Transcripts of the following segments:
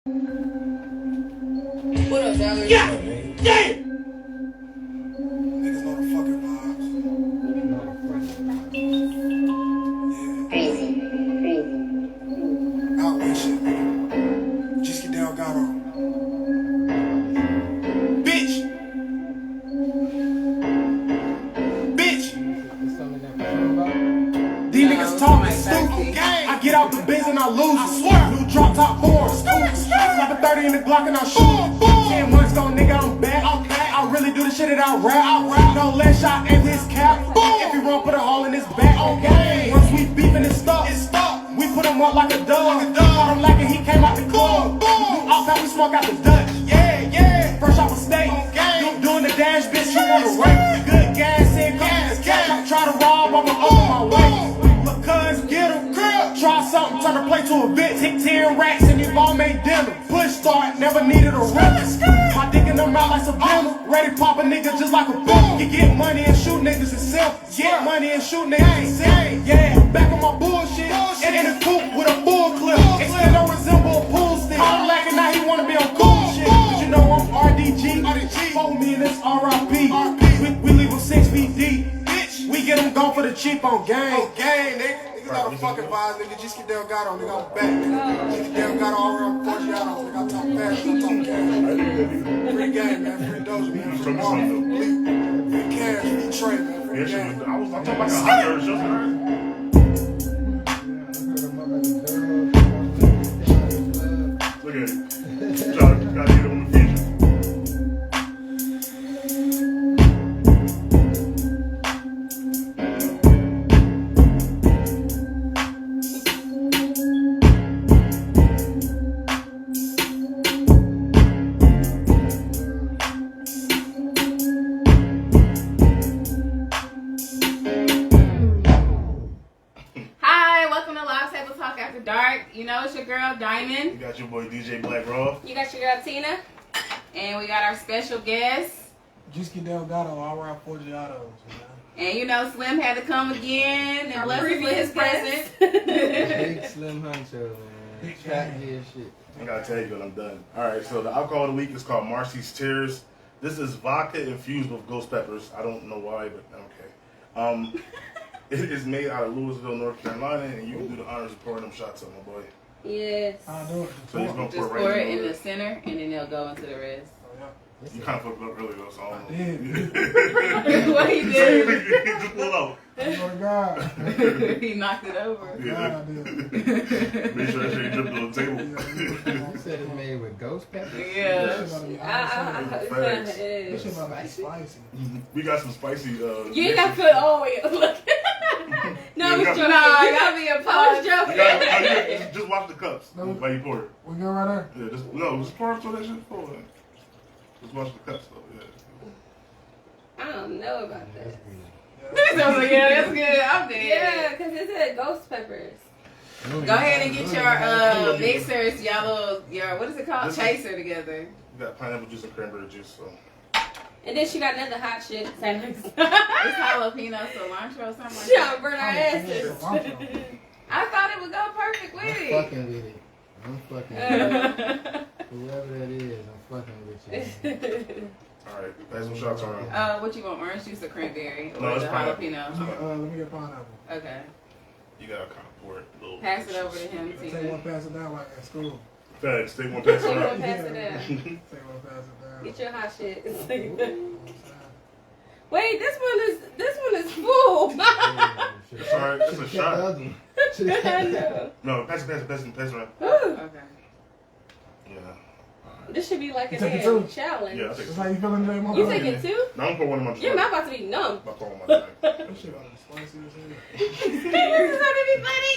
What up, y'all? Yeah! Yeah! Niggas know the fucking vibes. Crazy. Out with shit, nigga. Just get down, got on. Bitch! Bitch! These niggas talking stupid. I get out the biz and I lose. I swear. New drop top forms. Slap a 30 in the Glock and I shoot. 10 months ago, nigga, I'm back. I really do the shit that I rap. No less shot in his cap. If he run, put a hole in his back. Okay. Once we beefing it stuck. We put him up like a dog. Caught him like he came out the club. New outside, we smoke out the Dutch. Yeah. Fresh off a steak. Doing the dash, bitch, you wanna rape. Good gas in, try to rob, I'ma open my way. Look, cuz, get him. Try something, turn the plate to a bitch. Hit 10 racks and you all made dinner. Push start, never needed a rip. My dick in them out like Savannah. Ready pop a nigga just like a boom. You get money and shoot niggas itself. Get money and shoot niggas itself. Yeah, back on my bullshit. And in the coupe with a full clip. Extend don't resemble a pool stick. I'm lacking now, he wanna be on cool shit. Cause you know I'm RDG. 4 million, it's RIP. We leave him 6 feet deep. We get him gone for the cheap on game. Nigga. Niggas know the fucking vibes, nigga. Just get down, got on, nigga. I'm back, nigga. Just get down, got all around Forgiato, nigga. I talk fast, I talk cash. Free game, man. Free doja, man. Free water, free cash, free trade, man. Free game. I'm talking about hot girls, just look at it. Gotta get it on the feature. Dark, you know it's your girl Diamond. You got your boy DJ Black Raw. You got your girl Tina, and we got our special guest. Just get down, got on all around Forgiato. And you know Slim had to come again and bless us with his presence. Big Slim Huncho, man. Trap here shit. I gotta tell you when I'm done. Alright, so the alcohol of the week is called Marcy's Tears. This is vodka infused with ghost peppers. I don't know why, but okay. It is made out of Louisville, North Carolina, and you can do the honors of pouring them shots on my boy. Yes. I'll do it. So he's gonna Just pour it in the center, and then they'll go into the rest. You kind of fucked up earlier, though, so I don't know. What he did? Just pull out. Oh my God. He knocked it over. Yeah. God, I did. Make sure that shit dripped on the table. You said it's made with ghost pepper? Yeah. This shit about to be spicy. We got some spicy. You ain't got to put all the way. Look. No, Yeah, I gotta be a pause. Just watch the cups while you pour it. We go right there. Yeah, just pour it so that shit full. Just watch the cups though. Yeah. I don't know about that. Yeah, that's good. I'm dead. Yeah, because it said ghost peppers. Go ahead and get your mixers, your what is it called? Chaser together. You got pineapple juice and cranberry juice, so. And then she got another hot shit. It's jalapeno cilantro or something like She that. don't burn her asses. I thought it would go perfect with I'm it. fucking with it. I'm fucking with it. Whoever that is, I'm fucking with you. Alright, pass some shots around. What you want? Orange juice or cranberry? Or No, it's the pineapple. jalapeno? Let me get pineapple. Okay. You gotta kind of pour it a little. Pass it over to him, Take Tina. one, pass it down like at school. Thanks. Take one, pass it Take one, around. pass it down. Take one, pass it down. Get your hot shit. Wait, this one is full. It's alright. It's a shot. I know. No, pass it around. Okay. Yeah. This should be like a You take it damn too? challenge. Yeah, I'll take That's it. how you feeling today, mama? You taking two? Now I'm pouring one of my. Your mouth about to be numb. I'm pouring one of my. That shit about to be spicy as hell. This is gonna be funny.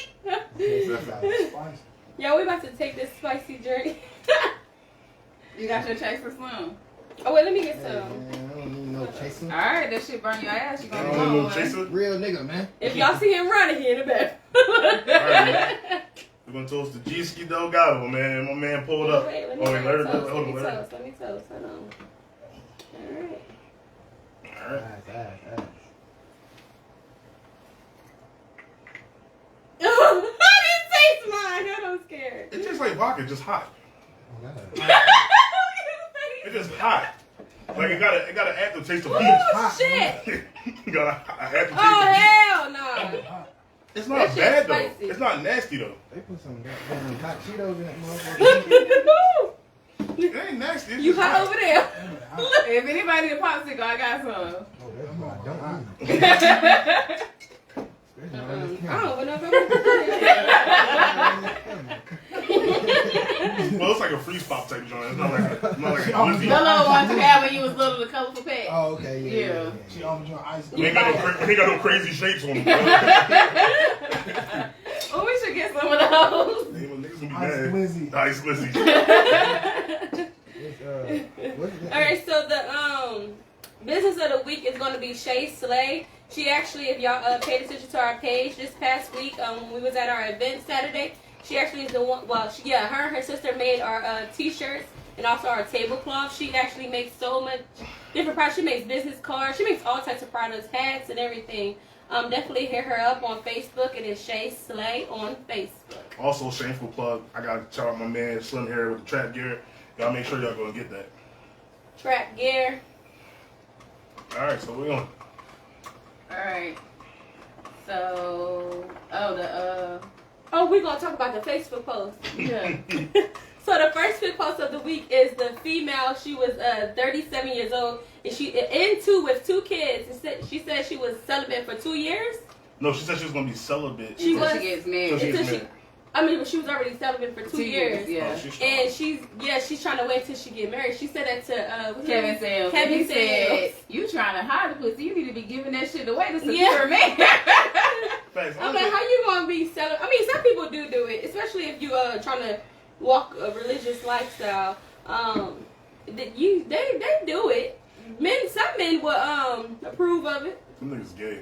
Spicy. Yo, we about to take this spicy journey. You got your chaser Slim. Oh wait, let me get Hey, some. man, I don't need no chasing. Alright, that shit burn your ass. You I gonna don't go know no on. chaser. Real nigga, man. If y'all see him running here in the back. Alright, we're gonna toast the G-Ski Delgado, man. My man pulled up. Wait, let me Let toast. her. Let me toast. Hold on. Alright. Alright. Nice. I didn't taste mine. I'm scared. It tastes like vodka, just hot. It's just hot. Like it got an aftertaste of Oh, peach. shit. You got an aftertaste Oh, of peach. hell no. It's not That shit's bad though. spicy. It's not nasty though. They put some goddamn hot Cheetos in that motherfucker. It ain't nasty. It's You just hot over there. Look, if anybody need a popsicle, I got some. Oh, that's why I don't eat. I don't even know if Well, it's like a freeze pop type joint. It's not like a glizzy. The little ones you had when you was little, the colorful pet. Oh, okay, yeah. She always doing ice. They ain't got no crazy shapes on them. Oh, we should get some of those. Niggas gonna be Ice mad. glizzy. Ice glizzy. All right, so the business of the week is going to be Shay Slay. She actually, if y'all paid attention to our page this past week, when we was at our event Saturday, she actually is the one. Well, her and her sister made our T-shirts and also our tablecloth. She actually makes so much different products. She makes business cards. She makes all types of products, hats, and everything. Definitely hit her up on Facebook. It is Shay Slay on Facebook. Also, shameful plug. I gotta shout out my man Slim Hair with the trap gear. Y'all make sure y'all go and get that. Trap gear. All right, so we on. Alright. So, We're going to talk about the Facebook post. yeah. So the first fit post of the week is the female. She was 37 years old, and she with 2 kids. She said she was celibate for 2 years. No, she said she was gonna be celibate. She was. She gets married. So she gets Until married. but she was already celibate for 2 years. Yeah. Oh, And she's trying to wait till she get married. She said that to what's Kevin his name? Sales. Kevin He said, Sales. "You trying to hide the pussy? You need to be giving that shit away to secure Yeah. man." Facts. I'm like, how you gonna be celibate? I mean, some people do it, especially if you trying to walk a religious lifestyle. They do it. Some men will approve of it. Them niggas gay.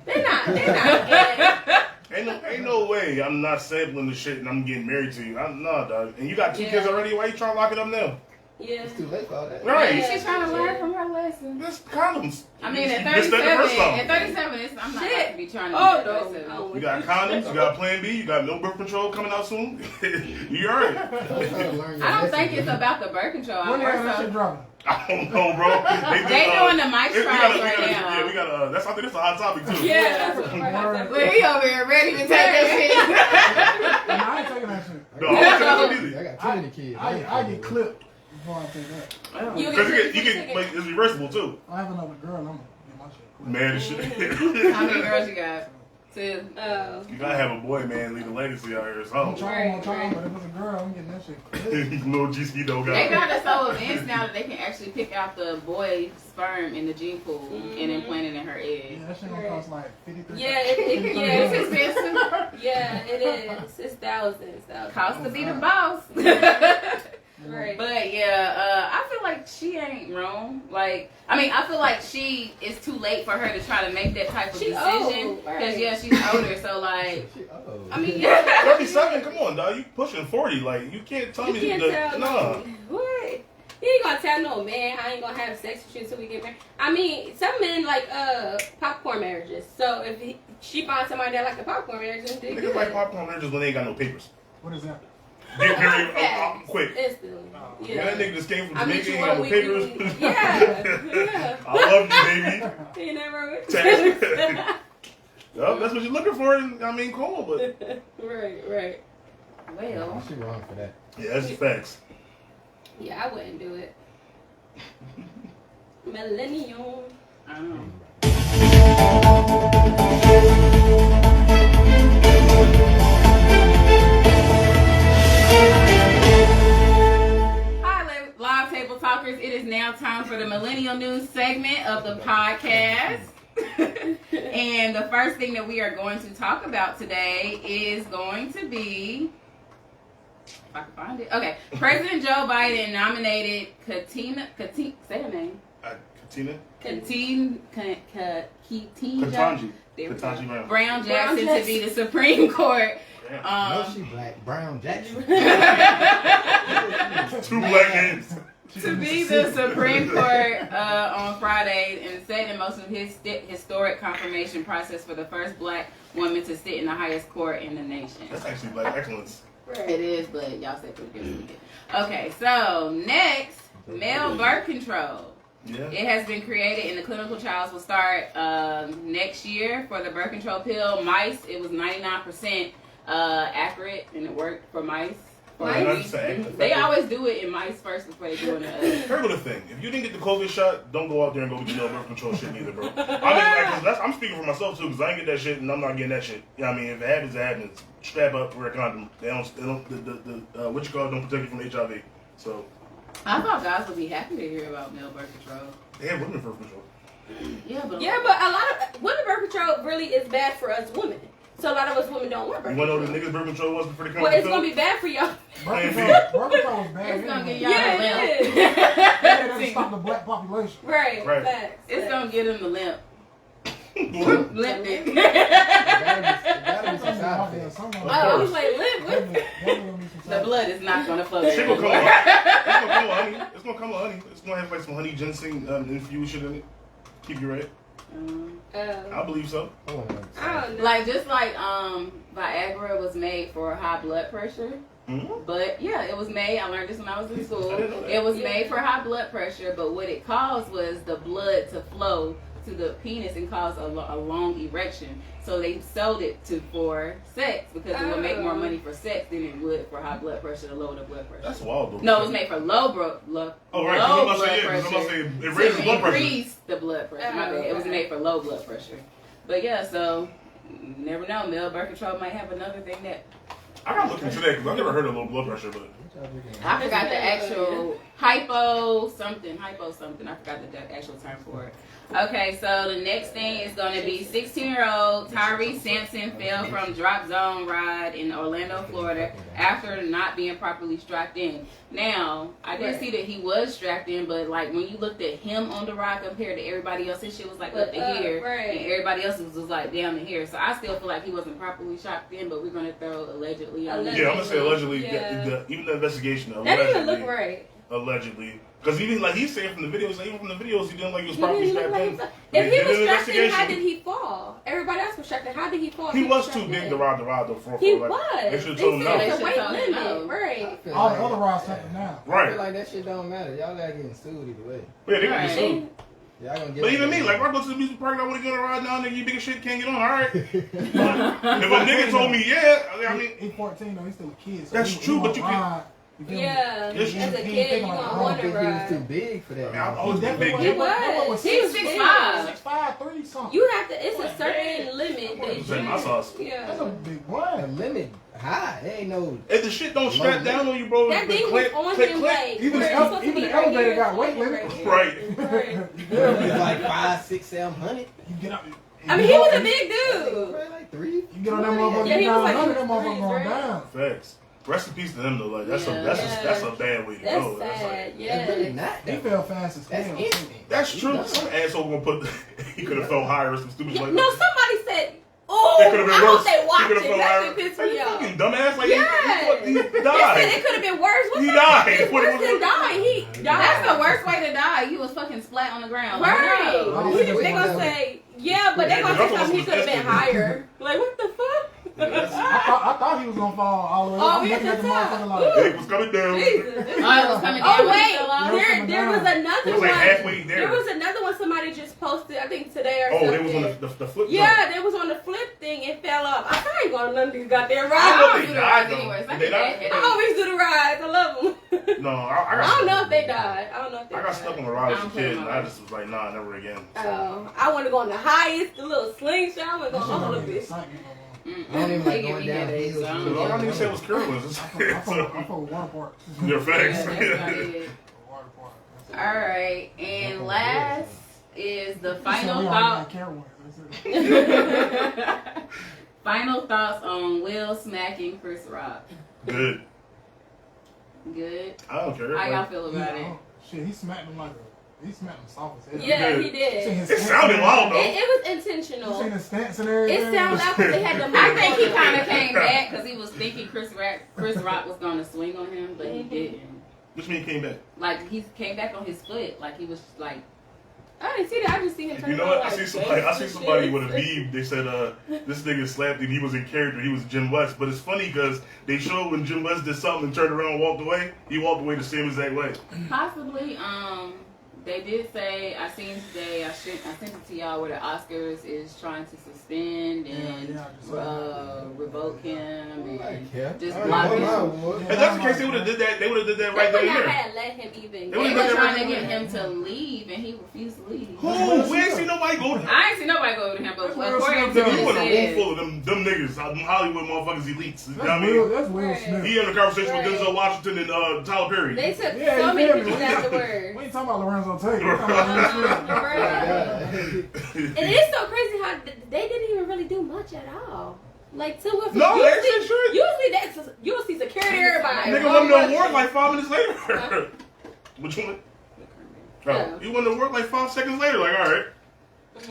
They're not gay. Ain't no way I'm not sampling the shit and I'm getting married to you. Nah, dog. And you got 2 kids already. Why you trying to lock it up now? Yeah. It's too late for all that. Right. Yeah. She's trying to learn from her lesson. There's condoms. I mean, at You missed that the 37, first time. at 37, I'm not Shit. about to be trying to. Oh, do that no. myself. No. You got condoms. You got Plan B. You got no birth control coming out soon. You alright. I don't think it's about the birth control. When I'm the hell that shit more so. dropping? I don't know, bro. They doing the mic we trials gotta- right we gotta- now. Yeah, we got to. I think that's a hot topic too. Yeah, that's what I'm Look, he over here ready to take that And I ain't taking that shit. No, I'm not taking I that got too many kids. I get clipped before I take that. shit. You Because get you get, like, it's reversible too. I have another girl, I'm gonna get my shit clipped. Man, this shit. How many girls you got? 2. You gotta have a boy, man, leave a legacy out here. I'm So, trying, but if it's a girl, I'm getting that shit clipped. little GC though, They guy. got us so advanced now that they can actually pick out the boy's sperm in the gene pool and implant it in her egg. Yeah, that shit gonna cost like 53. Yeah, It's expensive. yeah, it is. It's thousands. Cost to be the boss. Right. But yeah, I feel like she ain't wrong. Like, I mean, I feel like she is too late for her to try to make that type of She's decision. old, right. Because yeah, she's older. So like, I mean, yeah. 37, come on, dog. You pushing 40. Like, you can't tell You me can't that. tell Nah. what? You ain't gonna tell no man I ain't gonna have sex with you until we get married. I mean, some men like popcorn marriages. So if she finds somebody that like the popcorn marriage, then they Niggas good. like popcorn marriages when they ain't got no papers. What is that? Get married Facts. quick. Instantly. Yeah, Yeah. that nigga just came from I meet Jamaica, you ain't got no one papers. week. Yeah. I love you, baby. You never with Tax. Yup, that's what you're looking for. I mean, cool, but Right. well, She wrong for that. yeah, that's facts. Yeah, I wouldn't do it. Millennium. I don't know. Hi, live table talkers. It is now time for the Millennial News segment of the podcast. And the first thing that we are going to talk about today is going to be, if I can find it. Okay, President Joe Biden nominated say her name. Katina? Ketanji Ketanji Brown. Brown Jackson to be the Supreme Court. No, she black. Brown Jackson. 2 black names. To be the Supreme Court on Friday and set in most of his historic confirmation process for the first black woman to sit in the highest court in the nation. That's actually black excellence. It is, but y'all say pretty good. Okay, so next, male birth control. Yeah. It has been created, and the clinical trials will start next year for the birth control pill. Mice, it was 99% accurate, and it worked for mice. They always do it in mice first before they do it in Here's the thing. If you didn't get the COVID shot, don't go out there and go get the male birth control shit neither, bro. I'm speaking for myself, too, because I ain't get that shit, and I'm not getting that shit. You know what I mean? If it happens, it happens. Strap up, wear a condom. They don't what you call it, don't protect you from HIV. So. I thought guys would be happy to hear about male birth control. They have women birth control. Yeah, but a lot of women birth control really is bad for us women. So a lot of us women don't want birth control. You want to know control. what the niggas birth control was before they come? Well, it's gonna be bad for y'all. Birth control is bad. It's gonna get y'all It doesn't stop the black population. Right. Facts. It's gonna get them the limp. Limp dick. It gotta be some side effects. I was like, limp. The blood is not gonna flow. Shit gonna come with honey. It's gonna come with honey. It's gonna have like some honey ginseng infused shit in it. Keep you right. I believe so. I don't know. Like just like Viagra was made for high blood pressure. Mm-hmm. But yeah, it was made. I learned this when I was in school. It was made for high blood pressure, but what it caused was the blood to flow to the penis and cause a long erection. So they sold it for sex because it would make more money for sex than it would for high blood pressure to lower the blood pressure. That's wild, though. No, it was made for low blood pressure. It raises to blood pressure. Increase the blood pressure. My bad. It was made for low blood pressure. But yeah, so you never know. Male birth control might have another thing that. I gotta look into that because I've never heard of low blood pressure, but I forgot the actual hypo something. I forgot the actual term for it. Okay, so the next thing is going to be 16-year-old Tyrese Sampson fell from drop zone ride in Orlando, Florida after not being properly strapped in. Now, I did see that he was strapped in, but like when you looked at him on the ride compared to everybody else, his shit was like up to here, and everybody else was like down to here. So I still feel like he wasn't properly strapped in, but we're going to throw allegedly on him. Yeah, I'm going to say allegedly. Yeah. Even the investigation, allegedly. That didn't even look right. Allegedly. Because even like he's saying from the videos, he didn't like he was properly strapped in. If he was strapped in, how did he fall? Everybody else was strapped in. How did he fall? He was too big to ride the ride though. He was. They should have told him no. It's a weight limit, right? All the other rides taken now. Right. I feel like that shit don't matter. Y'all gotta get sued either way. Yeah, they gonna get sued. Y'all gonna get but even me, like when I go to the music park and I want to get on a ride now, nigga, you big as shit, can't get on. All right. If a nigga told me, yeah, I mean, he's 14 though. He's still a kid. So that's true, but you can't. Yeah, as a kid, you gonna wonder, he was too big for that. I was big. He was. He was 6'5". 6'5", 3 something. You have to. It's a certain limit that you. My sauce. Yeah. That's a big one. A limit high. There ain't no. If the shit don't strap down on you, bro, that thing was on him like. Even the elevator got weight limit. Right. It's like 5, 6, 700. You get up. I mean, he was a big dude. Like 3. You get on that motherfucker. Yeah, he was like that motherfucker going down. Facts. Rest in peace to him though. Like that's a bad way to go. That's sad. That's really not. He fell fast as hell. That's true. Some asshole gonna put. He could have felt higher or some stupid shit like that. No, somebody said. Oh, it could have been I worse. hope they watch it. That shit pissed me off. Fucking dumbass. Like Yeah. he died. It could have been worse. He died. It's worse than dying. He died. That's the worst way to die. You was fucking splat on the ground. Right. No. They gonna say, yeah, but they gonna say something he could have been higher. Like, what the fuck? I thought he was gonna fall all the way. Oh, I'm yeah, looking at the that's motherfucker how. like. It was coming down. Jesus. Oh, it was coming down. Oh when he fell off? wait, there was another It was like one. halfway there. There was another one somebody just posted, I think today or Oh, something. they was on the flip. Yeah, they was on the flip thing and fell off. I ain't going to none of these goddamn I rides. know do they the died rides though. anyway, so I They can died. add I always do the rides. I love them. No, I don't know if they died. I don't know if they I got died. stuck on the ride as a I don't kid, know. and I just was like, nah, never again. Oh, I want to go on the highest, the little slingshot. I want to go on all of it. I don't even like going down headaches, hills. so I don't Because all I need to say was curling. I fought water park. They're facts. Yeah, that's not it. Water park. All right, and last is the final So we all thought. got care work. Final thoughts on Will smacking Chris Rock. Good. Good. I don't care. How y'all feel about it? Shit, he smacked him he smacked him soft as hell. Yeah, did. he did. It sounded loud though. It was You intentional. seen his stance and everything? It sounded like they had the. I think he kind of came back because he was thinking Chris Rock was going to swing on him, but he didn't. Which mean he came back? Like he came back on his foot, like he was like I didn't see that. I just seen him turn You know what? around I see somebody with a meme. They said, this nigga slapped and he was in character. He was Jim West. But it's funny because they showed when Jim West did something and turned around and walked away, he walked away the same exact way. Possibly, they did say, I seen today, I sent it to y'all, where the Oscars is trying to suspend and revoke him and just block him. If that's the case, they would have did that. They would have did that right They then would and not there. have let him even. They were trying to get him to leave, and he refused to leave. Who? We ain't seen nobody go to him. I ain't seen nobody go to him, but according to Nigga, you what in a room he full of them niggas, them Hollywood motherfuckers, elites. You know what I Will, mean? that's Will Smith. He in a conversation Right. with Denzel Washington and Tyler Perry. They took Yeah, so you many feel me? pictures afterwards. We ain't talking about Lorenzo Tate. We're talking about Will Smith. And it's so crazy how they didn't even really do much at all. Like, No, they actually should. You'll see security, everybody. Nigga went to work like 5 minutes later. Which one? Oh, he went to work like 5 seconds later. Like, all right.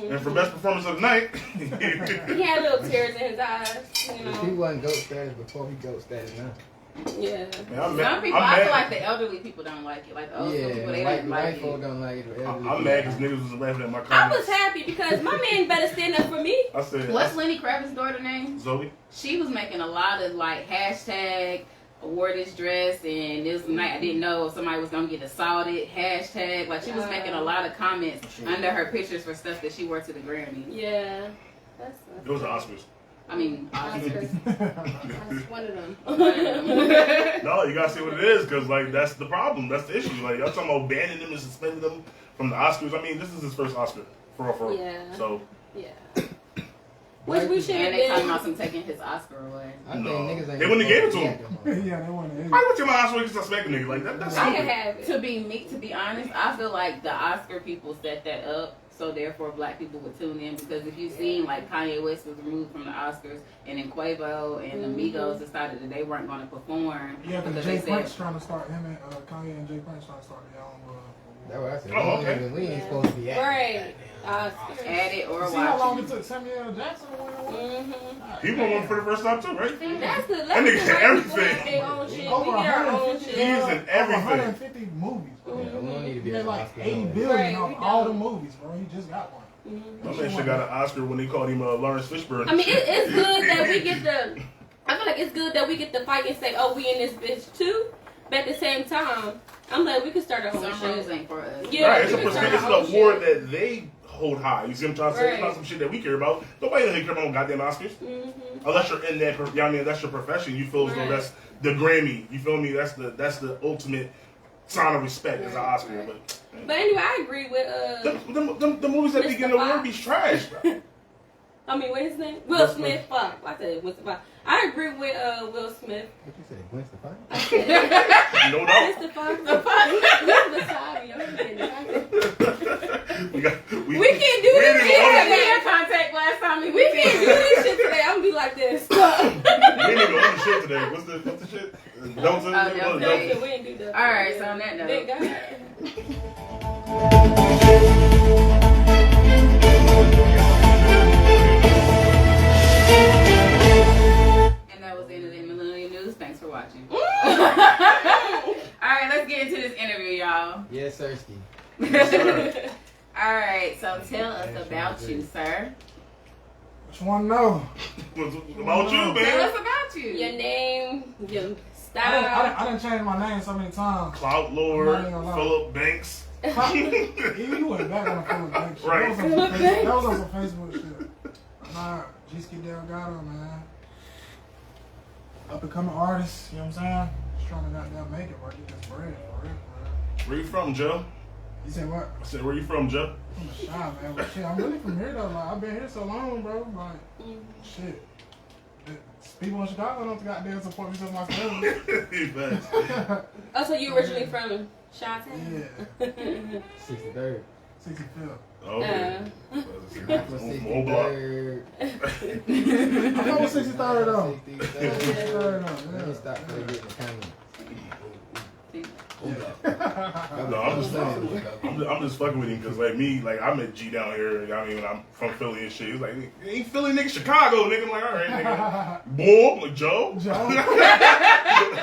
And for best performance of the night, He had little tears in his eyes, you If he know. wasn't GOAT status before, he GOAT status now. Yeah. man, I'm Some people, I feel like the elderly people don't like it. Like the old school people, they white, don't like white folk it. don't like it. I'm mad because niggas was laughing at my I comments. was happy because my man better stand up for me. I said, What's Lenny Kravitz's daughter name? Zoe? She was making a lot of like hashtag wore this dress, and this night I didn't know somebody was gonna get assaulted. Hashtag, like she was making a lot of comments under her pictures for stuff that she wore to the Grammy. Yeah. It was the Oscars. I mean, Oscars. That's one of them. No, you gotta see what it is, because like that's the problem. That's the issue. Like y'all talking about banning them and suspending them from the Oscars. I mean, this is his first Oscar for real. Yeah. So Yeah. Which we should and have they talking been. about some taking his Oscar away. I think No. niggas ain't They wouldn't have gave it to Yeah, him. come on. Yeah, they want to. I went to my Oscar because I smacked a nigga. Like that's I can stupid. have it. To be honest, I feel like the Oscar people set that up so therefore black people would tune in, because if you've seen like Kanye West was removed from the Oscars and then Quavo and the Migos decided that they weren't going to perform Yeah, because because they Jay said Prince trying to start him and Kanye and Jay Prince trying to start their own. That's what I said. Oh, okay. We ain't supposed to be at Right. Oscars. add it or See how long watch it it. took Samuel L. Jackson to win? He won one for the first time too, right? That's the That nigga white everything. people have their own shit. Over We get our own 150 shit. He's in over everything. 150 movies, bro. Yeah, we don't need to be He at made like Oscars. 80 no way. billion Right, off we all the don't. movies, bro. He just got one. My man should got an Oscar when they called him Lawrence Fishburne. I mean, it's good that we get the. I feel like it's good that we get to fight and say, "Oh, we in this bitch too," but at the same time, I'm like, we could start our own Some shit. rules ain't for us. Yeah, Right, it's we can start it's our an own award shit. that they hold high. You see what I'm trying to say? It's not Right. some shit that we care about. Nobody doesn't care about goddamn Oscars. Unless you're in that, you know what I mean, that's your profession. You feel as though Right. that's the Grammy. You feel me? That's the ultimate sign of respect as an Right, Oscar. right. But anyway, I agree with But the movies that Mr. be getting award Fox. be trash, bro. I mean, what's his name? Will Smith. Fuck, I said Mr. Fox. I agree with Will Smith. What you say? Gwen Stefani? I said No doubt. Mr. Fox. He's beside me. I'm kidding. We can't do We can't do this We shit had today. hand contact last time. We can't do this shit today. I'm gonna be like this. We ain't even on the shit today. What's the shit? Delta? Delta. Delta. We ain't do that. All right, so on that Thank note, God. and that was the end of the Millennial News. Thanks for watching. All right, let's get into this interview, y'all. Yes, Sirski. All right, so tell us about you, sir. What you want to know? What's about you, Tell man? us about you. Your name, your I style. didn't change my name so many times. Clout Lord, I'm not even gonna lie. Philip Banks. You went back on the phone. Like, Right. That was on some Facebook shit. Nah, G-Ski Delgado, man. Up and coming artist, you know what I'm saying? Just trying to goddamn make it work. Get this bread, for real, for real. Where you from, Joe? You said what? I said, where you from, Joe? I'm a shy, man. But shit, I'm really from here, though. Like, I've been here so long, bro. Like, shit. People in Chicago don't goddamn support me so my family. Facts. Oh, so you originally from Chi-Town? Yeah. 63rd. 65th. Okay. I'm from More block. 63rd. I know what 63rd, though. 63rd. 63rd, though. Let me Yeah. stop for getting the comments. No, I'm just fucking with him because like me, like I met G down here. I mean, I'm from Philly and shit. He's like, ain't Philly nigga, Chicago nigga. I'm like, all right, nigga. Boy, I'm like Joe. Joe.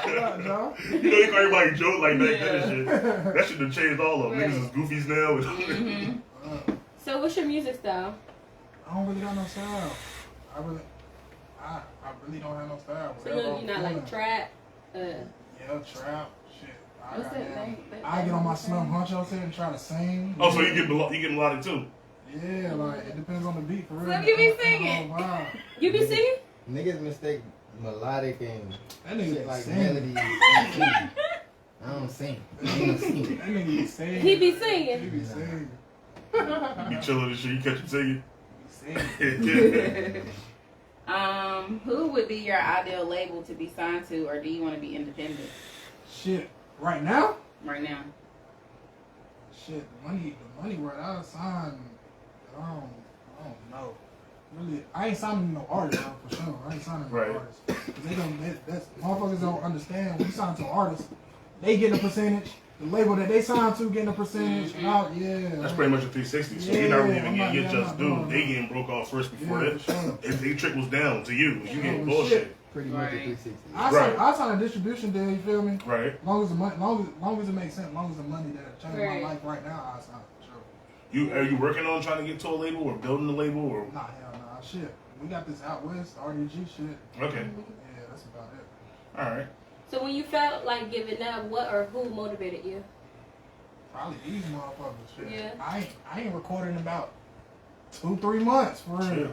You know, they call everybody Joe like back then and shit. That shit done changed all of them. Right. Niggas is goofies now. So what's your music style? I don't really got no style. I really don't have no style. So you're not like trap? Yeah, trap. Shit. What's that name? I get on my Slim Huncho set and try to sing. Oh, so you get melodic too? Yeah, like it depends on the beat for real. Slim, you be singing. Oh, wow. You be singing? Niggas mistake melodic and That nigga shit like sing. melody. I don't sing. I don't sing. That nigga be singing. He be He singing. be singing. You be chilling and shit. You catch him singing. He be singing. Who would be your ideal label to be signed to, or do you want to be independent Shit. Right now? right now? Shit, the money right out of sign. I don't know. Really, I ain't signing no artist though, for sure. I ain't signing no Right. artist. 'Cause that's motherfuckers don't understand. When you sign to an artist, they get a percentage. The label that they sign to getting a percentage. And That's pretty much a 360. So you're not really even getting your just due. They getting broke off first before that. for sure. If they trickles down to you, you getting Yeah, bullshit. shit. Pretty much a Right. 360. I sign a distribution deal. You feel me? Right. Long as the money, long as it makes sense. Long as the money that changed Right. my life right now, I sign for sure. Are you working on trying to get to a label or building a label or? Nah, hell nah. Shit, we got this out west RDG shit. Okay. Yeah, that's about it. All right. So when you felt like giving up, what or who motivated you? Probably these motherfuckers. Shit. Yeah. I ain't recorded in about 2-3 months for real. Shit.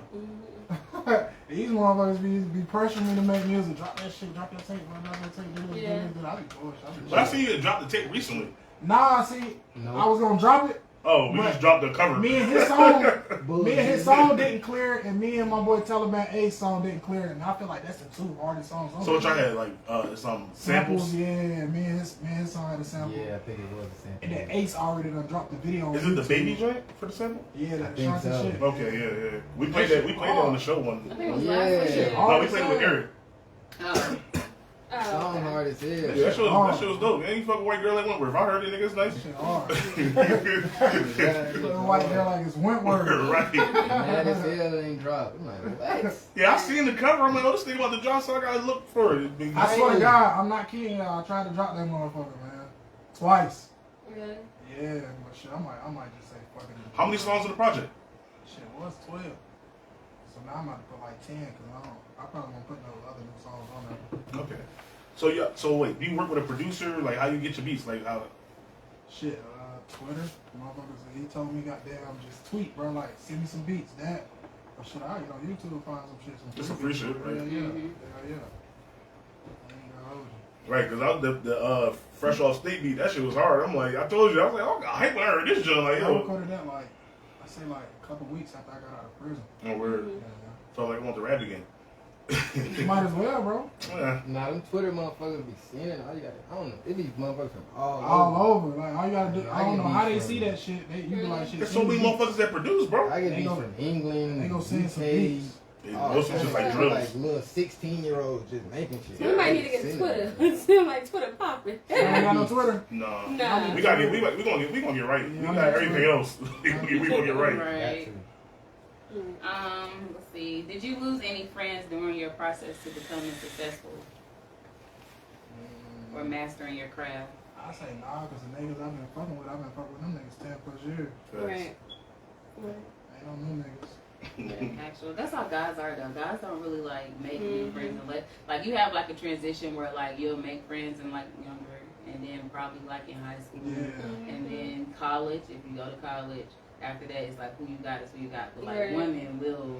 These motherfuckers be pressuring me to make music. Drop that shit. Drop that tape. Drop that tape. Do this, Yeah. do this. I be bullshit. But I see you dropped the tape recently. Nah, see, No. I was gonna drop it. Oh, we But just dropped the cover. Me and his song didn't clear, and me and my boy Taliban A's song didn't clear, and I feel like that's the two hardest songs. So what y'all had like some samples? Yeah, me and his song had a sample. Yeah, I think it was the same. And then Ace already done dropped the video. On Is it the YouTube. baby joint for the sample? Yeah, I that think Shanti so. shit. Okay, yeah. We played that. We played it on the show one. I think it was Yeah. last week. No, we played it with Eric. Oh. Song Oh, hard as hell. Yeah, that shit was dope. Man, you fucking white girl at Wentworth. I heard that nigga's nice. Shit hard. Yeah. Little white girl like it's Wentworth. Right. Mad as hell ain't dropped. I'm like, what? Yeah, I seen the cover. I'm like, oh, this thing about the drop, so I gotta look for it. I swear to God, I'm not kidding y'all. I tried to drop that motherfucker, man. Twice. really? Yeah, but shit, I might just say fucking. How many songs in the project? Shit, it was 12. So now I'm about to put like 10 because I probably won't put no other new songs on there. Okay. So yeah. So wait, do you work with a producer? Like, how you get your beats? Like, how? Shit, Twitter, motherfuckers, he told me, goddamn, just tweet, bro, like, send me some beats, that. Or shit, I get on YouTube, find some shit. Just some free shit, right? Yeah, yeah. Mhm. Yeah. I ain't gonna hold you. Right, because the fresh off state beat, that shit was hard. I'm like, I told you, I was like, oh, I got hype when I heard this joint. Like, I yo. recorded that, like, I say, like, a couple weeks after I got out of prison. Oh, word. Yeah, Felt like I want to rap again. yeah. Might as well, bro. Yeah. Nah, them Twitter motherfuckers be seeing all you got. I don't know. It be motherfuckers from all All over. Like, all you gotta do, Yeah, I don't know I get how they beats see from- that shit. You be like, shit. There's so many motherfuckers that produce, bro. I get They beats go- from England, They go send some UK. beats. Those are just like drills. Like little 16-year-olds just making shit. We might need to get Send Twitter. it. Seem like Twitter popping. I ain't got no Twitter. Nah. Nah. We gonna get right. We got everything else. we gonna get right. Right. Got to. Let's see. Did you lose any friends during your process to becoming successful or mastering your craft? I say nah, because the niggas I've been fucking with them niggas 10 plus years. Right. Ain't no new niggas. Actually, that's how guys are though. Guys don't really like make new Mhm. friends unless like you have like a transition where like you'll make friends in like younger and then probably like in high school Yeah. and then college. If you go to college, after that it's like who you got is who you got. But like Right. women will,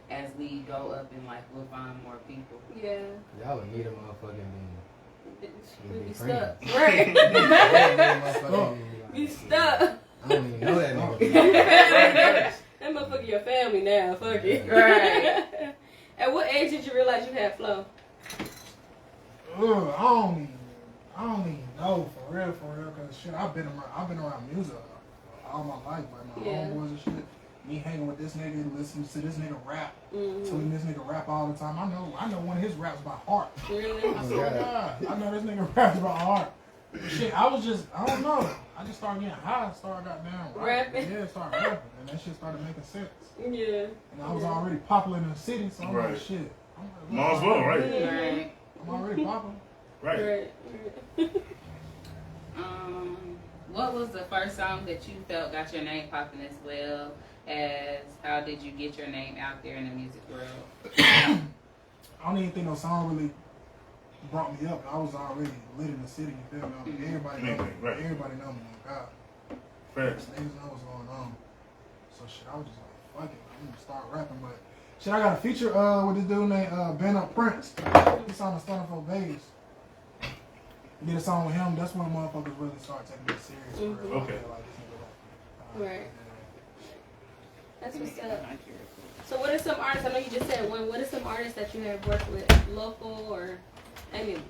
as we go up and like we'll find more people. Yeah. Y'all would meet a motherfucking We be be friends. stuck. Right. Be stuck. I don't even know that nigga. That motherfucker your family now. Fuck it. Right. At what age did you realize you had flow? Ugh, I don't even know for real, cause shit, I've been around music all my life, like my Yeah. homeboys and shit. Me hanging with this nigga, listening to this nigga rap, Mm-hmm. telling this nigga rap all the time. I know one of his raps by heart. Really? I swear to God, I know this nigga raps by heart. Shit, I don't know. I just started getting high, started goddamn Rapping? Yeah, started rapping, and that shit started making sense. Yeah. And I was already popular in the city, so I'm Right. like, shit. I'm like, Might as well, right? yeah, Right. I'm already popular. Right. What was the first song that you felt got your name popping as well as how did you get your name out there in the music world? I don't even think no song really brought me up. I was already lit in the city, you feel me? I mean, everybody know me. Right. Everybody know me. God. Facts. Niggas know what's going on. So shit, I was just like, fuck it, I'm gonna start rapping. But shit, I got a feature with this dude named Ben Up Prince. He's on the Stunner for Vegas. Did a song with him. That's when motherfuckers really start taking it serious. For real. Okay. Like, this nigga Right. That's what's up. So what are some artists, I know you just said one, what are some artists that you have worked with, local or anybody?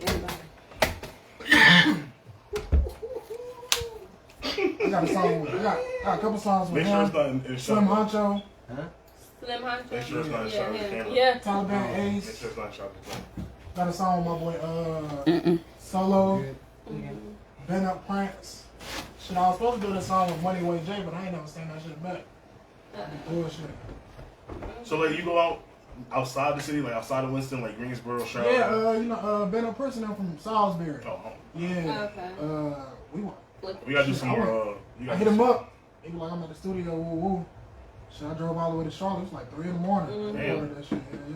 I got a song with, I got a couple songs with Make sure him. it's not in Slim shot. Honcho, Slim Honcho? Make sure it's not in shot of the camera. Yeah. Taliban Make Ace. sure it's not in shot of the camera. Got a song with my boy Solo. Mhm. Ben Up Prince. Shit, I was supposed to do this song with Money Way J, but I ain't never seen that shit back. Bullshit. So like you go outside the city, like outside of Winston, like Greensboro, Charlotte. Yeah, you know, Ben Up Prince and I'm from Salisbury. Oh, Yeah. Okay. we gotta do some more. I hit him up. He was like, I'm at the studio, woo woo. Shit, I drove all the way to Charlotte. It was like 3 in the morning. Mhm. Damn. That shit. Yeah.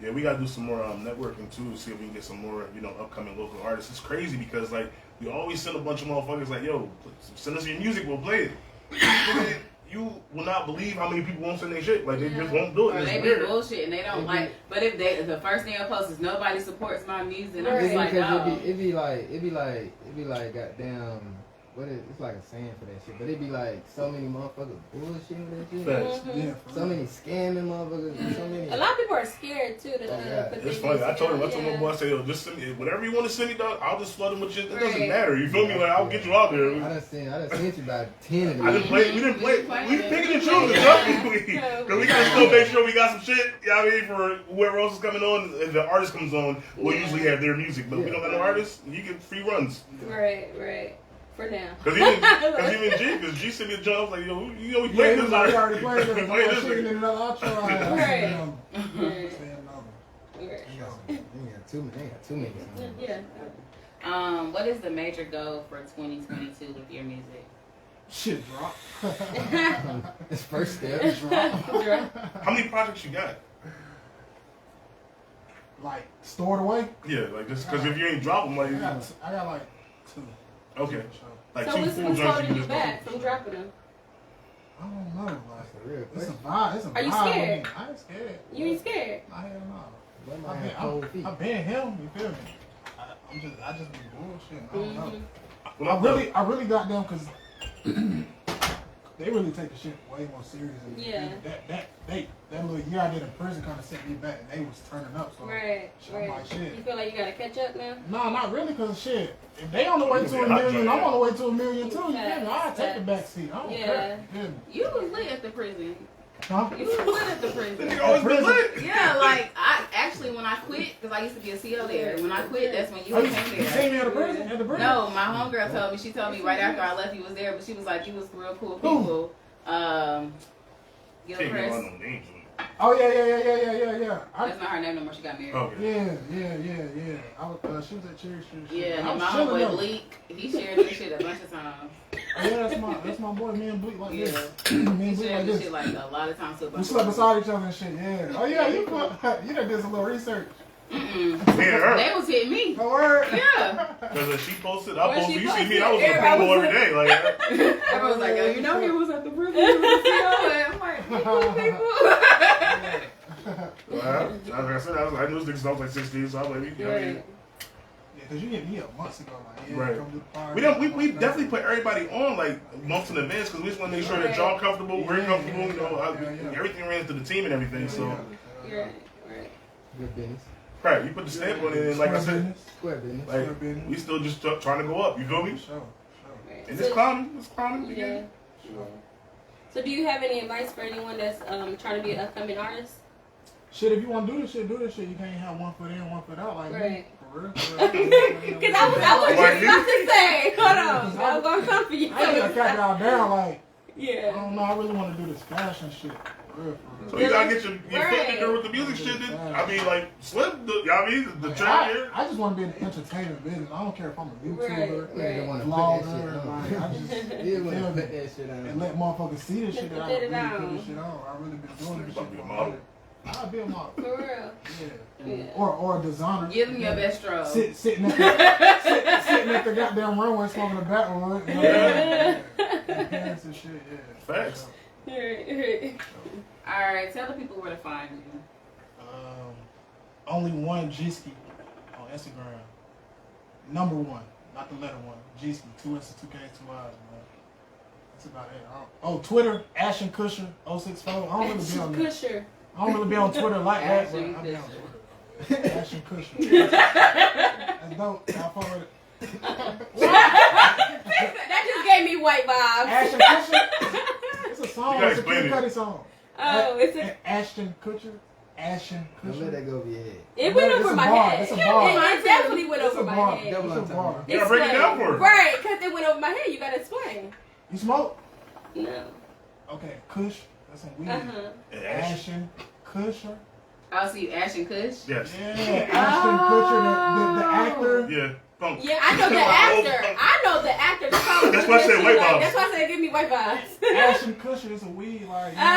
Yeah, we gotta do some more networking too, to see if we can get some more, upcoming local artists. It's crazy because like we always send a bunch of motherfuckers like, yo, send us your music, we'll play it. You will not believe how many people won't send their shit. Like they just won't do it. Or It's they be weird. bullshit and they don't like. But if the first thing I post is nobody supports my music, and I'm just like, because no. it be like goddamn. It's like a saying for that shit, but it be like so many motherfuckers bullshitting with that shit. Facts. Yeah. So many scamming motherfuckers. So many. A lot of people are scared too to put It's their funny. I music told him, out. I told my boy, I said, yo, just send me whatever you want to send me, dog. I'll just flood him with shit. It doesn't Right. matter. You feel me? Like I'll get you out there. I done sent you about 10 of them. I didn't play. We didn't play. We picking and choosing, trust me. Because we gotta still make sure we got some shit. You know what I mean? For whoever else is coming on, if the artist comes on, we'll usually have their music. But if we don't got no artists, you get free runs. Right. For now. Because G sent me a job. I was like, yo, we played this I already. already played this. We played I'm this. shooting in another outro. Right. Right. They got too many. Yeah. What is the major goal for 2022 with your music? Shit, drop. It's first step. How many projects you got? Like, stored away? Yeah, like just because if you ain't drop them, like I got like 2. okay, like So 2 what's full joints you holding can you just back drop. from dropping them? I don't know. Like, For real. it's a vibe. It's a Are you vibe. scared? I ain't scared. You ain't scared? I hell no. Let my hand cold feet. I've been him. You feel me? I just be bullshit. I don't know. Mm-hmm. I really got them because they really take the shit way more serious. Than Yeah. That little year I did in prison kind of set me back, and they was turning up. So Right. I'm like, shit. You feel like you gotta catch up now? No, not really, because shit. If they on the way to $1 million, I'm on the way to $1 million too. You feel me? I take the back seat. I don't care. You feel me? You was lit at the prison. Huh? You was lit at the That prison. nigga always been lit. Yeah, like I actually when I quit, because I used to be a CO there. When I quit, that's when you Oh, came you seen there. me at the prison? At the prison? No, my homegirl told me. She told me right after I left, you was there, but she was like, you was real cool people. Can't get Gilchrist. on no names. Oh yeah. That's not her name no more. She got married. Okay. Yeah. She was at Cherry Street. Yeah, I and was my chilling homeboy though. Bleak, he shared this shit a bunch of times. Oh, yeah, that's my boy. Me and Bleak like Yeah. this. Me and He Bleak shared like this this. shit like a lot of times to a We bunch slept of beside each other and shit. Yeah. Oh yeah, you done did some little research. Yeah, They was hitting me. Oh word. Yeah. because she posted, I When posted. she You see me, posted, I was in the everybody promo was every day. Like Everyone was like, yo, you know he was at the prison. He was a CO. And I'm like, people. well, like I said, I knew this nigga since I was like 16, so I was like, you know what I mean? Yeah, cause you hit me up months ago. Like, yeah, Right. come to the party. We definitely put everybody on like months in advance because we just want to make sure that y'all comfortable, we're comfortable, you know, everything ran to the team and everything. So, Right. Good business. right, you put the stamp on it, and like I said, Square business. like we still just trying to go up. You feel me? Sure. Right. And it's climbing, Yeah. again. So do you have any advice for anyone that's trying to be an upcoming artist? Shit, if you want to do this shit, do this shit. You can't have one foot in, one foot out like me. Right. For real. Cause I was Like just about to say, hold on, I'm gonna come for you. I ain't gonna cap y'all down. Like, I Yeah. don't know. I really want to do this fashion shit. For real. So you gotta get your Right. foot in there with the music shit. Then I mean, like Slim, y'all mean the Like, trend here. I just want to be in the entertainment business. I don't care if I'm a YouTuber, Right. Yeah, they want to put vlogger. that shit on. Like, I just Yeah, want to feel put me. that shit And on. let motherfuckers see this shit that I Put really it put on. this shit on. I really been doing this About shit to be a for a model. minute. I'll be a model. For real. Yeah. Yeah. Or a designer. Give them your best stroke. Sitting at the goddamn runway smoking a backwood. You know, Yeah. pants and shit. Yeah. Facts. Right. All right, tell the people where to find you. Only one G-Ski on Instagram. Number one, not the letter one. G-Ski, 2 S's, 2 K's, 2 I's, man. That's about it. Twitter, Ashton Kusher 064. I don't really be on there. Kusher. I don't really be on Twitter like that, but Ashton I be on Kutcher. Twitter. Ashton Kusher. That's dope. Y'all fuck with it. That just gave me white vibes. Ashton Kutcher? It's a song. You gotta It's a explain Kid it. Cudi song. Oh, it's a. Ashton Kutcher. Ashton Don't let Kutcher. that go over your head. It went It's over a my bar. head. It's a bar. It definitely went It's over a my bar. head. Double It's a entendre. bar. You gotta break it down for her. Right, because it went over my head. You gotta explain. You smoke? No. Okay, Kush. That's some weed. And Ash. Ashton Kutcher. I'll see you, Ashton Kush. Yes. Yeah, Ashton Kutcher, the actor. Yeah. Punk. Yeah, I know the actor. I know the actor. That's why I said white vibes. That's why I said give me white vibes. Ashton Kutcher is a weed, like, you know Oh, what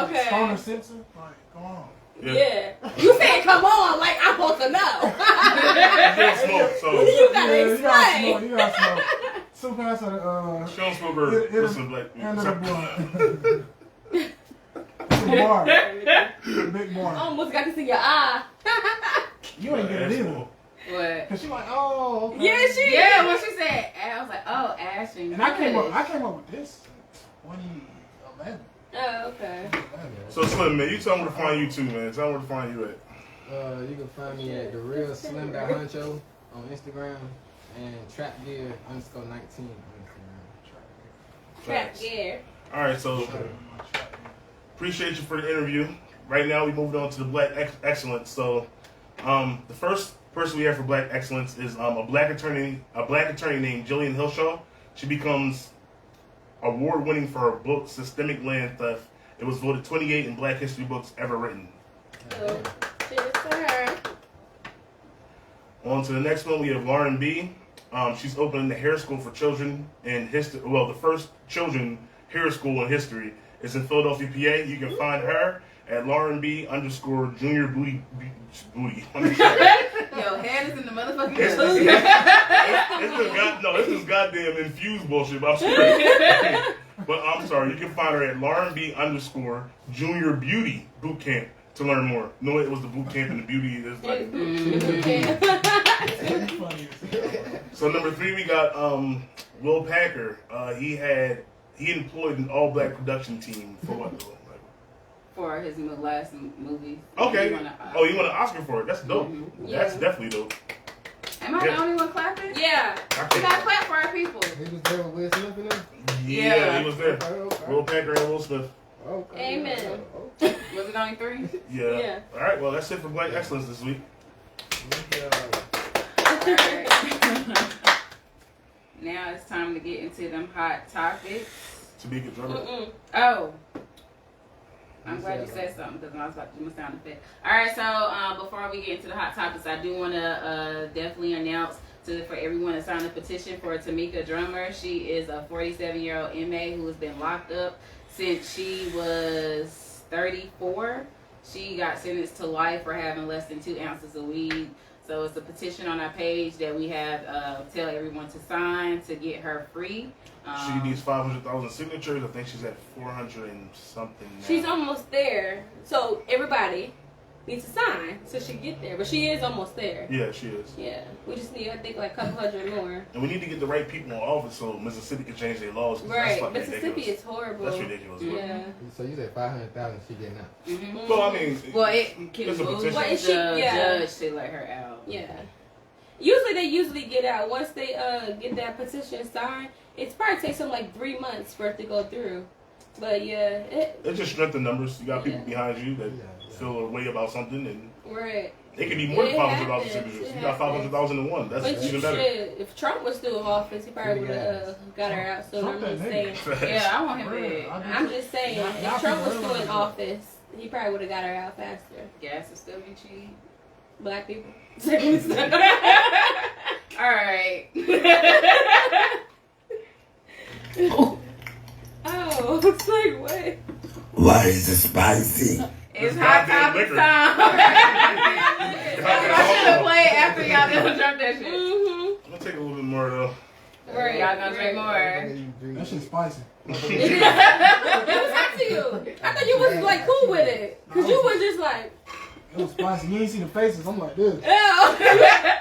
I'm saying? okay. Stoner Simpson. Like, come on. Yeah. You said come on, like I'm supposed to know. She don't smoke, so You gotta Yeah, explain. You gotta smoke. Super pass of the, she don't smoke her. Listen, black end of the blunt. It's a bar. Big I bar. almost got to see your eye. You ain't get it either. What? Cause she like, oh, okay. Yeah, she. Yeah, when she said, I was like, oh, Ashton And I came Kush. up with this in 2011. Oh, okay. So Slim, man, you tell them where to find you too, man. Tell them where to find you at. You can find me at the real slim.huncho on Instagram and trapgear_19 on Instagram. Trap gear. All right, so appreciate you for the interview. Right now, we moved on to the Black Excellence. So, the first person we have for Black Excellence is a black attorney named Jillian Hillshaw. She becomes award-winning for her book Systemic Land Theft. It was voted 28 in Black history books ever written. So, cheers to her. On to the next one, we have Lauren B. She's opening the hair school for children in history. Well, the first children hair school in history is in Philadelphia, PA. You can find her at @LaurenB_Junior Booty. Yo, head is in the motherfucking It's booty. this goddamn infused bullshit. But I'm sorry. But I'm sorry. You can find her at LaurenB_Junior Beauty Boot Camp to learn more. No, it was the boot camp and the beauty is like. So number 3, we got Will Packer. He employed an all-black production team for what though? For his last movie. Okay. He won an You want an Oscar for it? That's dope. That's definitely dope. Am I the only one clapping? Yeah. We gotta clap for our people. He was there with Will Smith and them? Yeah, he was there. Okay. Will Packer and Will Smith. Okay. Amen. Okay. Was it only 3? Yeah. Yeah. All right. Well, that's it for Black Excellence this week. Alright. Now it's time to get into them hot topics. Tamika Drummer. Oh. I'm glad you said something because I was about to do my sound effect. Alright, so before we get into the hot topics, I do want to definitely announce for everyone to sign a petition for Tamika Drummer. She is a 47-year-old inmate who has been locked up since she was 34. She got sentenced to life for having less than 2 ounces of weed. So it's a petition on our page that we have tell everyone to sign to get her free. She needs 500,000 signatures. I think she's at 400 and something now. She's almost there. So everybody needs to sign so she can get there. But she is almost there. Yeah, she is. Yeah. We just need, I think, like a couple hundred more. And we need to get the right people in office so Mississippi can change their laws. 'Cause Right. That's fucking Mississippi ridiculous. is horrible. That's ridiculous. Yeah. So you said 500,000 she getting out. Mm-hmm. Well, I mean, Well, it can It's a move petition. the Well, judge to let her out. Yeah. Usually they get out. Once they get that petition signed, it probably takes them like 3 months for it to go through. But yeah, it just strengthens numbers. You got people Yeah. behind you that Yeah. feel a way about something, and right. It can be more than It 500,000 happens. signatures. It You got 500,000 in one. That's But even better. shit, if Trump was still in office, he probably would have got her out sooner. Trump I'm just that saying. nigga. Yeah, I want him dead. I'm just saying, Y'all if Trump was people still in realize office, he probably would have got her out faster. Gas will still be cheap. Black people. All right. Oh, it's like, what? Why is it spicy? It's This hot goddamn topic liquor. time. I should have played after y'all done drunk that shit. Mm-hmm. I'm gonna take a little bit more though. Right. Y'all gonna drink more? That shit's spicy. It was hot to you. I thought you was like cool with it. Cause you was just like, It was spicy. You ain't see the faces. I'm like this. ew.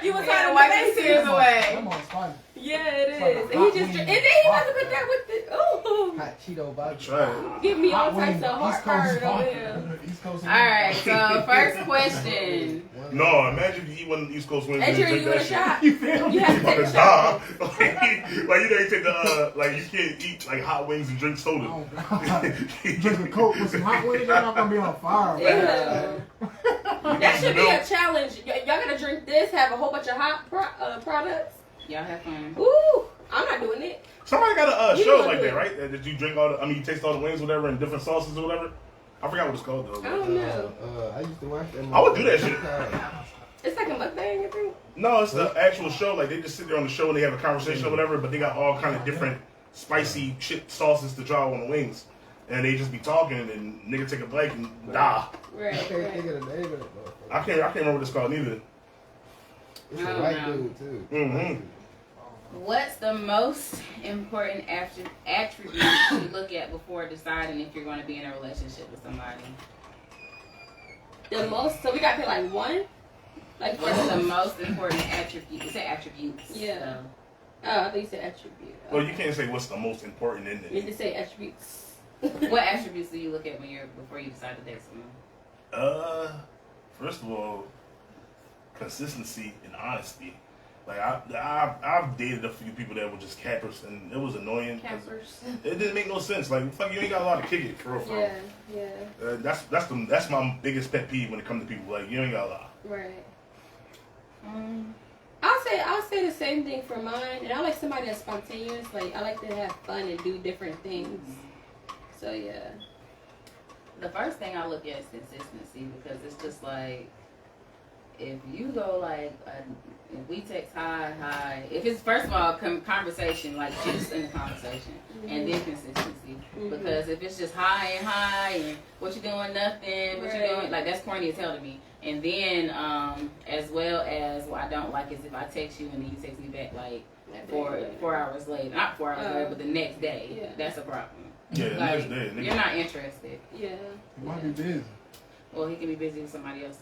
You was We gotta hiding wipe the these faces. tears away. I'm on spicy. Yeah, it It's like is. a And he hot just, wing and then he about to vodka. put that with the, ooh. Hot Cheeto vodka. Try it. Give me all Hot types wing, of East heartburn Coast over vodka. here. East Coast. All right. So first question. No, imagine if you eat one of the East Coast wings and Adrian, drink you want that a shit. shot? You feel me? You have to take a Fucking shot. die. Like you know, you take the like you can't eat like hot wings and drink soda. Oh, God. Drink a Coke with some hot wings, you're not gonna be on fire. Man. Ew. That should be a challenge. Y'all gotta drink this, have a whole bunch of hot products. Y'all have fun. Ooh, I'm not doing it. Somebody got a You show don't like do that, it. right? That you drink all the, I mean, you taste all the wings, whatever, in different sauces or whatever. I forgot what it's called though. I don't know. I used to watch that. I would do that shit. It's like a mukbang, I think. No, it's the actual show. Like they just sit there on the show and they have a conversation or whatever, but they got all kind of different spicy shit sauces to try on the wings, and they just be talking and then nigga take a bite and die. I Right, can't think right. of the name of it, motherfucker. I can't remember what it's called neither. It's I a don't white know. dude too. Mhm. What's the most important attribute you look at before deciding if you're going to be in a relationship with somebody? The most, so we gotta pick like one? Like What's the first. most important attribute? You say attributes. Yeah. So. Oh, I think you said attribute. Well, you can't say what's the most important in You need it. to say attributes. What attributes do you look at before you decide to date someone? First of all, consistency and honesty. Like I've dated a few people that were just cappers, and it was annoying. 'cause Campers. It didn't make no sense. Like fuck, you ain't got a lot of kick it for real. For real. Yeah, yeah. That's my biggest pet peeve when it comes to people. Like you ain't got a lot. Right. Um, I'll say the same thing for mine, and I like somebody that's spontaneous. Like I like to have fun and do different things. So yeah. the first thing I look at is consistency because it's just like if you go like if we text hi, if it's first of all conversation like juice in the conversation and then consistency because if it's just hi and what you doing nothing what you Right. doing like that's corny as hell to me and then as well as what I don't like is if I text you and then you text me back like 4 hours later not 4 hours later but the next day Yeah. that's a problem. Yeah, the Like, next day, nigga. you're not interested. Yeah. You might be busy. Well, he can be busy with somebody else.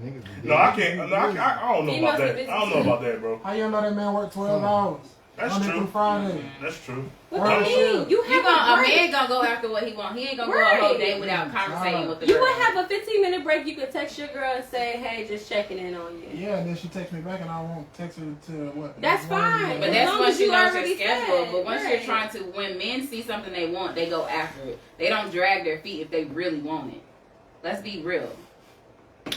Niggas be No, I can't. No, I don't know He about must be that. busy I don't know too. about that, bro. How you know that man worked 12 hours? That's Monday true. through Friday. That's true. What Right. do you mean? You You have gonna, a a break. man gonna go after what he want. He ain't gonna go a whole Right. day without conversating with the You girl. would have a 15-minute break. You could text your girl and say, "Hey, just checking in on you." Yeah, and then she texts me back and I won't text her to what? That's fine. But As that's long once as you you know your already schedule. said, But once right. you're trying to, when men see something they want, they go after it. They don't drag their feet if they really want it. Let's be real.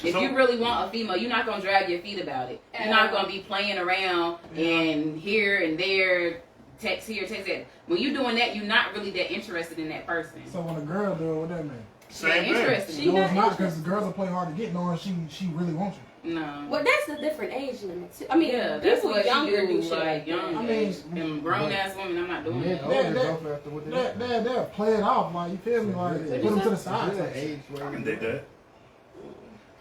If So- you really want a female, you're not gonna drag your feet about it. You're not gonna be playing around and here and there, text here, text there. When you're doing that, you're not really that interested in that person. So when a girl do it, what that mean? Same You're thing. interested. She No, it's not not because girls will play hard to get knowing she really wants you. No. Well, that's a different age limit. Too. I mean, Yeah, that's people what younger you do, shit like like young. that. I mean, them grown ass women, I'm not doing Men that. older that- go after what they They'll play it off, like, you feel me? Like, put them to the side. There's an age where I can dig that.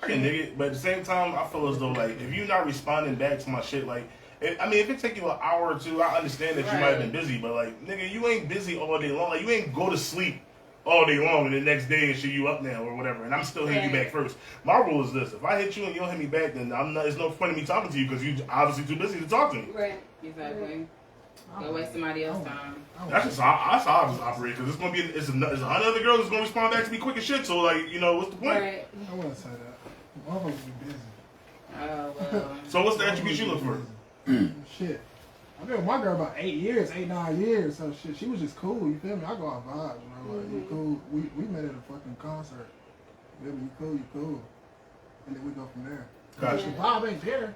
I can dig it, but at the same time, I feel as though like if you're not responding back to my shit, like if it take you an hour or two, I understand that you might have been busy, but like nigga, you ain't busy all day long. Like you ain't go to sleep all day long and the next day and shit you up now or whatever, and I'm still hitting you back first. My rule is this: if I hit you and you don't hit me back, then there's no point in me talking to you because you obviously too busy to talk to me. Right. Exactly. Go waste somebody else's time. That's how I just operate because it's gonna be it's a hundred other girls that's gonna respond back to me quick as shit. So like what's the point? Right. I wouldn't say that. Motherfuckers be busy. Oh well. So what's the attributes you look for? Shit. I've been with my girl about 8 years, 9 years. So shit, she was just cool. You feel me? I go out vibes, bro. Like you cool. We met at a fucking concert. You feel me? You cool. And then we go from there. Gotcha. The vibe ain't there.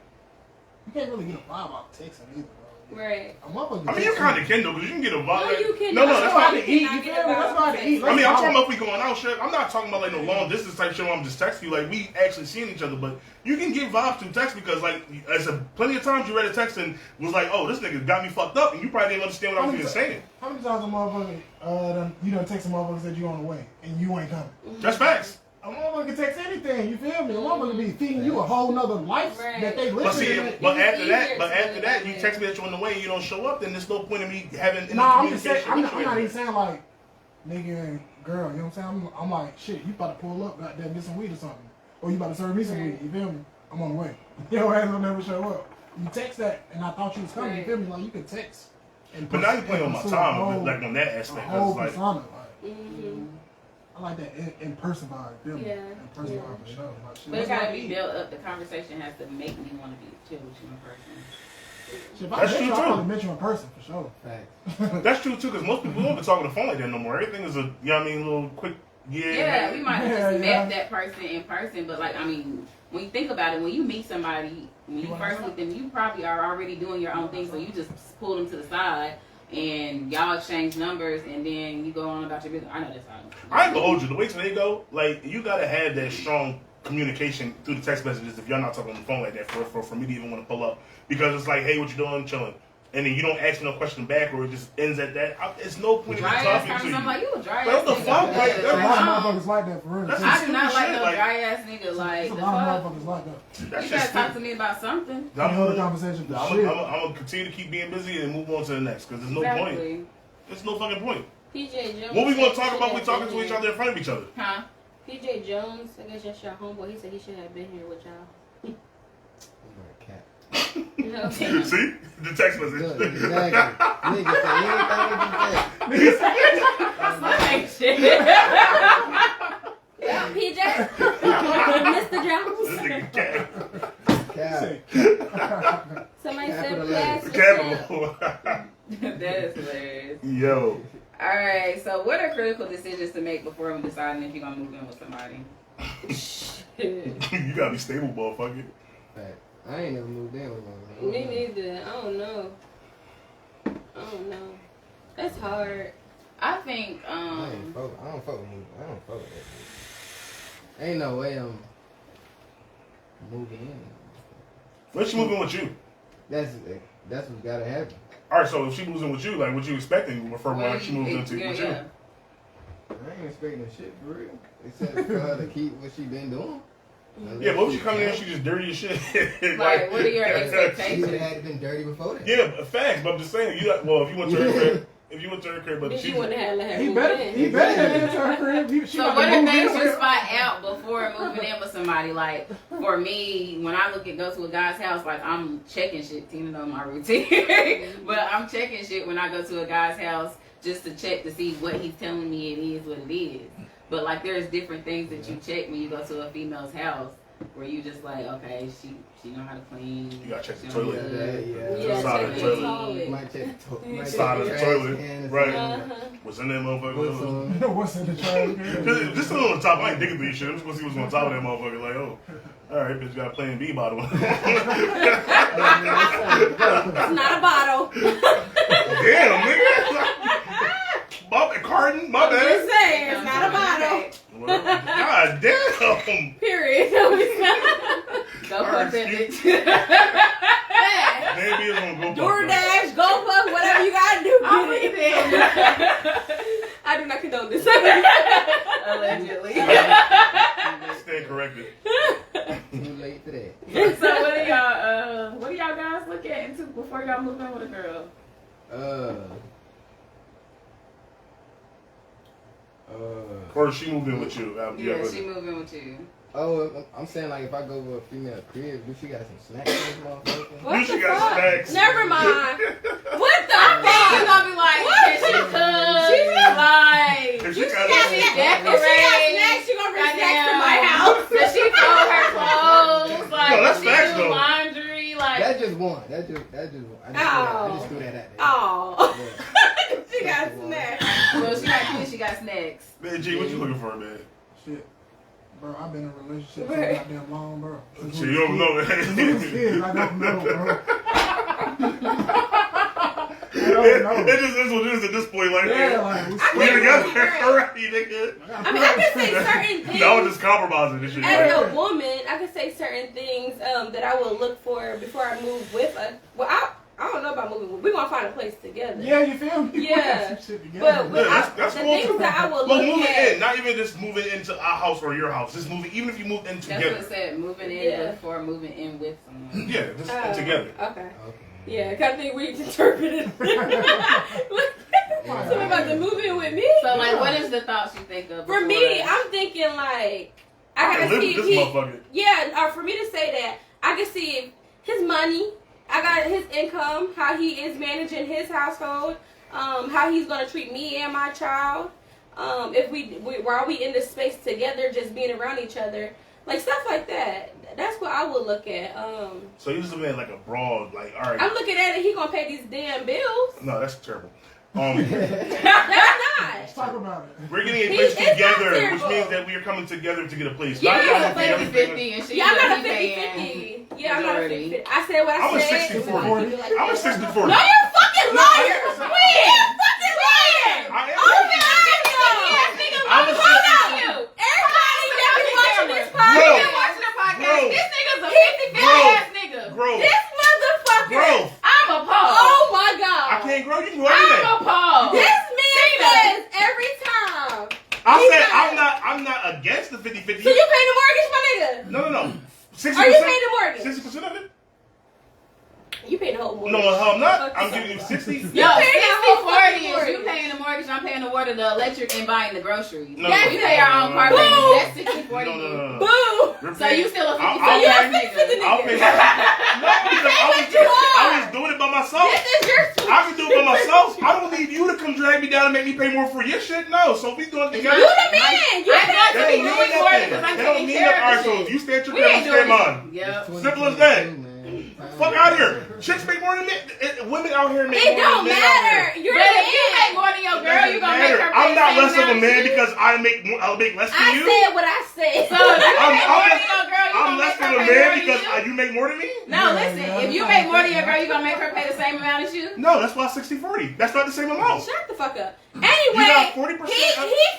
You can't really get a vibe out of texting either, bro. Right. A motherfucker I mean, you kind of can though, because you can get a vibe. No, you can. No, That's that's hard not. to eat. You feel me? That's hard to eat. I mean, I'm talking about if we going out shit. I'm not talking about like no long distance type shit where I'm just texting you. Like, we actually seeing each other, but you can get vibes through text because, like, as plenty of times you read a text and was like, oh, this nigga got me fucked up, and you probably didn't understand what I was even saying. How many times a motherfucker, you done text a motherfucker said you on the way and you ain't coming? That's facts. A motherfucker can text anything, you feel me? A motherfucker be feeding you a whole nother life that they live But see, in. but after that, you text me that you're on the way and you don't show up, then there's no point in me having any Nah, I'm just saying, communication. I'm not even saying like, nigga and girl, you know what I'm saying? I'm like, shit, you about to pull up, goddamn, get some weed or something. Or you about to serve me some weed, you feel me? I'm on the way. Your ass will never show up. You text that, and I thought you was coming, you feel me? Like, you could text. But now you're playing on my time, like on that aspect. Whole Like, persona, like, I like that in person vibe, feel me? Yeah. In person vibe for sure. Like, shit, But it that's gotta what I be need. built up. The conversation has to make me want to be chill with you in person. Shit, if I That's met true, you, I too. probably met you in person for sure. Facts. that's true too, because most people don't be talking on the phone like that no more. Everything is a, you know what I mean, little quick, Yeah, we might have Yeah, just yeah. met that person in person, but like, I mean, when you think about it, when you meet somebody, when you You first wanna meet them, you probably are already doing your own thing, so you just pull them to the side and y'all exchange numbers, and then you go on about your business. I know that's how. I ain't gonna hold you. The way today go, like, you gotta have that strong communication through the text messages if y'all not talking on the phone like that for me to even want to pull up. Because it's like, hey, what you doing? Chilling. And then you don't ask me no question back, or it just ends at that. It's no point in me Dry ass talking to comments. you. I'm like, you a dry Like, ass what the nigga. fuck? Like, A that's lot of I motherfuckers like that for real. That's There's do not like shit, no like- dry ass nigga. Like, a the lot of fuck? motherfuckers like that. That You shit's gotta talk to me about something. Any other conversation for I'm shit. gonna continue to keep being busy and move on to the next, because there's no point. Exactly. There's no fucking point. PJ Jones. What we gonna talk said about? he We should talking have to been each here. other in front of each other. Huh? PJ Jones, I guess that's your homeboy. He said he should have been here with y'all. Cat. You know? See? The text message. Look, exactly. Nigga say anything you say. That's my shit. Yeah, PJ. Mr. This Jones. nigga cat. Cat. Somebody said Capital plastic. Capital. That is hilarious. Yo. All right. So, what are critical decisions to make before I'm deciding if you're gonna move in with somebody? You gotta be stable, motherfucker. Fact. I ain't never moved in with one. Me neither. I don't know. That's hard. I think. I don't fuck with moving. I don't fuck with that shit. Ain't no way I'm moving in. Let's she move in with you. That's what's gotta happen. All right, so if she moves in with you, like, what you expecting from when she moves into with you? Yeah. I ain't expecting shit for real. Except for her to keep what she been doing. Yeah, but if she coming in, she just dirty as shit. Like, what are your She expectations? would have been dirty before that. Yeah, facts. But I'm just saying, well, if you went to her crib, but Bitch, she you wouldn't have let her He move better in. have been to her crib. She So about what to are move things in you with- spot out before moving in with somebody? Like, for me, when I go to a guy's house, like, I'm checking shit. Tina know my routine. But I'm checking shit when I go to a guy's house just to check to see what he's telling me it is what it is. But, like, there's different things that you check when you go to a female's house where you just like, okay, she know how to clean. You gotta check the She toilet. know how to- Yeah, Side check of the the toilet. toilet. Might check the Side of the trash toilet. can or Right. something. What's in that motherfucker? What's on? What's in the trash? Just on the top. I ain't digging through shit. I'm just gonna see what's on top of that motherfucker. Like, oh, all right, bitch, got a Plan B bottle. It's not a bottle. Damn, nigga. Bought the carton. My bad. Just saying, it's not a bottle. Well, God damn. Period. No, it's not. Go fuck that bitch. Maybe it's gonna go. DoorDash, GoPuff, whatever you gotta do. I'm Get with it. it. I do not condone this. Allegedly. Stand corrected. Too late for that. So what do y'all guys look at into before y'all move in with a girl? Or she moved in with you. Yeah, she moving with you. Oh, I'm saying like if I go to a female crib, do she got some snacks in this motherfucker? What she the got fuck? snacks. Never mind. What the You're fuck? gonna be like, can she cook? Like, If she If got she got decorate. snacks, she gonna bring snacks to Goddamn. my house. Does she fold her clothes? Like, No, that's does she facts, do though. laundry? Like, That's just one. That's just one. I just threw that out there. Oh. Yeah. She got That's the one. snacks. well, she got kids, she got snacks. Man, G, what you looking for, man? Shit. Bro, I've been in a relationship so Right. goddamn long, bro. So you don't know Since we was that. kids, I don't know, bro. I don't know. It just is what it is at this point. Like, Yeah, like, we we can't together. really agree. Right, nigga. I mean, I can say certain things. No, I was just compromising this shit. As a woman, I can say certain things that I will look for before I move with a. Well, I don't know about moving. We're gonna find a place together. Yeah, you feel me? We Yeah. got some shit together. But that's the cool things too. that I will Well, look moving at. in, not even just moving into our house or your house. Just moving, even if you moved in That's together. what it said. Moving in Yeah. before moving in with someone. Yeah, just together. Okay. Okay. Yeah, I kind of think we interpreted. So we're about to move in with me. So, like, what is the thoughts you think of? For me, I'm thinking like I I gotta live see with if this he. motherfucker. Yeah, or for me to say that, I can see his money. I got his income, how he is managing his household, how he's gonna treat me and my child. If while we in this space together, just being around each other, like stuff like that. That's what I would look at. So you just looking at like a broad, like, all right. I'm looking at it. He gonna pay these damn bills. No, that's terrible. That's Let's not. talk about it. We're getting a He- place it's not together, which terrible. means that we are coming together to get a place. Yeah, Not He's y'all a gonna pay everything. 50-50 and she's Yeah, I'm not a he paying 50-50. Yeah, I'm not a majority. 50-50. I said what I I'm a said. 60-40. I'm a 60-40. No, you're a fucking liar. I am. You're a fucking liar. I am. Oh my God. I'm a Hold on. Everybody that be watching this Bro. podcast. Been watching the podcast. Bro. This nigga's a Bro. 50-50 ass nigga. Grow. This motherfucker. Grow. I'm appalled. Oh my God. I can't grow. You can grow everything. I'm appalled. This man says every time. I He's said not- I'm not against the 50-50. So you paying the mortgage, my nigga? No. 60%. Are you paying the mortgage? 60% of it? You paying the whole mortgage. No, hell I'm not. Fuck I'm yourself. giving you 60. Yo, paying that whole 60-40 fucking is you mortgage. paying the mortgage, I'm paying the water, the electric, and buying the groceries. No, That's We pay our own car Boom. payments. That's 60-40. No. Boo. We're So you still a 50-50 I'll you're a ass 50-50 nigga. I'll pay my. No, because I was doing it by myself. This is your I can do it by myself. I don't need you to come drag me down and make me pay more for your shit. No, so we doing it together. You the man. You I'm not They doing don't more mean nothing. because I'm They don't taking mean care nothing. All right, of the so shit. you stay at your We crib, ain't you stay at doing mine. Yep. Simple as that. Man. Fuck out of here. Chicks make more than men. Women out here make It more don't than men out matter. here. You're But the if you make man. more than your It girl, you doesn't gonna make matter. her pay I'm not the less same of a amount man as you? because I'll make less than I you. said what I said. So if you I'm- make more I'm than your girl, you I'm gonna less make her than a pay more man than because you? you make more than me. No, listen. If you make more than your girl, you gonna make her pay the same amount as you? No, that's why 60-40. That's not the same amount. Shut the fuck up. You Anyway, got 40%. he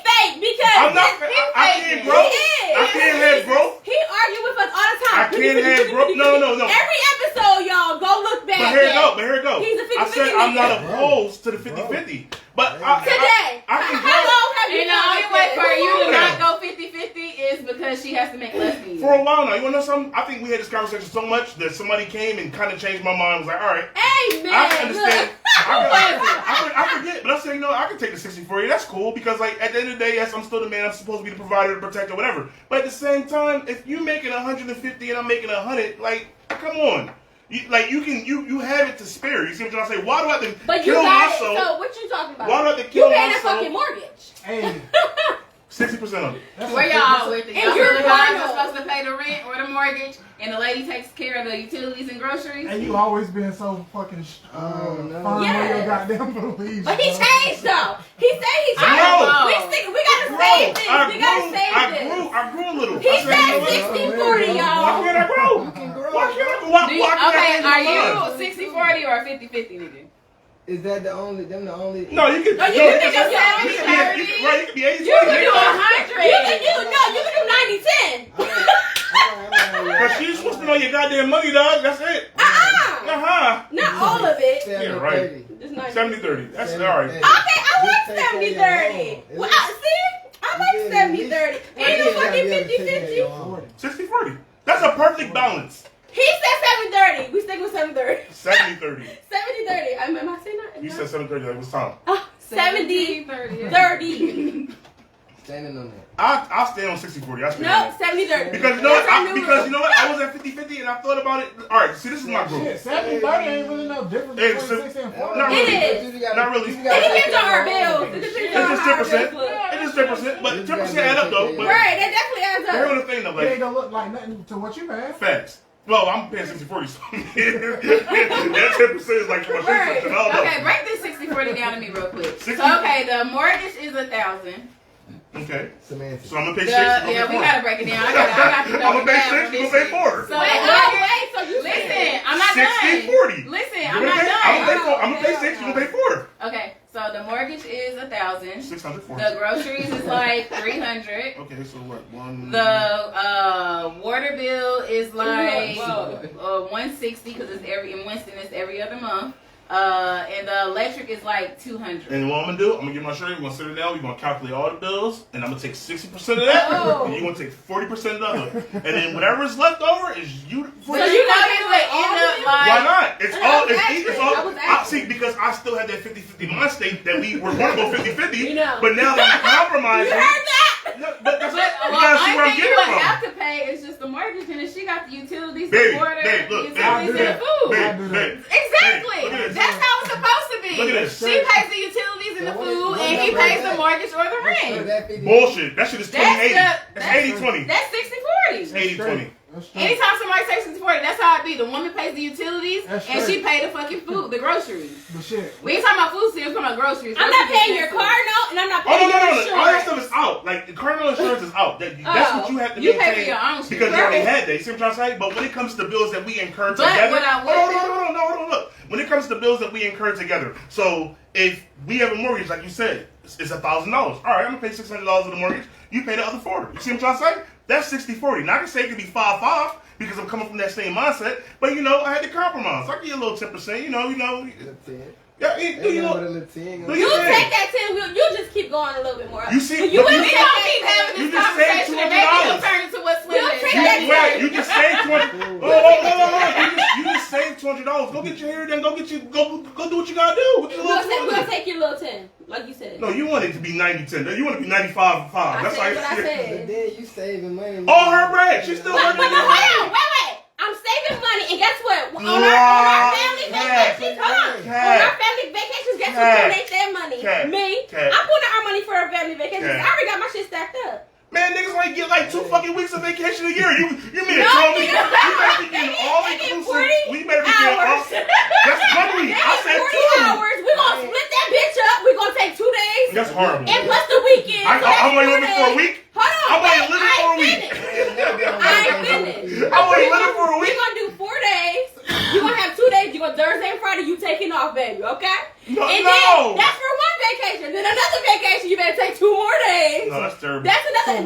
fake because I'm not. he I fake. can't grow. He is. I can't have growth. He argue with us all the time. I can't have growth. No. Every episode, y'all, go look back. But here it go. He's a 50-50 I said I'm not nigga. opposed to the 50-50. But Today, I can how grow. long have you And the only done way this? for you to Yeah. not go 50-50 is because she has to make less than you. For a while now, you wanna know something? I think we had this conversation so much that somebody came and kind of changed my mind. I was like, all right, Hey, man. I can understand. Look. I forget, but I'm saying, I can take the 60-40. That's cool because, like, at the end of the day, yes, I'm still the man. I'm supposed to be the provider, the protector, whatever. But at the same time, if you making 150 and I'm making 100, like, come on. You have it to spare. You see what I'm trying to say? Why do I have to But you kill got myself? it. So what you talking about? Why do I have to You kill paying a myself? fucking mortgage. Hey, 60% of it. that's Where a- y'all with it? And Y'all you're the guys normal. are supposed to pay the rent or the mortgage, and the lady takes care of the utilities and groceries. And you always been so fucking Oh, no. firm Yeah. on your goddamn beliefs. But he bro. changed though. He said he I changed. know. We gotta save this. We gotta save I this. grew a little. He I said, you know said what? 60-40, Why y'all. can't I grow? You can grow. Why can't I grow? Why Do you, can't I okay, change are my mind? you 60-40 or 50-50 nigga? Is that the only? No, you can. No, you can think of you 70, can be 80, right? You can be 80. You can do 100. You can do 90-10. But she's supposed to know your goddamn money, dog. That's it. Uh-huh. Not all of it. Yeah, right. Just 90. 70-30. That's all right. Okay, I like 70-30. Well, see? I like 70-30. Ain't no fucking 50-50. 60-40. That's a perfect balance. He said 7:30. We stick with 7:30. 70-30. 70-30. Am I saying that? You said 7-30. Like, what's time? 70-30. Standing on that. I'll stay on 60-40. I stay on No, that. 70-30. Because you know what? That's our new Because rule. you know what? I was at 50-50 and I thought about it. All right, see, this is my group. Shit, 70-30 ain't really no difference Hey, between so- 60 and 40. Not It really. is. Not really. It depends on our bills. It It's depends on just how our 10%. bills look. It is 10%, but 10% add up though. But Right, that definitely adds here's up. the thing though, It ain't like gonna look like nothing to what you paying. facts. Well, I'm paying 60-40, so that 10% is like for my Right. shit. I don't know. Okay, break this 60-40 down to me real quick. 60? So, okay, the mortgage is 1,000. Okay. Semantics. So I'm gonna pay 6. Yeah, we gotta break it down. I got to I'm gonna pay 6. You gonna pay 4. So Wait, so you listen, I'm not 60, done. 40. Listen, You I'm gonna not pay- done. I'm gonna pay 6. You gonna pay 4. Okay, so the mortgage is 1,000. 640. The groceries is like 300. Okay, so what? One. The water bill is like Whoa. 160 because it's in Winston it's every other month. And the electric is like 200. And what I'm gonna do, I'm gonna get my shirt, we're gonna sit it down, we're gonna calculate all the bills, and I'm gonna take 60% of that, and you're gonna take 40% of the other. And then whatever is left over is you. So you know you would end up like. Why not? It's all, I was asking. see, because I still had that 50-50 mind state that we were gonna go 50-50, You know. but now that we compromising. You heard that? No, but that's But you gotta see where I'm you getting would from. have to pay is just the mortgage, and if she got the utilities, Baby, the water, babe, look, the babe, utilities, and the food. Babe, Exactly. look at this. That's how it's supposed to be. Look at this. She pays the utilities and the food, and he pays the mortgage or the rent. Bullshit. That shit is 20-80. That's That's 80-20. That's 60-40. It's 80-20. Anytime somebody says 60-40, that's how it be. The woman pays the utilities, That's and she straight. pay the fucking food, the groceries. But shit. We ain't talking about food stamps, we're talking about groceries. I'm not Groceries paying your expensive. car note, and I'm not Oh, paying no. your All that insurance. stuff is out. Like, the car note insurance is out. That's what you have to You maintain. pay for your own shit. Because you already had that. You see what I'm trying to say? But when it comes to bills that we incur But together. what I would Hold on, look. When it comes to bills that we incur together. So, if we have a mortgage, like you said, it's $1,000. All right, I'm going to pay $600 of the mortgage. You pay the other 40. You see what I'm trying to say? That's 60-40. Now, I can say it could be 5-5 because I'm coming from that same mindset. But, I had to compromise. I give you a little 10%, you know. Yeah, do you know? You take that 10, you just keep going a little bit more. You see, you but wouldn't We take don't that keep 10. having You this just saved conversation and maybe it'll $200. turn into what Swim You'll is. take that Wait, you just saved $200. You just saved $200. Go get your hair done. Go do what you gotta do. With your little We'll 200. take your little 10, like you said. No, you want it to be 90-10. You want it to be 95-5. I That's said like what I But said. then you saving money. all her bread. She's still But working. no, wait. I'm saving money, and guess what? On our family vacations, hold on. On our family vacations, guess who donate their money? Me. I'm putting our money for our family vacations. I already got my shit stacked up. Man, niggas only get like 2 fucking weeks of vacation a year. You mean to No, tell me nigga. you better be getting all They get inclusive? 40 We better be getting all. hours. That's 1 week. I said 40 hours. We're going to split that bitch up. We're going to take 2 days. 2. That's horrible. And plus the weekend. I'm only living for a week. Hold on. I'm only living for a week. I ain't finished. I'm only living for a We're week. going to do 4 days. You're going to have 2 days. You're going to Thursday and Friday. You taking off, baby. Okay? No, and no. then that's for 1 vacation. Then another vacation. You better take 2 more days. No, that's terrible. That's another. So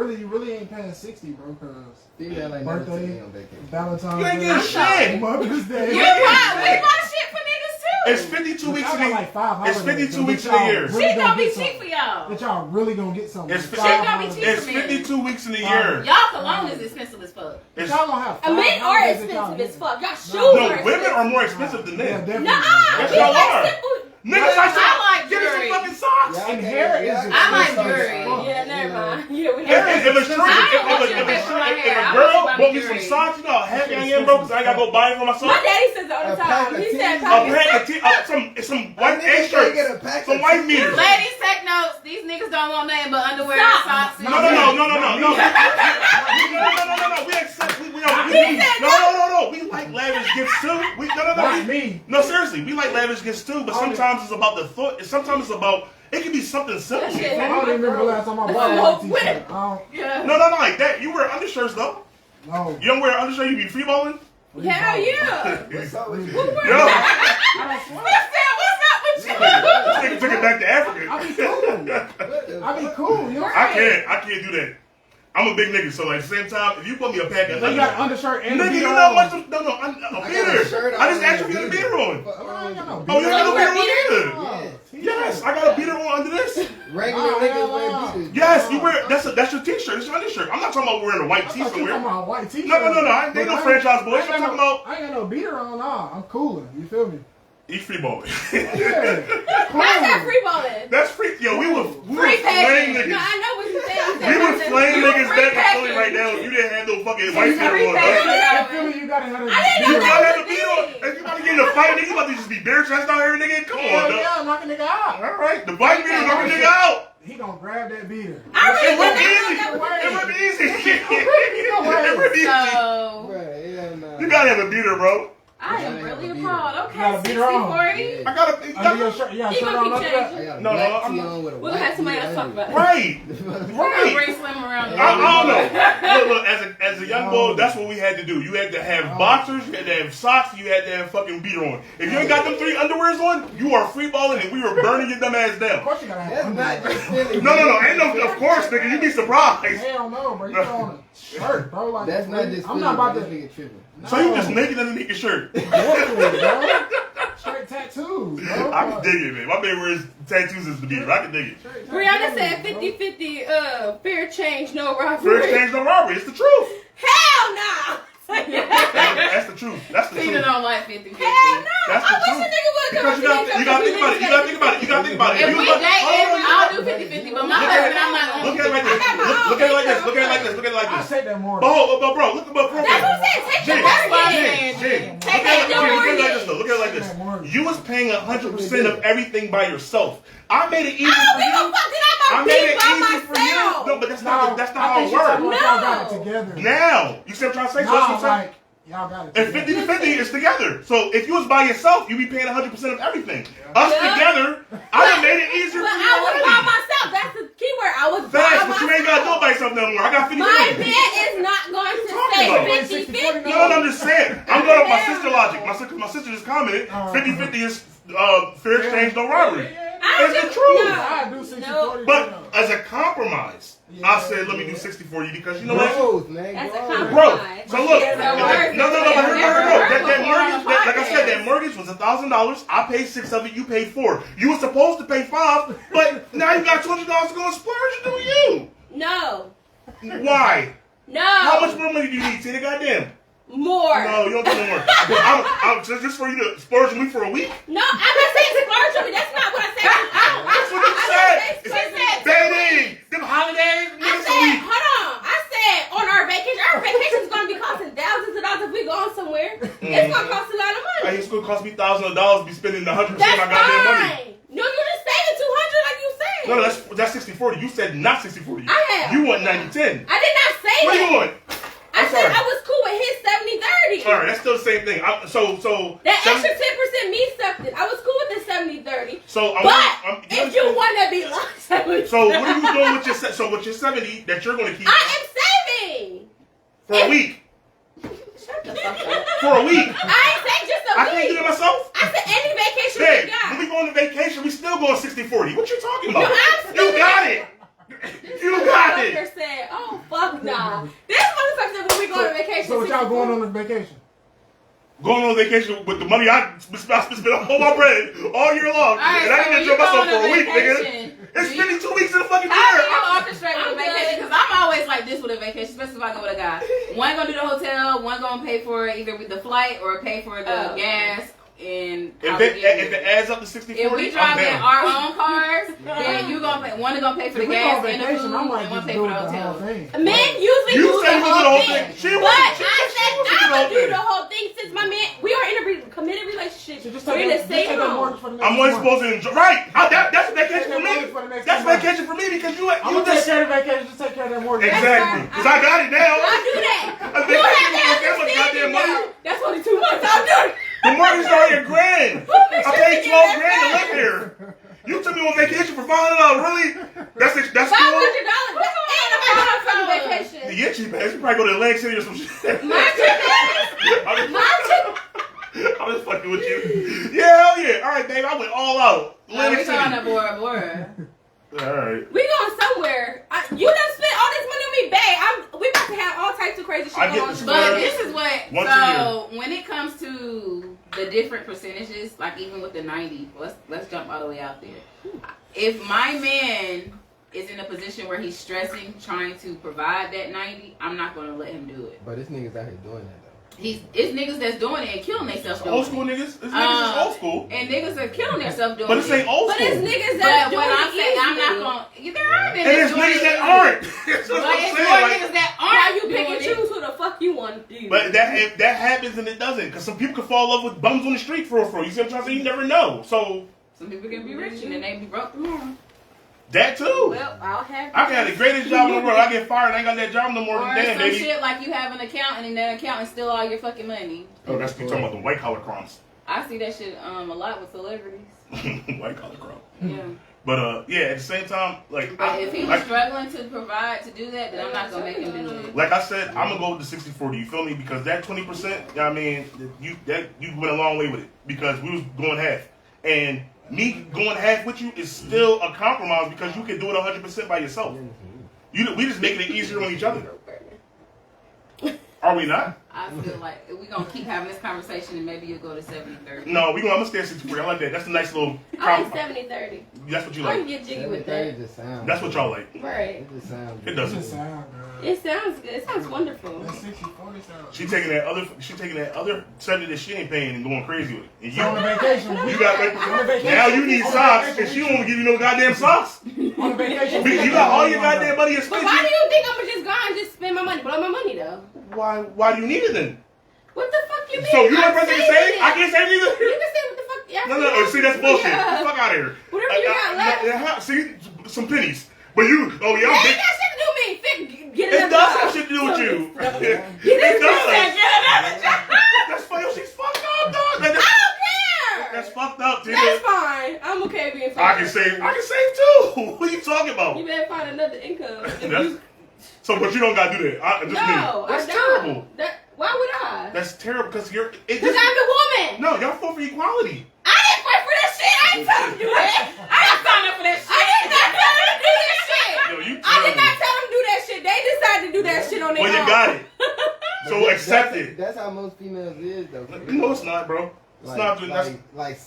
really, you really ain't paying 60, bro, because Female ain't never birthday, taking on vacation. Valentine's You ain't Day, getting shit. Mother's Day. You're right. We buy shit for niggas too. It's 52 weeks Y'all in got a like 5 It's holidays, 52 but weeks in y'all a year. really Shit gonna don't be get cheap something. for y'all. That y'all really gonna get something. It's Shit don't be cheap It's for men. 52 weeks in a year. Y'all cologne is expensive as fuck. It's, Y'all gonna have 5 Men are holidays that y'all expensive as get. fuck. Y'all shoes No, are no, women expensive. are more expensive than Yeah, men. definitely. Yes, We y'all like are. simple. Niggas I like give me some jewelry. fucking socks. Y'all And can't- hair is y'all expensive. I like can't- jewelry. Yeah, never mind. Yeah, we If have. it's true, I don't want you to pay for my hair. if I a want girl you to buy bought me jewelry. some socks, you know how happy I am, bro, because I gotta go buy it for myself. My daddy says it all the A pack time. of He tees. said, A pack of some white niggas A shirts, get a pack some of white tees. meters. Ladies, take notes. These niggas don't want nothing but underwear, Stop. socks, and No. We accept. No. We like lavish gifts too. Not me. No, seriously, we like lavish gifts too. But sometimes it's about the thought. Sometimes it's about. It can be something simple. That shit. I don't even remember the last time I bought a white t-shirt. Yeah. No, like that. You wear undershirts though. No. You don't wear undershirt. You be free balling. hell yeah. What's up with you? Yo, What's up with you? this nigga took it back to Africa. I be cool. I be cool. You know? I can't do that. I'm a big nigga, so at the same time, if you put me a pack of So you got an undershirt and a nigga, you beater know on. much of, no, a I got a beater. shirt on I just and asked you to get a beater on. I ain't got no Oh, you beater. got no wear beater beaters? on either. Yeah. Yes, I got a beater on under this. Regular niggas wear beaters. Yes, you wear that's your t-shirt. It's your undershirt. I'm not talking about wearing a white I tee thought you talking somewhere. about a white t-shirt. No. I ain't no franchise boys. I'm talking about I ain't got no beater on. Nah, I'm cooler. You feel me? eat free ball. Yeah. How's that free balling? That's free. Yo, we were Free flame package. No, niggas. I know what you said. We would flame niggas free back in Philly package. right now if you didn't have no fucking So white you got beater free on. package. Dog. I feel me, you gotta have a I didn't You know beater. gotta that have a was beater on. If you about to get in a fight, nigga, you about to just be bare chest out here, nigga. Come Hell on, dog. yeah, knock a nigga out. All right, the white beater knock a nigga out. He gonna grab that beater. I really It would be didn't easy. know that was It would be easy. No way. It would be easy. So, Bruh, yeah, nah. You gotta have a beater, bro. I am really appalled. You gotta Okay, beat her on. 60-40. I got to. Under your shirt, yeah, He shirt gonna on keep up changing. there. I got a No, black I'm tee not- on with a We'll white have somebody tee else talk under. about it. Right. Right. Bring Slim around. I don't know. Look, as a young boy, that's what we had to do. You had to have boxers, you had to have socks, you had to have fucking beater on. If you ain't got them 3 underwears on, you are free balling and we were burning your dumb ass Of down. course you gotta have That's not underwear. just silly. No, ain't no, of course, nigga, you be surprised. Hell no, bro. You throw on a shirt, bro. Like, That's not just I'm silly, not about bro. to. This nigga tripping. So you just naked underneath your shirt. Definitely, bro. Straight tattoos, bro. I can dig it, man. My man wears tattoos as the beater. I can dig it. Straight Brianna tattoos, said bro. 50-50, fair change, no robbery. First change, no robbery. It's the truth. Hell no! That's the truth. That's the Tina truth. don't like 50-50. Hell no! That's I the wish truth. a nigga would come Because up you to me gotta and think about it. You gotta think about it. You gotta think about it. If You we was date, hold on, I'll do 50-50, but my husband, I'm not Look going at it like this. Look at it like this. Look at it like this. Look at it like I this. say that more. But bro, look at bro. That's what I'm saying. Take the mortgage. Look at it like this though. Look at it like this. You was paying 100% of everything by yourself. I made it easy I don't for give a you. fuck that I I'm made a it beat by easy for you. myself. No, but that's not how it Y'all works. got it together. Now, you see what I'm trying to say? So that's Nah, what I'm saying. like, y'all got it And together. 50-50 is together. So if you was by yourself, you be paying 100% of everything. Us Yeah. together, I done made it easier But for you I was by already. myself. That's the key word. I was by Fast, but you ain't gotta do it myself. by yourself no more. I got 50 My million. man is not going to talking about? say 50-50. No, I'm just saying. I'm going off my sister logic. My sister just commented. 50-50 is fair exchange, no robbery. I It's the just- truth. no. I do 60 No. 40. But as a compromise, I said let me do 60 for you because you know what? Growth, man. That's a growth. compromise. Bro, so look, It's a no, word. no, but here's that Before on mortgage, the like I said, podcast. that mortgage was $1,000. I paid 6 of it. You paid 4. You were supposed to pay 5, but now you got $200 to go and splurge. Do you? No. Why? No. How much more money do you need, Tina? Goddamn. More. No, you don't do no more. I'm just for you to splurge on me for a week. No, I'm not saying splurge on me. That's not what I said. That's what you said. She said, Baby, them holidays, I niggas a said, week. hold on. I said on our vacation is going to be costing thousands of dollars if we go somewhere. It's going to cost a lot of Hey, money. it's gonna cost me thousands of dollars to be spending 100% of That's my goddamn money. fine. No, you're just saying 200 like you said. No, that's 60-40. You said not 60-40. I have. You want 90-10. I did not say What do that. you want? I I'm said sorry. I was cool with his 70-30. All right, that's still the same thing. So That seven- extra 10% me sucked it. I was cool with the 70-30. So But if you want to be like 70, So what are you doing with your with your 70 that you're gonna keep I am saving. for a week? Shut the fuck up. For a week? I ain't saying just a I can't do week. it myself. I said any vacation Hey, you got. when we go on vacation, we still going 60-40. What you talking about? No, I'm still you got it. You got Motherfucker it. said, oh, fuck nah. This motherfucker said when we go on vacation. So what y'all going on vacation? Going on vacation with the money I spent all my bread all year long, All right, and I so didn't when enjoy you go myself on for a a week, nigga. vacation, It's do spending 2 weeks in the fucking How do year. you orchestrate with a I'm vacation? good. Because I'm always like this with a vacation, especially if I go with a guy. One gonna do the hotel, one gonna pay for either the flight or pay for the gas. And If it adds up to 60-40, if we I'm drive in down. our own cars, then you gonna pay. One is gonna pay for the If we go on gas and the vacation, food, I might and one just pay do for it the the whole hotel. thing. Men usually You do said the you do whole the whole thing. thing. She But wants- she I said she said wants to do the I'm whole gonna do thing. the whole thing since my man, we are in a committed relationship. So just We're in the take same that room. mortgage for the next I'm only month. supposed to enjoy. Right. That's a vacation for me. For the next That's month. vacation for me because you I'm gonna take just care of the vacation. Just take care of that mortgage. exactly. Because I got it now. I'll do that. I think You I have can't to get my goddamn understand money. it. That's only 2 months. I'll do it. The mortgage is already $1,000. I paid $12,000 to live here. You took me on vacation for $500. Really? That's $500 cool. and a $500 vacation. Yeah, cheap ass. You probably go to Atlantic City or some shit. My chicken. I'm just fucking with you. Yeah, hell yeah. All right, babe. I went all out. We Atlantic going to City. Bora Bora. All right. We going somewhere. You done spent all this money on me, babe. We about to have all types of crazy shit I get going the on. But this is what. Once So when it comes to the different percentages, like even with the 90, let's jump all the way out there. If my man is in a position where he's stressing, trying to provide that 90, I'm not gonna let him do it. But this nigga's out here doing that though. It's niggas that's doing it and killing themselves doing Old school it. niggas. This niggas is old school. And niggas are killing themselves doing But it. this ain't old But school. it's niggas But that what I'm saying, I'm not gonna. There are niggas And there's doing niggas it. that aren't. That's what But I'm it's saying. more Like, niggas that Why aren't you pick doing and it. choose who the fuck you want to do? but that happens and it doesn't. Because some people can fall in love with bums on the street for real. You see what I'm trying to say? You never know. So Some people can be rich and then they be broke tomorrow. That too. Well, I'll have. I can have the greatest job in the world. I get fired. I ain't got that job no more. Or Damn, some baby. shit like you have an accountant and that accountant steal all your fucking money. Oh, that's you talking about the white collar crimes. I see that shit a lot with celebrities. White collar crime. Yeah. But yeah, at the same time, like, But if he's struggling to provide to do that, then I'm not gonna make him do it. like I said, I'm gonna go with the 60-40. You feel me? Because that 20%, I mean, you went a long way with it because we was going half, and me going half with you is still a compromise because you can do it 100% by yourself. We just making it easier on each other. Are we not? I feel like we're gonna keep having this conversation and maybe you'll go to 70-30. No, I'm gonna stay at 60-40. I like that. That's a nice little I like 70-30. That's what you I can like. get jiggy with that. Just sounds That's what y'all like. Right. It just sounds It good. doesn't. It sounds good. It sounds wonderful. That 60-40 sounds. She taking that other 70 that she ain't paying and going crazy with it. And On a vacation. you got On a vacation. now you need socks and she won't give you no goddamn socks. On a vacation. You got all your goddamn money and But spent why do it. you think I'm gonna just go and just spend my money, blow my money though? Why do you need it then? What the fuck you mean? So you I'm the person can saving say? it. I can't say You neither. can say what the fuck. Yeah, No, see that's bullshit. Yeah. Get the fuck out of here. Whatever you got left. See, some pennies. But you, oh yeah, That I'm ain't got shit to do with me. Get it another does job. have shit to do with you. Get It another does. job. That's funny. She's fucked up, dog. I don't care. That's fucked up, dude. That's fine. I'm okay being I fired. can save too. What are you talking about? You better find another income. That's, so, but you don't gotta do that. Just No, me. That's I don't. terrible. Why would I? That's terrible because you're. Because I'm the woman. No, y'all fought for equality. I didn't fight for that shit. I ain't telling you that. I didn't sign up for that shit. I did not tell them to do that shit. Yo, you I did terrible. not tell them to do that shit. They decided to do that shit on their own. Well, you got it. So accept it. That's how most females is though. No, it's not, bro. It's not. That's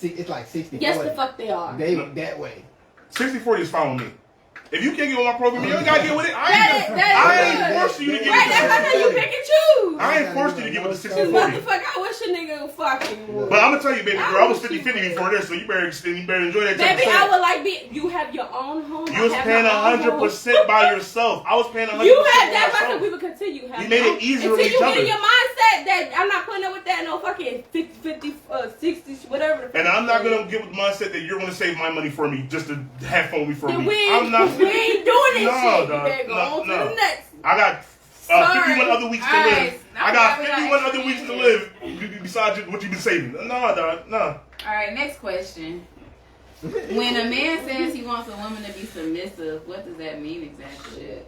It's like 60. Yes, the fuck they are. They that way. 60-40 is fine with me. If you can't get on my program, you ain't gotta get with it. I ain't That forcing you to get Right, with that's how you the 60-40. pick and choose. I ain't forced you to get with the Cause 60-40. motherfucker, I wish a nigga fucking would. But I'm gonna tell you, baby girl, I was 50-50 before this, so you better enjoy that 10%. Baby, I would like be. You have your own home. You was I have paying my own home. 100% by yourself. I was paying 100% You by had that, myself. but we would continue having. You made it easier until with each you other. get in your mindset that I'm not putting up with that no fucking 50, 60, whatever. The fuck And I'm not it is. gonna get with the mindset that you're gonna save my money for me just to have fun with me for Then me. we I'm not. ain't doing this No, shit. dog. You better go on to the next. I got Sorry. 51 other weeks to All live. right. I got I'm glad we 51 got other weeks to extra live besides what you've been saving. No, dog. No. All right, next question. When a man says he wants a woman to be submissive, what does that mean exactly?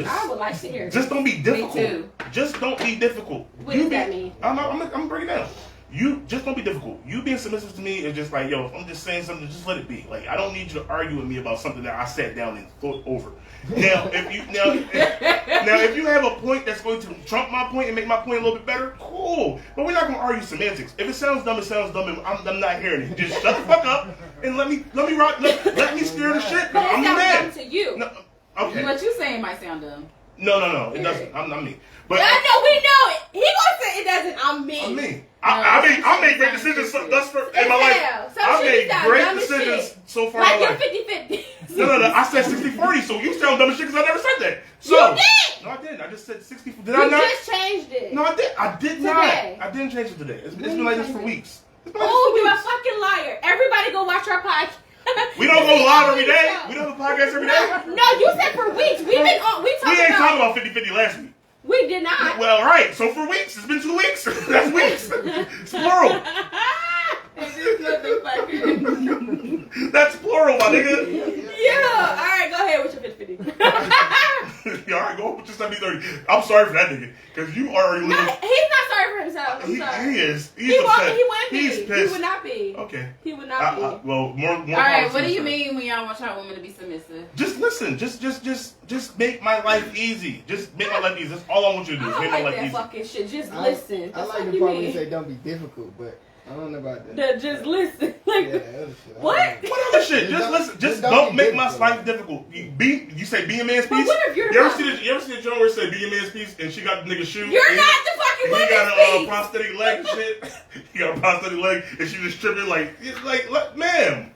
I would like to hear. Just don't be difficult. too. Just don't be difficult. What does that mean? I'm gonna break it down. You just don't be difficult. You being submissive to me is just like, yo, if I'm just saying something, just let it be. Like, I don't need you to argue with me about something that I sat down and thought over. Now, if you have a point that's going to trump my point and make my point a little bit better, cool. But we're not gonna argue semantics. If it sounds dumb, it sounds dumb, and I'm not hearing it. Just shut the fuck up and let me rock. Let me steer the shit. But it I'm the sounds man. dumb to you. No, okay. What you saying might sound dumb. No. It doesn't. I'm not me. But I know we know it. He gonna say it doesn't. I'm me. I'm me. I made great decisions thus far in my life. I made great decisions so far like in my you're life. 50-50. No. I said 60-40, so you sound dumb as shit because I never said that. So, You did. No, I didn't. I just said 60. Did I You not? just changed it. No, I did. I did Today. not. I didn't change it today. It's been like this for weeks. It's been like Oh, this you're a for weeks. fucking liar. Everybody go watch our podcast. We don't go live every day. We don't have a podcast every day. No, you said for weeks. We've been on. We We ain't talking about. about 50-50 last week. We did not. Well, right. So for weeks. It's been 2 weeks. That's weeks. It's plural. That's plural, my nigga. Yeah. All right, go ahead with your 50-50. Yeah, all right, go with your 70-30. I'm sorry for that nigga. Because you already No, living. he's not sorry for himself. I'm sorry. He is. He's He won't. upset. He wouldn't be. He's He pissed. would not be. Okay. He would not be. Well, more. All right, power what to do you sir. mean when y'all want y'all woman to be submissive? Just listen. Just make my life easy. Just make my life easy. That's all I want you to do. I Is don't make my like life that easy. fucking shit. Just listen. I That's like what the you part when you mean. say don't be difficult, but I don't know about that. That just listen. Like, Yeah, that other shit. I what? don't know. Whatever shit. Just listen. Just don't make my life difficult. You say be a man's But piece. what if you're the You ever problem? see the joint where it say be a man's piece and she got the nigga shoe? You're and not the fucking he woman's got a piece. prosthetic leg and shit. He got a prosthetic leg and she just tripping like, ma'am.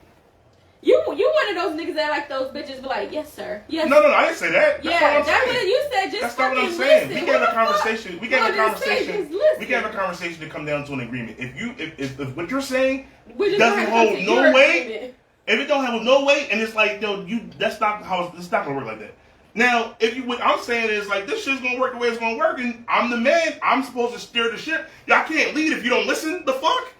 You one of those niggas that like those bitches be like, yes sir, yes. No, I didn't say that. That's Yeah, not what that's I'm what saying. you said. Just That's not what I'm fucking saying. listen. We can have What a the fuck? conversation. We can have a No, just say, conversation. just listen. We can have a conversation to come down to an agreement. If what you're saying We're just doesn't gonna have to hold come to no your weight, agreement. If it don't have no weight, and it's like, yo, that's not how it's not gonna work like that. Now, what I'm saying is like this shit's gonna work the way it's gonna work, and I'm the man. I'm supposed to steer the ship. Y'all can't lead if you don't listen. The fuck?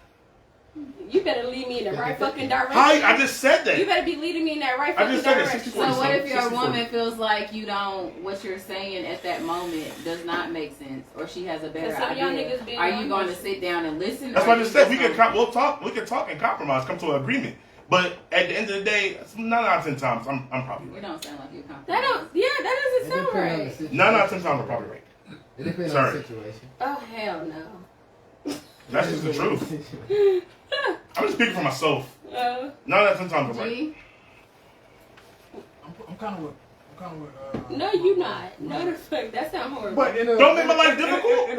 You better lead me in the right fucking direction. I just said that. You better be leading me in that right fucking direction. So what if your woman feels like what you're saying at that moment does not make sense, or she has a better idea? Are you going to sit down and listen? That's what I just said. We'll talk. We can talk and compromise, come to an agreement. But at the end of the day, 9 out of 10 times, I'm probably right. You don't sound like you're compromising. That doesn't sound right. 9 out of 10 times, I'm probably right. It depends on the situation. Oh hell no. That's just the truth. I'm just speaking for myself. 9 out of 10 times, I'm right. I'm kind of with. No, you not. No, the fuck. That sounds horrible. But don't make my life difficult.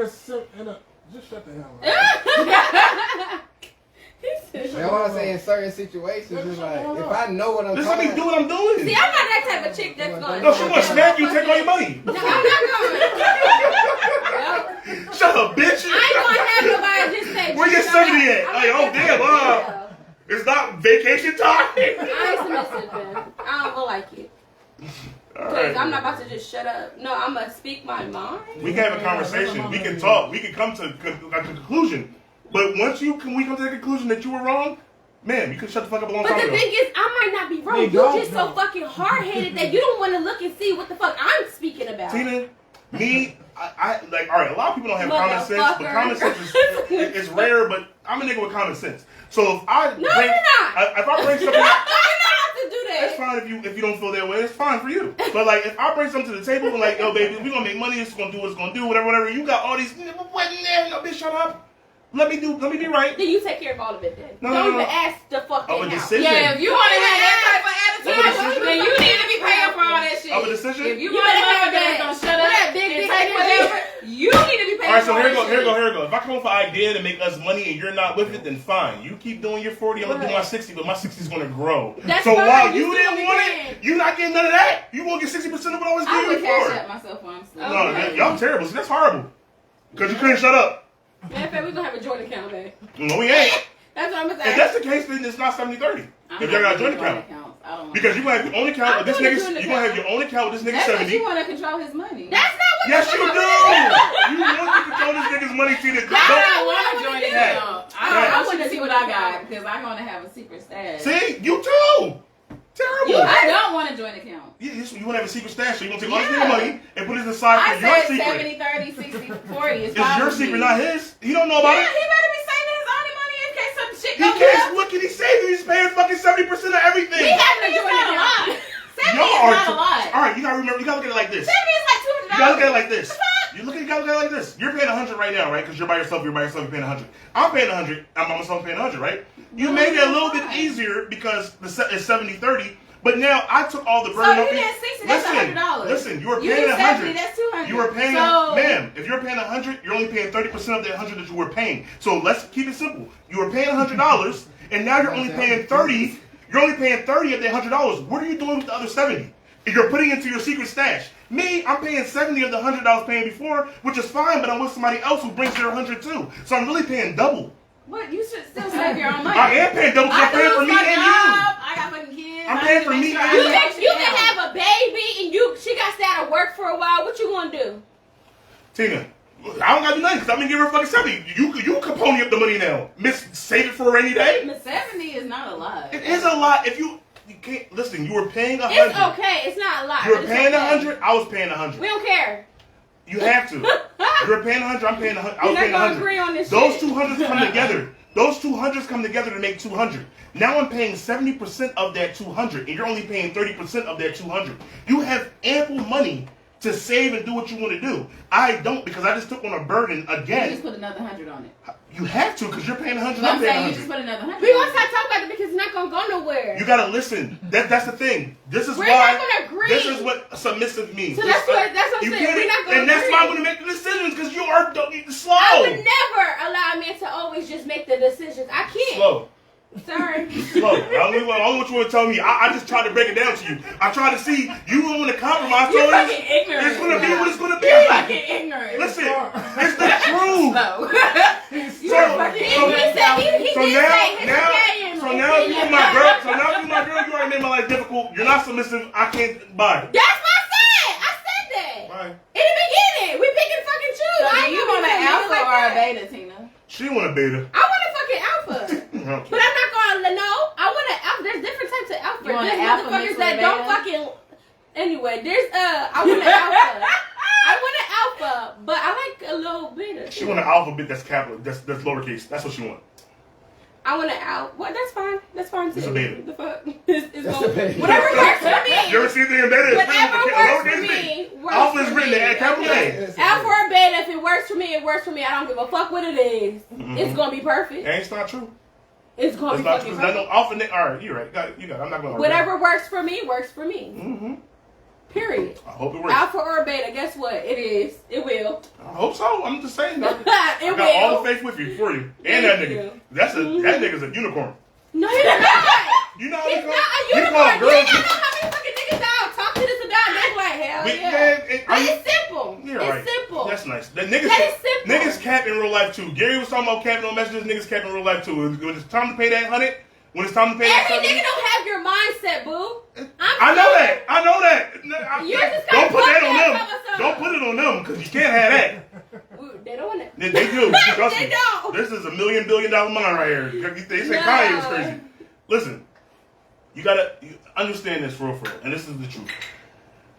Just shut the hell up. That's what I say in certain situations. It's like if I know what I'm Just talking let me do what I'm doing. See, I'm not that type of chick that's going. No, she gonna smack you, take all your money. No, I'm not going. Shut up, bitch. I ain't gonna have nobody just say. Where your 70 at? Like, oh damn, it's not vacation time. I ain't submissive, man. I don't like it. Because I'm not about to just shut up. No, I'm gonna speak my mind. We can have a conversation. We can talk. We can come to a conclusion. But once we come to the conclusion that you were wrong, man, you could shut the fuck up a long time ago. But the thing is, I might not be wrong. You're just so fucking hard-headed that you don't want to look and see what the fuck I'm speaking about. Tina, I like, all right, a lot of people don't have common sense, but common sense is rare, but I'm a nigga with common sense. So if I you're not. If I bring something... You're not to do that. That's fine if you don't feel that way. It's fine for you. But like, if I bring something to the table and like, yo, baby, we gonna make money. It's gonna do what it's gonna do. Whatever. You got all these. What? No, bitch, shut up. Let me be right. Then you take care of all of it. Then no, don't even ask the fucking of a house. decision. Yeah, if you want to have that type of attitude, then you need to be paying for all that shit. Of a decision. If you want to have that, don't shut up and take whatever. You need to be paying. All right, so for here all go. If I come up with an idea to make us money and you're not with it, then fine. You keep doing your 40, I'm gonna do my 60, but my 60 is gonna grow. That's so fine. while you didn't want it, you're not getting none of that. You won't get 60% of what I was I giving would you cash before. out myself while I'm sleeping. No, y'all terrible. See, that's horrible. Because you couldn't shut up. Matter of fact, we're gonna have a joint account, babe. No, we ain't. That's what I'm gonna say. If that's the case, then it's not 70-30. If y'all got a joint account. Because you're gonna have your own account with this nigga. You're gonna have your own account with this nigga 70. You want to control his money. That's not what. Yes, you do. You want to control this nigga's money, Tina. I want to join the Yeah. account. I want to see what I got because I'm gonna have a secret stash. See, you too. Terrible. I don't want to join the account. You want to have a secret stash, so you want to take all this nigga money and put it aside I for your said secret. 70, 30, 60, 40. It's your secret, not his. He don't know about Yeah, it. he better be saving his own money in case some shit He goes can't. left. What can he say? He's paying fucking 70% of everything. We having a joint account. 70 is not a lot. All right, you gotta remember. You gotta look at it like this. 70 is like $200. You gotta look at it like this. You gotta look at it like this. You're paying 100 right now, right? Because you're by yourself. You're paying 100. I'm paying 100. I'm myself paying 100, right? You made it a little bit easier because it's 70-30. But now I took all the burden off. So you did 60. That's $100. Listen, you were You paying did 100. 70. That's 200. You were paying, ma'am. If you're paying 100, you're only paying 30% of that 100 that you were paying. So let's keep it simple. You were paying $100, and now you're only paying 30. You're only paying 30 of that $100. What are you doing with the other 70? You're putting into your secret stash. Me, I'm paying 70 of the 100 I was paying before, which is fine, but I'm with somebody else who brings their 100 too. So I'm really paying double. What? You should still save your own money. I am paying double because I'm paying for me and you. I got fucking kids. I'm paying for me and you. You can have a baby and she got to stay out of work for a while. What you gonna do? Tina, I don't gotta do nothing because I'm gonna give her fucking 70. You can pony up the money now. Save it for a rainy day. 70 is not a lot. It is a lot. If you can't listen, you were paying 100. It's okay. It's not a lot. You were paying 100. I was paying 100. We don't care. You have to. You were paying 100. I'm paying 100. I was paying 100. You're not gonna agree on this Those shit. 200s come together. Those 200s come together to make 200. Now I'm paying 70% of that 200, and you're only paying 30% of that 200. You have ample money to save and do what you want to do. I don't because I just took on a burden again. You just put another 100 on it. You have to because you're paying 100. But I'm paying saying 100. you just put another 100. We gonna start talking about it because it's not gonna go nowhere. You gotta listen. That's the thing. This is We're why. not gonna agree. This is what submissive means. So that's what I'm You saying. get We're it? not gonna And that's agree. why I'm gonna make the decisions because you are slow. I would never allow a man to always just make the decisions. I can't. Slow. Sorry. Slow. I don't know what you want to tell me. I just tried to break it down to you. I tried to see you don't want to compromise. You're so fucking ignorant. It's gonna be what it's gonna be. You're fucking ignorant. Listen, it's the truth. No. So He did say his opinion So now if you're my girl, you already made my life difficult. You're not submissive. I can't buy. That's what I said. I said that. Bye. In the beginning, we pick and fucking choose. So I do ain't you gonna want be an no alpha nigga like or a that. beta, Tina? She want a beta. I want a fucking alpha. But I'm not gonna no. I want an alpha. There's different types of alpha. You want There's an alpha motherfuckers mixed that with a don't beta? fucking. Anyway, there's I want an alpha. I want an alpha, but I like a little beta. She want an alphabet that's capital. That's lowercase. That's what she want. I want an alpha. What? That's fine. That's fine too. It's a beta. The fuck? It's That's going, a beta. whatever works for me. You ever seen anything better? Whatever works for me. Works Alpha is for written me. in capital Okay. A. Alpha or beta, if it works for me, it works for me. I don't give a fuck what it is. It's gonna be perfect. And it's not true. It's gonna It's be not fucking true. I perfect. know alpha. All right, you're right. You got it. I'm not gonna. Whatever works for me, works for me. Mm-hmm. Period. I hope it works. Alpha or beta, guess what? It is. It will. I hope so. I'm just saying. I It got will. all the faith with you for you and that Thank nigga. you. That nigga's a unicorn. No, he's not. You know how He's we not call- a we unicorn. call You girls- ain't got know how many fucking niggas I'll talk to this about. They be like, hell yeah. It's simple. You're It's right. simple. That's nice. The niggas, That is simple. Niggas cap in real life too. Gary was talking about capping on messages. Niggas cap in real life too. When it's time to pay that 100, when it's time to pay that Every 70, nigga don't have your mindset, boo. I know that. I know that. Yours is Don't kinda put that fucked on up, them. Thomas. Don't put it on them because you can't have that. They don't want it. They do. Trust They me. don't. This is $1 million billion mind right here. They say No. Kanye was crazy. Listen, you gotta understand this for real, and this is the truth.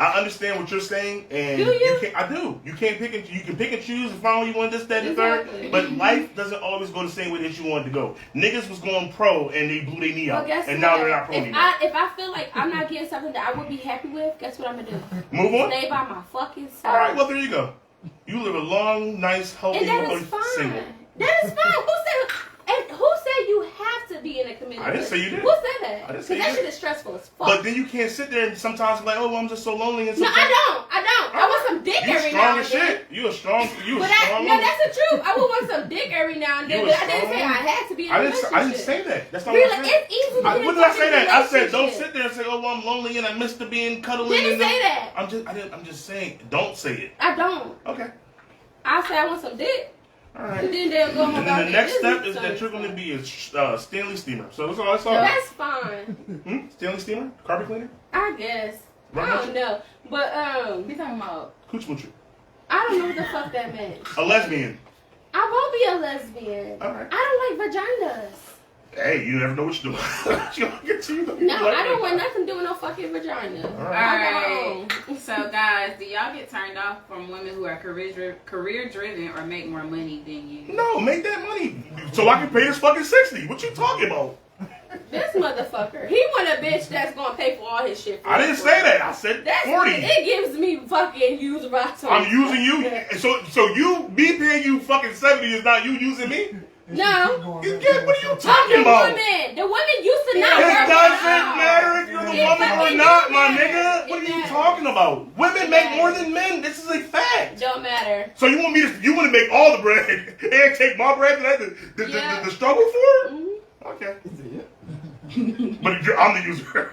I understand what you're saying, and Do you? can't. I do. You can't pick and you can pick and choose and find what you want, this, that, and the Exactly. third. But life doesn't always go the same way that you want it to go. Niggas was going pro and they blew their knee Well, out, guess and what? now they're not pro anymore. If I feel like I'm not getting something that I would be happy with, guess what I'm gonna do? Move on. Stay by my fucking side. All right. Well, there you go. You live a long, nice, healthy, And that is fine. single. That is fine. Who said you have to be in a committed I didn't say you did. Who said that? I didn't say you that did. shit is stressful as fuck. But then you can't sit there and sometimes be like, oh, I'm just so lonely and no, sometimes. I don't. I want some dick You every strong now as and then. shit. You a strong But woman. no, that's the truth. I would want some dick every now and then, You but a I didn't strong say I woman. had to be in a I relationship. didn't say that. That's not Really, what I said. it's easy to get in When a did I say fucking that? I said don't relationship. sit there and say, "Oh, well, I'm lonely and I miss the being cuddling." Didn't and say that. I'm just saying, don't say it. I don't. Okay. I say I want some dick. All And right. then they'll go home And about then the their next step business, is that so you're going to it's be a Stanley steamer. So that's all. fine. That's fine. Stanley steamer, carpet cleaner, I guess. Right. I don't know. But We talking about cooch moocher, I don't know what the fuck that meant. a lesbian. I won't be a lesbian. All right. I don't like vaginas. Hey, you never know what you're doing. She gonna get to you. No, I don't want nothing to do with no fucking vagina. All All right. So, guys, do y'all get turned off from women who are career driven or make more money than you? No, make that money so I can pay this fucking 60. What you talking about? This motherfucker. He want a bitch that's gonna pay for all his shit. For I didn't him. say that. I said That's 40. It gives me fucking use right. I'm using you. So you, me paying you fucking 70 is not you using me? No. What are you I'm talking the about? woman. The woman used to not It work doesn't out. matter if you're the It woman or fucking not, do my matter. nigga. What It are you matters. talking about? Women make more than men. This is a fact. Don't matter. So you want to make all the bread and take my bread that the struggle for? Mhm. Okay. But I'm the user.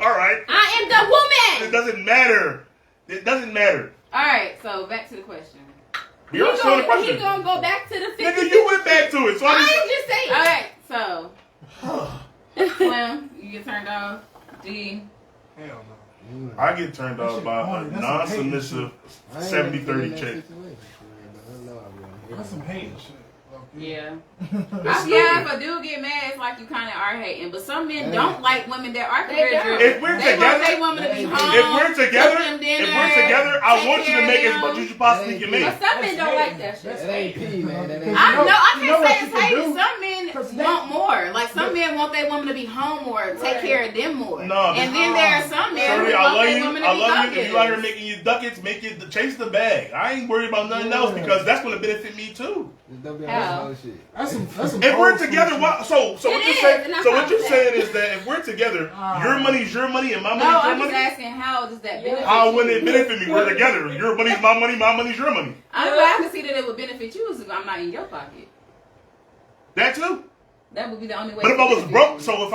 All right. I am the It woman. doesn't matter. It doesn't matter. All right, so back to the question. We are still in the He question. gonna go back to the 50. Nigga, you went back to it. So I I'm ain't just saying. All right, so Slim, you get turned off. D, Hell no. I get turned off by a That's some non-submissive I ain't 70-30 never been in that chick. situation, but I know I've been That's some hating shit. yeah. It's Yeah, if a dude get mad, it's like you kind of are hating. But some men don't like women that are career don't. driven. If we're They want together- their woman to be home. If we're together, cook them dinner, I take want you to care of make as them. much as you possibly can But make. some men don't like that shit. That ain't P, man. That ain't I know- know. I you know can't what say you it's can hating. do? Some men 'Cause they- want more. Like some men want their woman to be home more, take Right. care of them more. No, and then there are some men Shorty, who I want love their you. woman to I be love you. If you out here duckets. making you ducats, make it chase the bag. I ain't worried about nothing else because that's going to benefit me too. Just don't be on How? that whole shit. That's some If we're old together, school why, so It what you're is, saying? and I'm So fine what you're with saying is that if we're together, your money's your money and my No, money's your I'm just money. asking how does that benefit How you? wouldn't it benefit me? We're together. Your money's my money's your money. I'm glad I can see that it would benefit you if I'm not in your pocket. That too. That would be the only way. But if to I was benefit broke, you. so if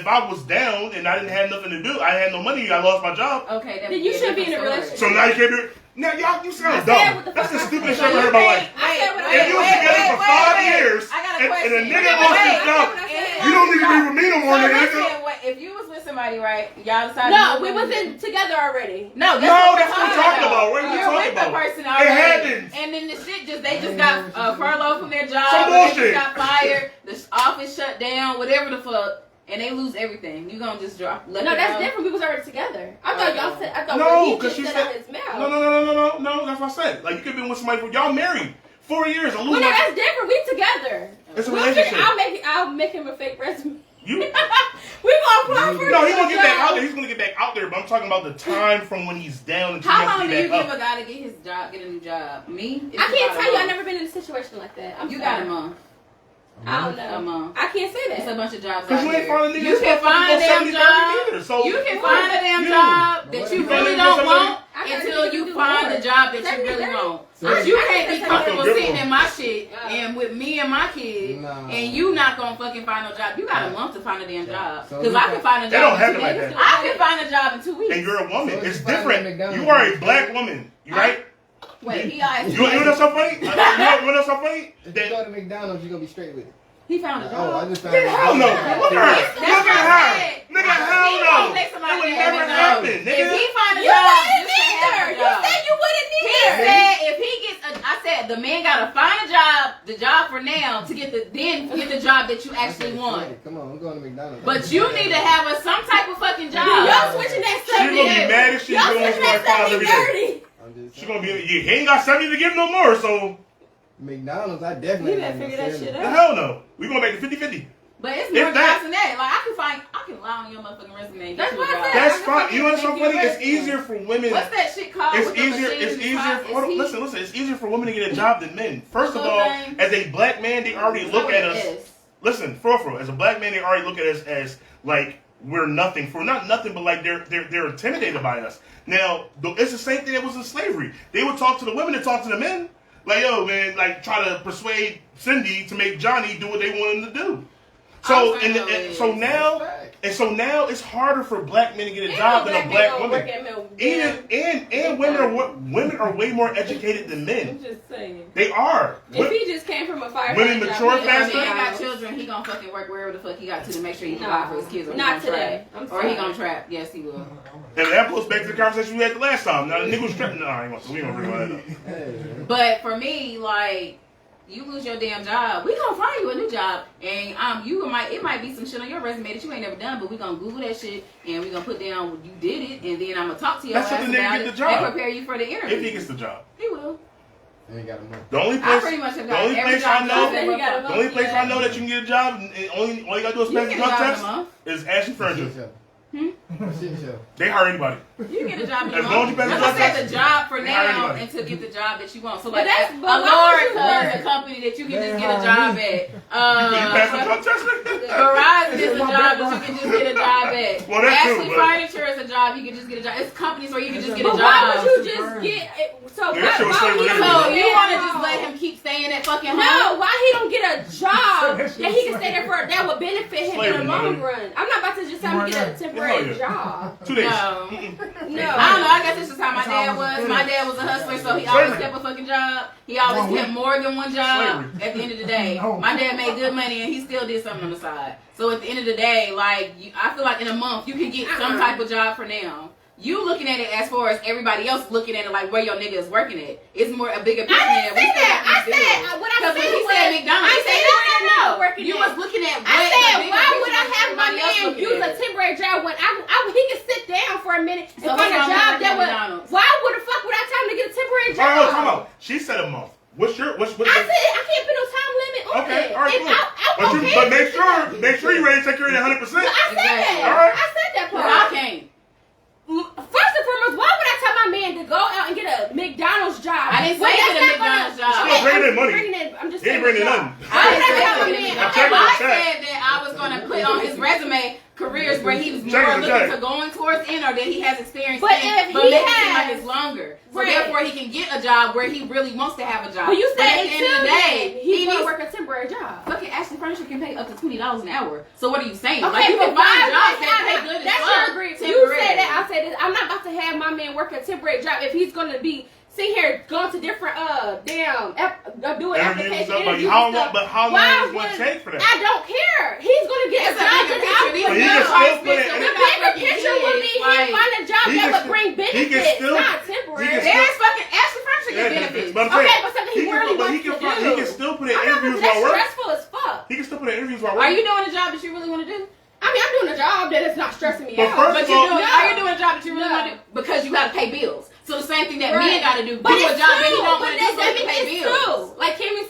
I was down and I didn't have nothing to do, I had no money, I lost my job. okay, that Then would you be a should be in a different relationship. So now you can't do it. Now y'all, you I sound said dumb. what the That's the fuck I stupidest said. shit I've ever heard in my life. I said what I If said. you was together for 5 years I got a and a question. nigga Wait, lost wait, his I job, said what I said. You don't need to be with me no more, So nigga. listen, if you was with somebody, right? Y'all decided. No, we wasn't together already. No, That's what I'm talking about. What are you You're talking with the about? person It already, happens. and then the shit they just got furloughed from their job. Some They bullshit. just got fired. The office shut down. Whatever the fuck. And they lose everything. You gonna just drop? No, that's different. We was already together. I thought y'all said. I thought No, he because just she said said out his mouth. No. That's what I said. Like you could be with somebody for y'all married 4 years. Well, no, that's different. We together. It's a We'll relationship. I'll make him a fake resume. You. We gonna apply for. No, he's gonna get back job. out there. He's gonna get back out there. But I'm talking about the time from when he's down until he How has long to do you be back give a up. guy to get his job, get a new job? Me? It's I can't about a tell you. I've month. never been in a situation like that. You got a month. I don't A know. month. I can't say It's a that. bunch of jobs Because out you ain't here. finding niggas. You can find a damn job. Either, so You can find a damn You. job that you You really find don't somebody- want I gotta until get you to do find more. the job that you Send me really 30. want. So But you I can't be feel comfortable good sitting one. in my shit and with me and my kid, No. and you not gonna fucking find no job. You got a month to find a damn job. So Because you I got- can find a They don't job have in it 2 like weeks. that. I can find a job in 2 weeks. And you're a woman. So It's you find different. McDonald's. You are a black woman. You right? Wait, he asked You know what's so funny? You know what's so funny? If you That go to McDonald's, you gonna be straight with it. He found a Oh, I job. just found Nigga, hell no. Look at her. Look That's at what I her. said. Nigga, hell He no. won't take It somebody would that never doesn't happen, know. If nigga. he find a You job, wouldn't just to have either. a You job. said you wouldn't He either. said if he gets I said the man gotta find a job, the job for now, to get the job that you actually want. Come on, I'm going to McDonald's. But you need to have some type of fucking job. Y'all switching that She's gonna be 70. mad as shit. Y'all She gonna switching want that to every day. 70-30. I'm just She gonna be. He ain't got 70 to give no more. So McDonald's. I definitely. We better ain't figure gonna that sell shit it. the out. hell no. We gonna make it 50-50. But it's If more that- jobs than that. Like I can lie on your motherfucking resume. and get That's you a what I job. said. That's I fine. You know what's so Make your funny? It's resume. easier for women. What's that shit called? It's with the easier. machine It's and easier. top? Hold on, Is listen. It's easier for women to get a job than men. First of Little all, thing. as a black man, they already Is look that at what us. it is? Listen, for real, as a black man, they already look at us as like we're nothing. For not nothing, but like they're intimidated by us. Now, it's the same thing that was in slavery. They would talk to the women and talk to the men. Like, yo, man, like try to persuade Cindy to make Johnny do what they want him to do. So I'm saying so now it's harder for black men to get a job than a black woman. And women are way more educated than I'm men. just saying. They are. If he just came from a firefighter Women job, mature he If faster? a man got knows. children, he gonna fucking work wherever the fuck he got to make sure he No. provide for his kids. Or he Not gonna today. trap. I'm Or he sorry. gonna trap. Yes, he will. And that goes back to the conversation we had the last time. Now the nigga was trapping. No, I ain't gonna. We gonna bring that up. Hey, But for me, like, you lose your damn job, we gonna find you a new job, and it might be some shit on your resume that you ain't never done, but we gonna Google that shit and we gonna put down you did it, and then I'm gonna talk to your That's ass if the nigga about get it the job. and prepare you for the interview. If he gets the job. He will. I ain't got a money. The only I place. pretty much have The got only every place job I know. that He got a The only place Yeah. I know that you can get a job, and all you gotta do is You pass the get a drug job in a test, month. is Ashley Furniture. Shit show. They hire anybody. You get a job in a As long as you month. pass Like the I drug said, test, the job for they hire now anybody. and to get the job that you want. So But like that's- a but why would you Lorica is work? a company that you can They just get a hire job me. at. Can you pass the drug test? Verizon is a job that you can just get a job at. Well, that's true, Ashley but- Furniture is a job you can just get a job. It's companies where you can just get a But job. why would you just get it? So Yeah, that shit was why would slavery he anyway. So don't you get want to a just job? let him keep staying at fucking home? No, why he don't get a job that he can stay there for that would benefit him Slavery, in the long man. run? I'm not about to just tell him to get a temporary Yeah. job. 2 days. No. No. I don't know. I guess it's just how my dad was. My dad was a hustler, so he always Slavery. kept a fucking job. He always kept more than one job. Slavery. At the end of the day, my dad made good money, and he still did something on the side. So at the end of the day, like I feel like in a month you can get some type of job for now. You looking at it as far as everybody else looking at it like where your nigga is working at. It's more a bigger picture I than didn't say that. I Because said what I when said he was said McDonald's, I he said said no. Working You at. was looking at what I the said, bigger why picture would I was have my everybody else man looking use at a it. temporary job when he can sit down for a minute and So find what's a wrong job with that would? McDonald's? Why would the fuck would I tell him to get a temporary All job? right, come on. She said a month. What's I said I can't put no time limit on Okay, it. all right, And cool. I'm okay But with make sure you ready to take care of that 100%. But I said that. All right. I said that part. I can't. First and foremost, why would I tell my man to go out and get a McDonald's job? I didn't say Well, get a that's not McDonald's gonna- job. She gonna bring in money. I'm just He ain't saying bringing job. nothing. I didn't say tell that. my man. I'm checking I the check. said that I was going to put on his resume careers where he was more Check the looking check. to going towards in or that he has experience But in, if but he make it seem has- like it's longer. So Right. therefore he can get a job where he really wants to have a job. But you But said at the end of until the then, day, he's he gonna needs work a temporary job. fucking Ashley Furniture can pay up to $20 an hour. So what are you saying? Okay, like you but can find why jobs would that I pay have good as that's fuck your agreement. You temporary. say that, I say this. I'm not about to have my man work a temporary job if he's gonna be sit here going to different doing application But interviews how and long? stuff. But how long is it going to take for that? I don't care. He's gonna get It's a a job bigger that picture. But he I can still put it. the bigger picture would be him find a job He that can would still- bring he can benefits, still- not he temporary. can There's fucking Ashley Furniture get benefits. But I'm saying, Okay, but something he really but wants to do. He can still put in I know, interviews but that's while working. stressful as fuck. He can still put in interviews while Are working. you doing a job that you really want to do? I mean, I'm doing a job that is not stressing me But out. first But of you're all- doing, No. are you doing a job that you really No. want to do? Because you got to pay bills. So the same thing that Right. men got to do. But Do a it's job that true. you don't But want to do so that you can pay it's bills. true. Like Kevin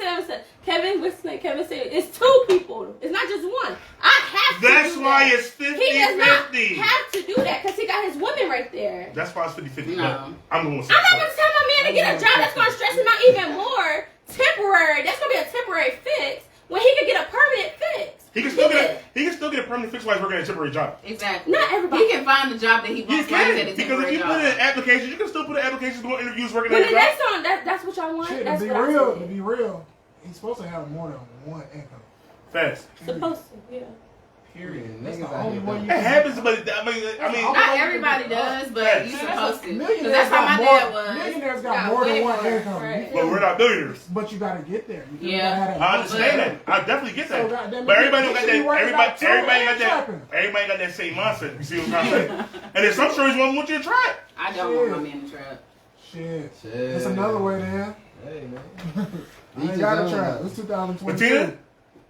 said, it's two people. It's not just one. I have to That's do why that. it's 50-50. He does not have to do that because he got his woman right there. That's why it's 50-50. No. I'm going with I'm not 60. going to tell my man to get a job that's going to stress him out even more. Temporary. That's going to be a temporary fix when he can get a permanent fix. He can still get a permanent fix while he's working at a temporary job. Exactly. Not everybody. He can find the job that he You wants right can, at a because if temporary you job. put in applications, you can still put in applications, go interviews, working But at a then job. that's what y'all want. Shit, That's to be what I real, said. to be real, he's supposed to have more than one income. Fast. Supposed to, yeah. Period. Yeah, That's niggas the out only here way don't- you It can. happens, but I mean, Not everybody does, but you supposed to. Millionaires Because that's how got my more. dad was. Millionaires got Got more than way one more, income. right. but we're not millionaires. But you gotta get there. You Yeah. gotta have that I understand money. that. I definitely get So, that. goddamn it, But everybody you don't got should be that. working Everybody out too got and that. Everybody got that same mindset. You see what I'm trying to say? And then some stories want you to try it. I don't want my man to trap. Shit. Shit. It's another way then. Hey, man. I Each ain't got his a own, trap. though. It's But 2022. Tina,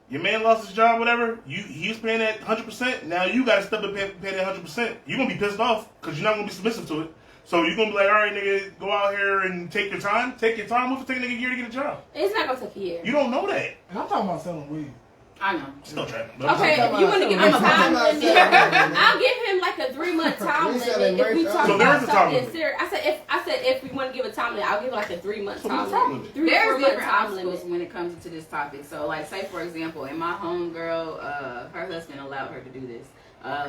your man lost his job, whatever. He was paying that 100%. Now you got to step up and pay that 100%. You're gonna be pissed off because you're not gonna be submissive to it. So you're gonna be like, all right, nigga, go out here and take your time. Take your time. What's it take a nigga a year to get a job? It's not gonna take a year. You don't know that. And I'm talking about selling weed. I know. Still trapping. Okay, if you want to give him I'm a a time I'm limit, not I'll give him like a 3-month time We selling limit. If we merch, talk so there about is a time something limit. serious, I said if we want to give a time limit, I'll give like a 3-month So time what's the time limit. limit? 3 or There's 4 month different time obstacles limit. when it comes to this topic. So, like, say for example, in my homegirl, her husband allowed her to do this.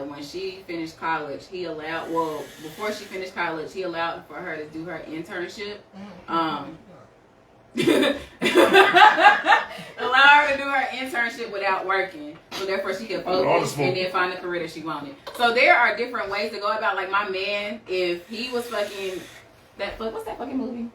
When she finished college, before she finished college, he allowed for her to do her internship. Allow her to do her internship without working, so therefore she could All the focus smoke. and then find the career that she wanted. So there are different ways to go about. Like my man, if he was fucking what's that fucking movie?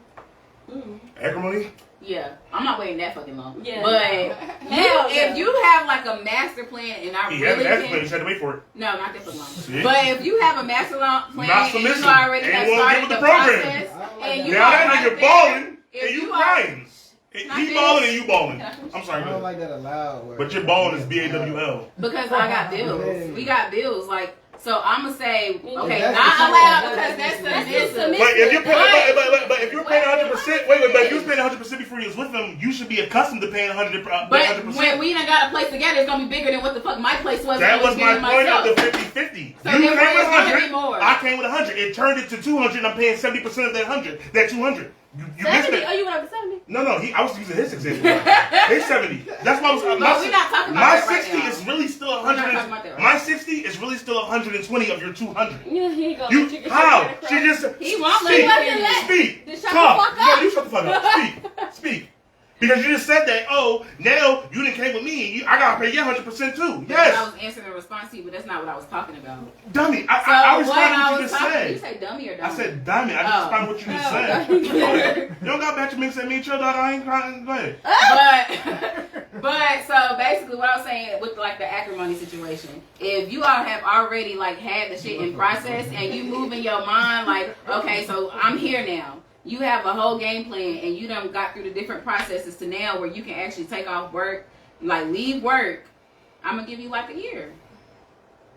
Acrimony? Yeah, I'm not waiting that fucking long. Yeah. But Hell if no. you have like a master plan, and I He had really an plan. You can, just had to wait for it. no, not that fucking long. See? But if you have a master plan, Not and submissive. you already Ain't have wanna started get with the the program. process, and you Now are that right nigga there, balling, if and you you are- crying. Not He this. balling and you balling. Can I finish? I'm I sorry, don't man. like that allowed word. But your balling is BAWL. Because I got bills. We got bills. Like, so I'm gonna say, okay, That's not the allowed shit. because that's That's submissive. submissive. But if you're paying, Right. but if you're paying 100%, wait, but if you was paying 100% before you was with them, you should be accustomed to paying 100%. But when we done got a place together, it's gonna be bigger than what the fuck my place was. That when I was my giving point myself. of the 50-50. So You therefore came with it's gonna 100. be more. I came with 100. It turned it to 200, and I'm paying 70% of that 100, that 200. You missed 70? it. Oh, you went up to 70? No, I was using his example. His 70. That's why I was. But we're not talking about my that right 60 now. is really still We're not 100. talking about that right My 60 is really still 120 of your 200. Yeah, here you go. You Chicken how? shit She just He won't let speak. you wasn't let- Speak. Just shut the Talk. fuck No, up. you shut the fuck up. Speak. Because you just said that. Oh, now you didn't came with me. I gotta pay you 100% too. I Yes, was answering a response to you, but that's not what I was talking about. dummy. So I what responded I what you was just talking, said. you say dummy or dummy? I said dummy. I just Oh. responded what you just Oh, said. You don't got back to me and say me and chill dog. I ain't crying. Go ahead. But so basically what I was saying with like the acrimony situation, if you all have already like had the shit in process and you move in your mind like, okay, so I'm here now. You have a whole game plan and you done got through the different processes to now where you can actually take off work, like leave work. I'm gonna give you like a year.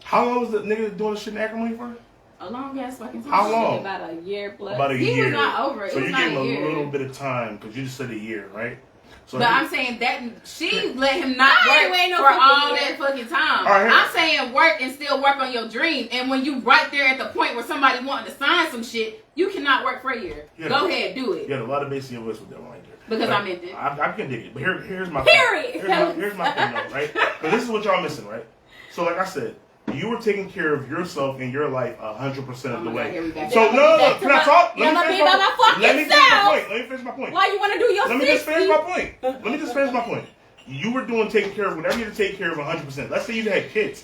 How long was the nigga doing this shit in acrimony for? A long ass fucking time. How long? About a year plus. About a He year. was not over it. So It was you not gave him a a year. little bit of time because you just said a year, right? So But I'm saying that she let him not I ain't work waiting no for fucking all year. that fucking time. All right, here- I'm saying work and still work on your dream. And when you right there at the point where somebody wanting to sign some shit, you cannot work for a year. Yeah. Go ahead, do it. you had a lot of bass in your voice with that one right there. Because But I meant it. I can dig it. But here's my Period. Here's my thing though, right? Because this is what y'all missing, right? So like I said, you were taking care of yourself in your life 100% of Oh the my God, here we way. go. So no. Can I talk? You're gonna be by my fucking Let me finish my self. point. Let me finish my point. Why you want to do your Let me just 60? finish my point. Let me just finish my point. You were taking care of whatever you had to take care of 100%. Let's say you had kids.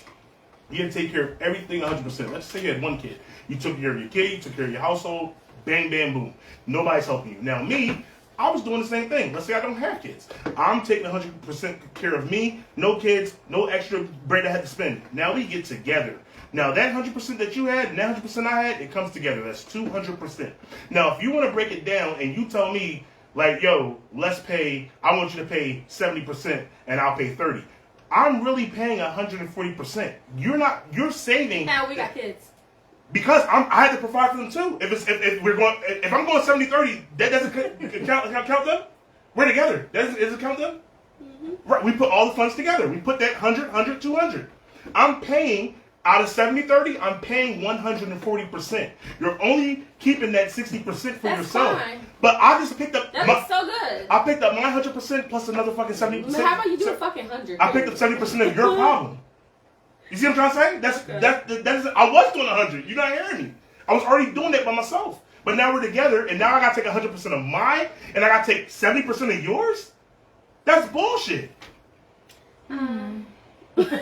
You had to take care of everything 100%. Let's say you had one kid. You took care of your kid, you took care of your household, Bang, bam, boom. Nobody's helping you. Now me, I was doing the same thing. Let's say I don't have kids. I'm taking 100% care of me. No kids, no extra bread I had to spend. Now we get together. Now that 100% that you had and that 100% I had, it comes together. That's 200%. Now if you want to break it down and you tell me, like, yo, I want you to pay 70% and I'll pay 30%. I'm really paying 140%. You're saving. Now we got kids. Because I had to provide for them too. If I'm going 70-30, that doesn't count them. We're together. Does it count them? Mm-hmm. Right. We put all the funds together. We put that 100, 200. I'm paying out of 70-30. I'm paying 140%. You're only keeping that 60% for That's yourself. Fine. But I just picked up. That's so good. I picked up my 100% plus another fucking 70%. But how about you do a fucking 100? I picked up 70% of your problem. You see what I'm trying to say? That's I was doing 100. You're not hearing me. I was already doing that by myself. But now we're together, and now I gotta take 100% of mine, and I gotta take 70% of yours. That's bullshit. Best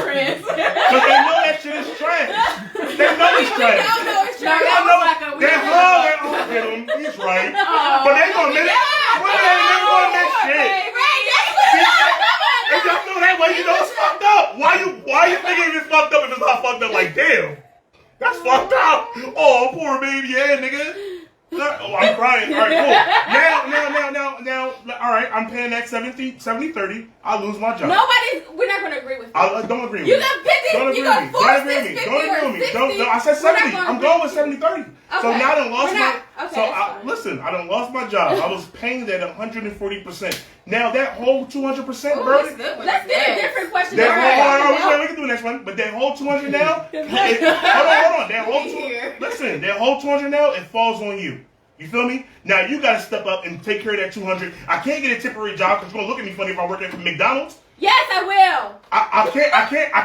friends. Because they know that shit is trash. They know it's trash. He's right. But they gonna admit it. Women ain't never gonna admit shit. If y'all feel that way, you know it's fucked up. Why you thinking it's fucked up if it's not fucked up? Like, damn, that's fucked up. Oh, poor baby, yeah, nigga. Oh, I'm crying. All right, cool. Now, all right, I'm paying that 70-30. I lose my job. We're not going to agree with you. Don't agree with You me. got 50. Don't agree with me. Don't agree with me. Don't agree with me. No, I said 70. I'm going with 70-30. Okay. So now I done lost my. Okay, So listen, I done lost my job. I was paying that 140%. Now that whole 200% burden. Let's get a different question. We can do the next one. But that whole 200 now. Hold on. That whole 200. Listen, that whole 200 now, it falls on you. You feel me? Now you gotta step up and take care of that 200. I can't get a temporary job because you're gonna look at me funny if I work at McDonald's. Yes, I will. I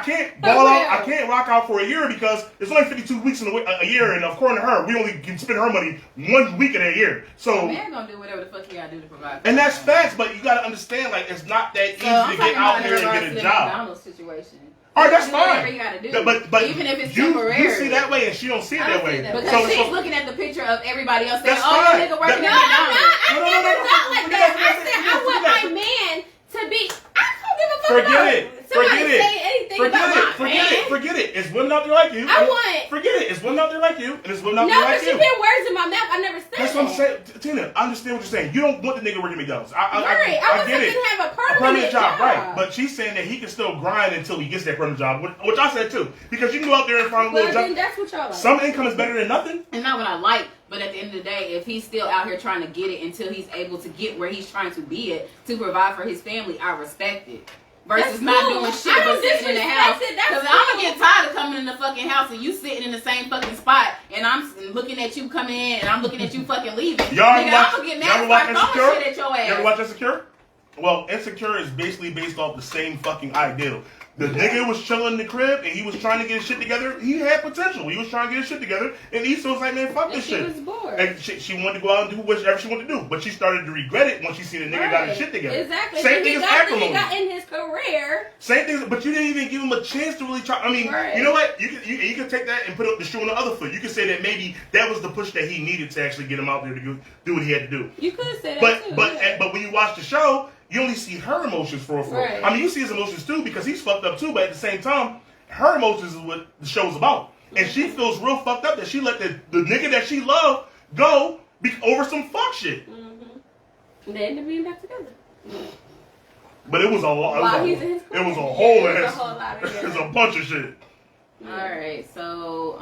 can't ball out. I can't rock out for a year because there's only 52 weeks in a year, and according to her, we only can spend her money 1 week in a year. So man gonna do whatever the fuck he gotta do to provide. And that's facts, but you gotta understand, like, it's not that easy to get out here and get a job. McDonald's situation. All right, that's whatever fine. you gotta do. But even if it's you temporary, see that way, and she don't see it that way. Because she's looking at the picture of everybody else saying, That's "Oh, fine. that nigga working at No, McDonald's." I never thought like that. I said I want my man to be. I don't give a fuck about somebody saying anything about my man. Forget it. It's women out there like you. Forget it. It's women out there like you, and it's women out there No, like but you. she put words in my mouth. I never said That's what I'm saying. Tina, I understand what you're saying. You don't want the nigga working McDonald's. I get it. Didn't have a permanent job, right? But she's saying that he can still grind until he gets that permanent job, which I said too. Because you can go out there and find a little job. That's what y'all like. Some income is better than nothing. It's not what I like, but at the end of the day, if he's still out here trying to get it until he's able to get where he's trying to be at to provide for his family, I respect it. Versus not doing shit but sitting in the house. Because I'm gonna get tired of coming in the fucking house and you sitting in the same fucking spot and I'm looking at you coming in and I'm looking at you fucking leaving. I'm gonna get mad if I throw shit at your ass. You ever watch Insecure? Well, Insecure is basically based off the same fucking ideal. The nigga was chilling in the crib and he was trying to get his shit together. He had potential. He was trying to get his shit together. And Issa was like, man, fuck this shit. She was bored. And she wanted to go out and do whatever she wanted to do. But she started to regret it once she seen the nigga got his shit together. Exactly. Same thing as acrimony. He got in his career. Same thing, but you didn't even give him a chance to really try. I mean, you know what? You can take that and put up the shoe on the other foot. You can say that maybe that was the push that he needed to actually get him out there to do what he had to do. You could say that too. But when you watch the show, you only see her emotions for. Right. I mean, you see his emotions too because he's fucked up too. But at the same time, her emotions is what the show's about, and she feels real fucked up that she let the nigga that she loved go over some fuck shit. Mm-hmm. They ended up being back together. But it was a lot. It was a whole ass. It was a bunch of shit. All right, so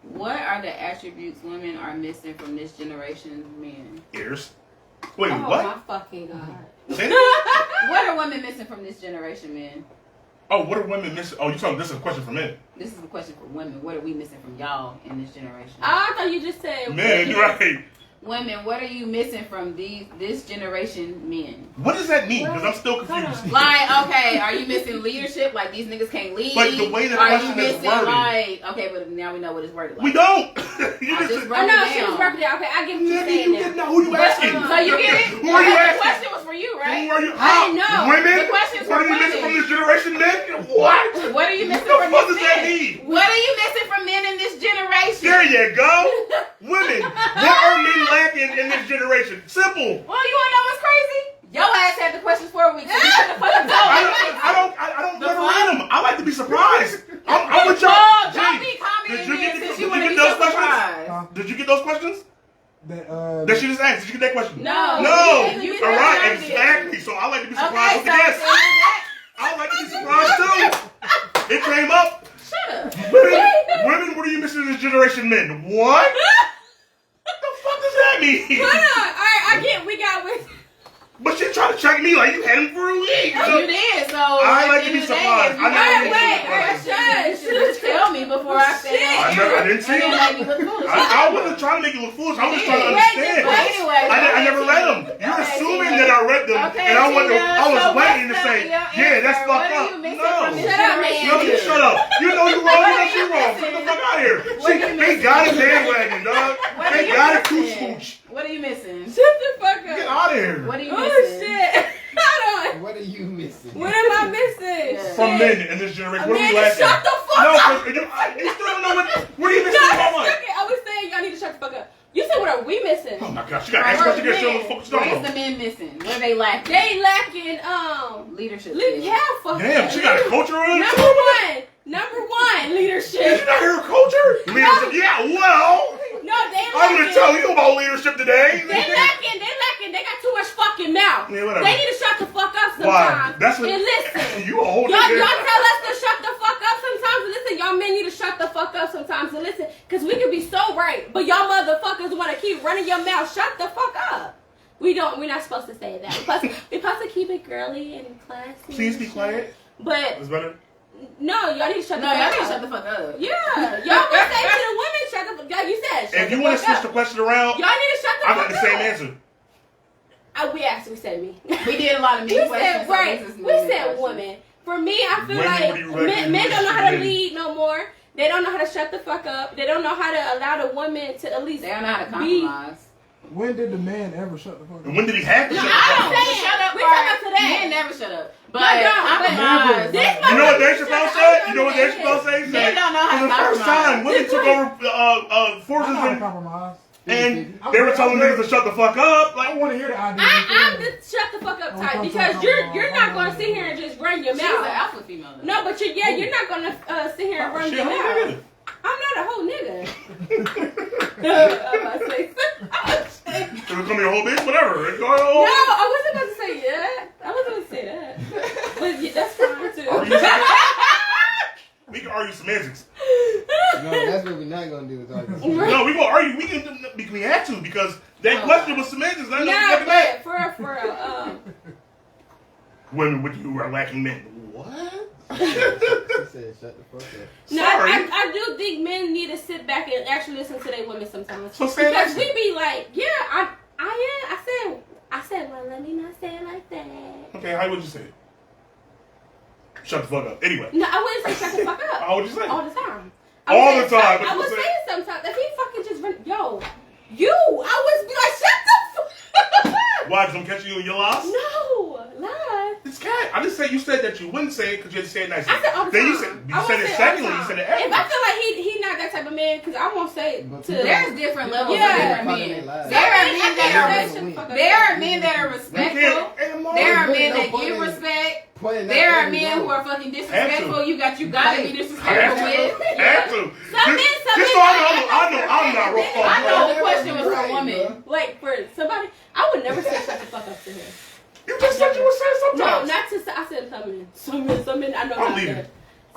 what are the attributes women are missing from this generation's men? Ears. Wait, oh, what? Oh my fucking god. What are women missing from this generation, men? Oh, what are women missing? Oh, you talking? This is a question for men. This is a question for women. What are we missing from y'all in this generation? Oh, I thought you just said men, right? Women, what are you missing from this generation men? What does that mean? Because I'm still confused. Like, okay, are you missing leadership? Like these niggas can't lead. Like the way the question is worded. Like, okay, but now we know what it's worded like. We don't. You just wrote it down. She was working it. Okay, I give you saying you now. Who you asking? So you get it? Who are you asking? The question was for you, right? Who are you? I didn't know. Women? The question's What for are you missing women. from this generation, men? What? What are are you missing What from the fuck this does that men? mean? What are you missing from men in this generation? There you go. Women, what are men lacking in this generation? Simple. Well, you wanna know what's crazy? Your ass had the questions for a week, so you should have fucking told me. I don't never read them. I like to be surprised. I'm with y'all. Oh, don't Gee, be commenting did since you you want to get be those so questions? surprised. Did you get those questions? That she just asked. Did you get that question? No. No. You All right, really did. exactly. So I like to be surprised Okay, with the guests. I like to be surprised too. It came up. Shut up. Women, what are you missing in this generation? Men, what? The fuck does that mean? Hold on. All right, we got with. But she tried to check me like you had him for a week. You did, so I like at to the be end of the day, surprised. if you I never wanted read to the be questions. you should just tell me before I say it. I didn't see And them. then make me look foolish. I wasn't trying to make you look foolish. I was just trying to Wait, understand. but anyway, I never read them. You're assuming that I read them, Okay, and I was so waiting to what's say, your yeah, that's answer? fucked What are up. you missing No. from this Shut up, man. No, you shut up. You know you wrong. You know she wrong. Get the fuck out of here. They got it bandwagon, dog. What are They you got it too missing? smooch. What are you missing? Shut the fuck Get up. out of here. What are you Oh missing? shit. Hold on. What are you missing? What am I missing? Yeah. From men in this generation. What are we Man, lacking? shut the fuck No, up. 'cause you still don't know what are you No, missing from my okay, I was saying y'all need to shut the fuck up. You said what are we missing? Oh my gosh, you got to ask questions again. Show them what the fuck What you is the talking men missing? What are they lacking? They lacking Leadership. yeah, fuck Damn, that. she got a culture on it. Number one, Did leadership. you not hear her culture? Leadership. Yeah, well, No, they I'm going to tell you about leadership today. They lacking. They got too much fucking mouth. Yeah, whatever. They need to shut the fuck up sometimes. Why? That's what. And listen. You a whole Y'all nigga. tell us to shut the fuck up sometimes and listen. Y'all men need to shut the fuck up sometimes and listen. Because we can be so right. But y'all motherfuckers want to keep running your mouth. Shut the fuck up. We're not supposed to say that. We're supposed to keep it girly and classy. Please be quiet. But, That's better. no, y'all need to shut the No, fuck y'all up. need to shut the fuck up. Yeah. Y'all would say to the women, shut the fuck up. You said shut If the you want to fuck switch the up. question around, Y'all need to shut the I fuck got up. the same answer. We said me. We did a lot of We men said questions. so right. this is We men said questions. women. For me, I feel Women, what do you reckon like men don't know how to women? lead no more. They don't know how to shut the fuck up. They don't know how to allow the woman to at least They don't know how to be. compromise. When did the man ever shut the fuck up? And when did he have to No, shut I the don't fuck up? say- Shut up. We talking part, about today. Men never shut up. But No, compromise. This You know what Dave motherfucker Chappelle shut said? up. You know what Dave Chappelle said? He Men said, don't know how for to the first compromise. time, women took over I forces know how to and, compromise. they were telling niggas to shut the fuck up. I Like, want to hear the idea. I'm the shut the fuck up Oh, type come because on, you're not come gonna on. sit here and just run your She's an mouth. alpha female. Though. No, but you're not gonna sit here and run she your a whole mouth. nigga. I'm not a whole nigga. I'm about to say. It was gonna be a whole bitch, whatever. It's going No, on. I wasn't going to say that. I wasn't going to say that. But yeah, that's fine too. We can argue semantics. No, that's what we're not gonna do is argue. No, we gonna argue. We have to because that question was semantics. I know Nah, fucking that. but for Women with you are lacking men. What? She said, "Shut the fuck up." no, Sorry. I do think men need to sit back and actually listen to their women sometimes. So say it Because like we be like, yeah, I am. I said, well, let me not say it like that. Okay, how would you say it? Shut the fuck up. Anyway, No, I wouldn't say shut the fuck up how would you say it? all the time. All the time, but I you would say- say it sometimes. If he fucking just run, yo, you, I would be like, shut the fuck up. Why? Because I'm catching you in your loss? No, lie. It's cat. I just said you said that you wouldn't say it because you had to say it nicely. I said all the Then time. you said I won't it say all secondly. the You time. said it If I afterwards. feel like he not that type of man, because I won't say it But to. There's different levels Yeah. of different Part of men. their lives. There are men I that can't are say respectful. shut the fuck up. there are men that are You respectful. can't. Ain't no There are But men no that point give in- respect. Pointing There out are every men day. who are fucking disrespectful. You gotta be Have disrespectful to. with. Have to. Some men, Just so I know I'm not real I fucked know up. the question was for a Right, woman. Like for somebody, I would never say shut the fuck up to him. You just said you would say it No, sometimes. not to. I said some men. Some men. I know I'm how leaving. to.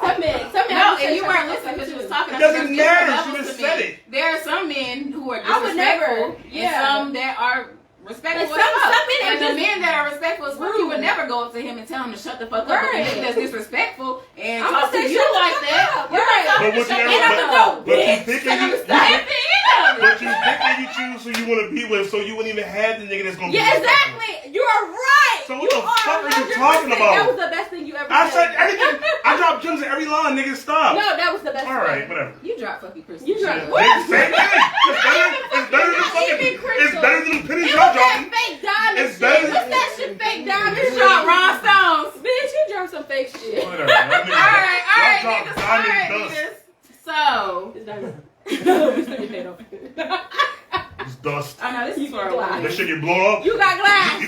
Some men. I No, would say and you shut weren't the fuck listening up because you was too. talking. It doesn't There's matter. different She levels just to men. said it. There are some men who are I would never. disrespectful, Yeah. and some that are respectful. And as some fuck. men are And the just men that are respectful as fuck, you would rude. never go up to him and tell him to shut the fuck up. Right. But the nigga that's disrespectful and I'm talk gonna to say you shut the like fuck that, up. you're Right. not But talking to what shut you the never- fuck And I'm up. a But you bitch. pick And I'm and the you same thing. but you pick and you choose who you want to be with, so you wouldn't even have the nigga that's gonna be Yeah, respectful. exactly. You are right. So what you the are fuck are you 100%. talking about? That was the best thing you ever I said everything. I dropped gems in every line, nigga. Stop. No, that was the best. All right, thing. whatever. You drop fucking Chris. You drop- It's the same thing. It's better than fucking. It's better than the pennies It y'all was that dropping. fake diamond It's shit. better- What's that shit fake diamond You shit? drop Ron Stones. Bitch, you dropped some fake shit. Whatever. All All right. Y'all drop like to start Diamond dust. this. So, It's diamond. We still get paid off. It's dust. I know this is for a Glass. That shit get blown up. You got glass. You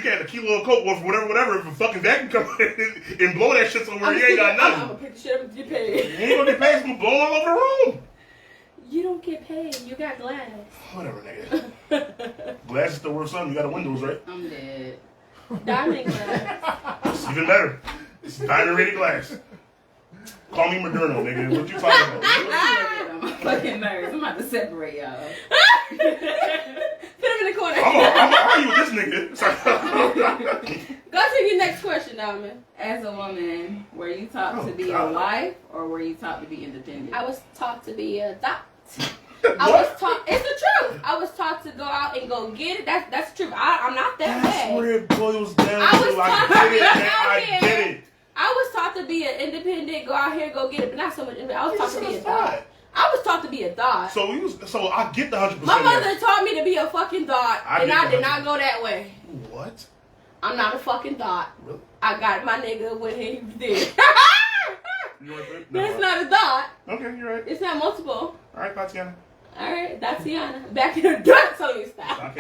can have a kilo of coke worth whatever. If a fucking vacuum come in and blow that shit somewhere, you ain't got I'm nothing. gonna pick the shit up and get You paid. ain't gonna get paid. It's gonna blow all over the room. You don't get paid. You got glass. Whatever, nigga. Glass is still worth something. You got a windows, right? I'm dead. Diamond glass. It's even better. It's diamond rated glass. Call me Moderno, nigga. What you talking about? I'm fucking nervous. I'm about to separate y'all. Put him in the corner. I'm gonna argue with this nigga. Sorry. Go to your next question, Diamond. As a woman, were you taught to be God. a wife or were you taught to be independent? I was taught to be a dot. I was taught. It's the truth. I was taught to go out and go get it. That's the truth. I'm not that That's bad. where it boils down I was to. taught I to be get it. out I here. get it. I was taught to be an independent, go out here, go get it, but not so much. I was taught to be a dot. Fine. I was taught to be a dot. So I get the 100%. My mother taught me to be a fucking dot, I and get I the did not go that way. What? I'm not a fucking dot. Really? I got my nigga when he did. You right there? That's not a dot. Okay, you're right. It's not multiple. All right, Tatiana. All right, that's Tiana. Back in the dot, so you stop.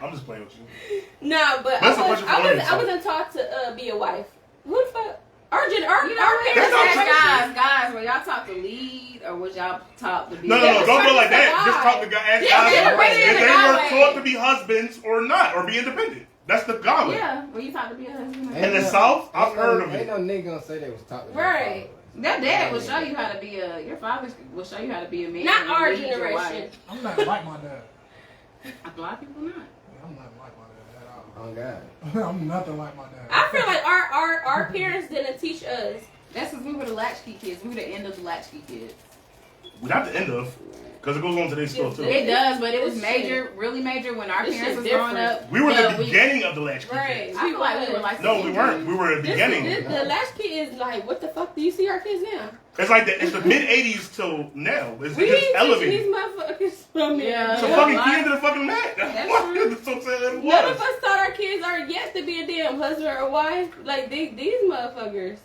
I'm just playing with you. No, but That's a question for women, I so. wasn't taught to be a wife. Who the fuck? Our You know, parents That's not had guys, were y'all taught to lead or was y'all taught to be? No, don't go like that. Just talk to guys. Yeah, Ask them bring it in if the they guy were way. taught to be husbands or not, or be independent. That's the God way. Yeah, were you taught to be a husband? In the South, I've Ain't heard no, of Ain't it. no nigga gonna say they was taught to be Right. That dad will show you how to be your father will show you how to be a man. Not and our lead your generation. wife. I'm not like my dad. A lot of people not. Yeah, I'm not like my dad at all. Oh God. I'm nothing like my dad. I feel like our parents didn't teach us. That's because we were the latchkey kids. We were the end of the latchkey kids. Not the end of, because it goes on today still too. It does, but it was This major, really major when our This parents was shit growing different. up. We were but the beginning of the latchkey Right. kids. I feel like we were like No, we weren't. We were at the This beginning. the latchkey is like, what the fuck do you see our kids now? It's like it's the mid '80s till now. It's We just ain't teaching elevated. these motherfuckers from here. Yeah. So Yeah, fucking like- key into the fucking mat. That's What? true. That's what I'm saying. It None of was. us thought our kids are yet to be a damn husband or wife. Like these motherfuckers.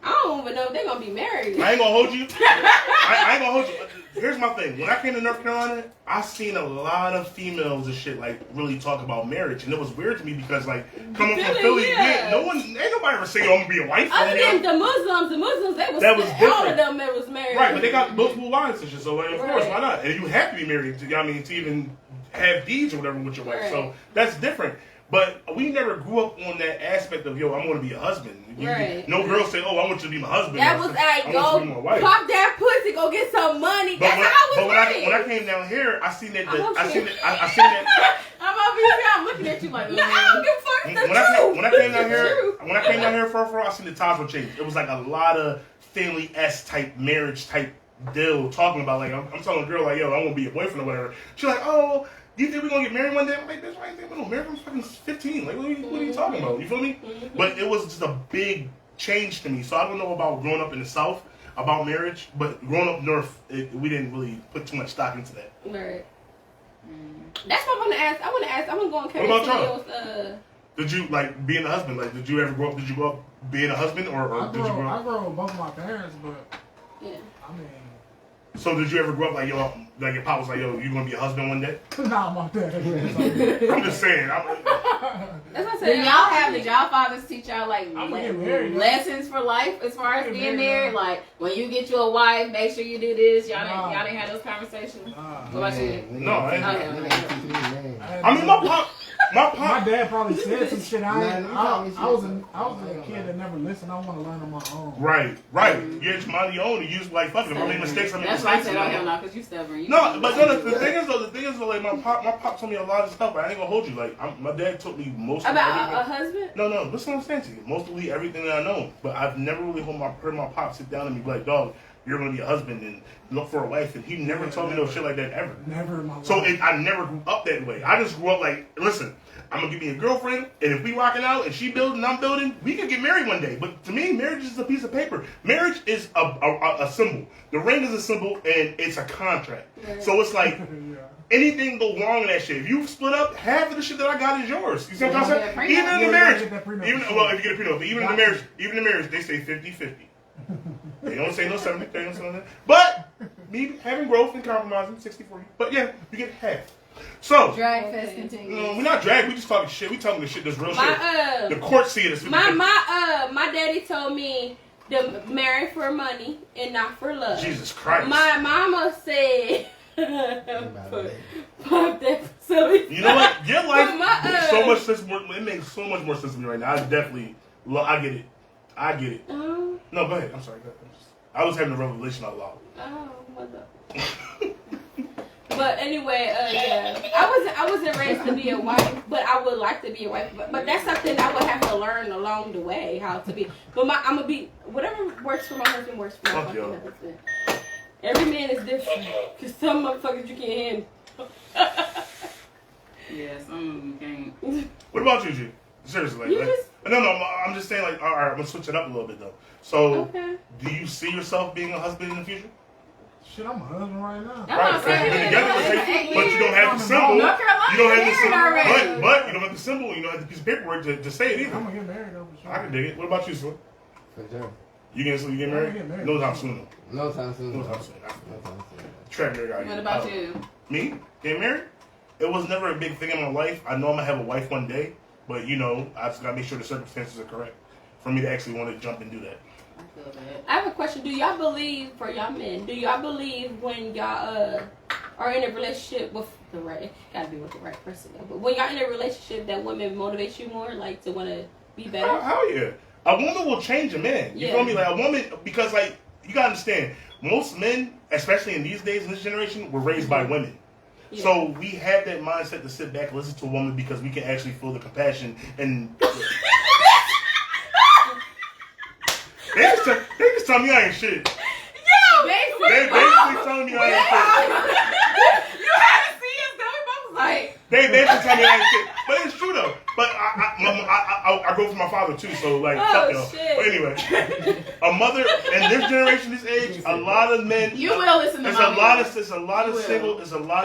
I don't even know if they're gonna be married. I ain't gonna hold you. I ain't gonna hold you. Here's my thing. When I came to North Carolina, I seen a lot of females and shit like really talk about marriage, and it was weird to me because like coming from Philly, yeah. ain't nobody ever say, "Oh, I'm gonna be a wife." Other from than here. the Muslims they was, That was all different. of them that was married. Right, but they got multiple wives and shit, so like, of course, Right. why not? And you have to be married to, I mean, to even have deeds or whatever with your wife. Right. So that's different. But we never grew up on that aspect of, yo, I'm going to be a husband. Right. No girl say, oh, I want you to be my husband. That I was said, like, I want you to be my go wife. pop that pussy, go get some money. But That's when, how I but was when I raised. came down here, I seen that. I'm I seen okay. that. I seen that. I'm over here. I'm looking at you like, No, I don't give a fuck. It's the truth. When I came down It's the here, truth. when I came down here for I seen the times were changed. It was like a lot of family-esque type marriage type deal talking about like I'm telling a girl like, yo, I want to be your boyfriend or whatever. She's like, oh, do you think we're gonna get married one day? I'm like, bitch, why you think we're gonna marry? I'm fucking 15. Like, what are you talking about? You feel me? Mm-hmm. But it was just a big change to me. So I don't know about growing up in the South about marriage, but growing up north, we didn't really put too much stock into that. Right. That's what I want to ask. I'm gonna go on Kevin What about y'all? Samuels. Did you like being a husband? Like, did you ever grow up? Did you grow up being a husband, or I did you grow grew up? up with both my parents, but Yeah. I mean, So did you ever grow up like, yo, like your pop was like, yo, you gonna be a husband one day? nah, my dad. I'm just saying. That's what I said. Did y'all fathers teach y'all like I'm gonna get married, lessons for life as far as I'm being gonna get married, married? Like when you get you a wife, make sure you do this. Y'all Nah. didn't have those conversations. Nah. What about you? No, I ain't. Okay. I mean, my My pop. dad probably said some shit. Nah, I was a I kid that never listened. I want to learn on my own. Right. You're just mind your own. And you just like fucking. If I make mistakes, I make That's why I mistakes. said, oh you hell know? no, because you stubborn. You No, but no, the thing is though, like my pop told me a lot of stuff. But I ain't gonna hold you. Like my dad told me most of About a everything. husband? No, listen what I'm saying to you. Mostly everything that I know. But I've never really heard my pop sit down and be like, dog, you're gonna be a husband and look for a wife. And he never told me no shit like that ever. Never in my life. So I never grew up that way. I just grew up like, listen, I'm gonna give me a girlfriend, and if we rocking out and she building, I'm building, we could get married one day. But to me, marriage is a piece of paper. Marriage is a symbol. The ring is a symbol, and it's a contract. Right. So it's like yeah. anything go wrong in that shit. If you split up, half of the shit that I got is yours. You see what I'm Yeah, saying? prenup. Even in Yeah, the marriage, you gotta get that prenup even for well, sure. if you get a prenup, but even in the marriage, they say 50-50. They don't say no 70, they don't say no that. But me having growth and compromising, 60-40. But yeah, you get half. So, Drag fest continues. we're not drag, we just talking shit. We telling the shit that's real shit. My The court see it as my daddy told me to marry for money and not for love. Jesus Christ. My mama said fuck that facility. You know what? Your life But makes so much sense. It makes so much more sense to me right now. I definitely, I get it. I get it. No, go ahead. I'm sorry. Go ahead. I was having a revelation out loud. But anyway, yeah, I wasn't raised to be a wife, but I would like to be a wife. But that's something I would have to learn along the way how to be. But I'm gonna be whatever works for my husband works for my fucking husband. Every man is different, cause some motherfuckers you can't handle. Yeah, some can't. What about you, G? Seriously, no, I'm just saying, like, all right, I'm gonna switch it up a little bit though. So, do you see yourself being a husband in the future? Shit, I'm a husband right now. Right, so you've been together but you don't have the symbol. You don't have the symbol. But you don't have the symbol. You don't have the piece of paperwork to say it either. I'm gonna get married though. For sure. I can dig it. What about you, Sue? For sure. You get married? No time soon. No time soon. No time soon. Trap married guy. What about you? Me? Getting married? It was never a big thing in my life. I know I'm gonna have a wife one day, but you know, I just gotta make sure the circumstances are correct for me to actually want to jump and do that. I have a question. Do y'all believe, for y'all men, do y'all believe when y'all are in a relationship with the right, gotta be with the right person, but when y'all in a relationship that women motivate you more, like to want to be better? Hell yeah. A woman will change a man. You feel me? Like a woman, because like, you gotta understand, most men, especially in these days, in this generation, were raised by women. Yeah. So we have that mindset to sit back and listen to a woman because we can actually feel the compassion and... They just tell me I ain't shit. Yo, they basically telling me I ain't shit. You haven't seen us though. We both like. They basically tell me I ain't shit. But it's true though. But I go for my father too. So like, fuck y'all. Shit. But anyway, a mother in this generation, this age, a lot of men. You will listen to There's mommy. a lot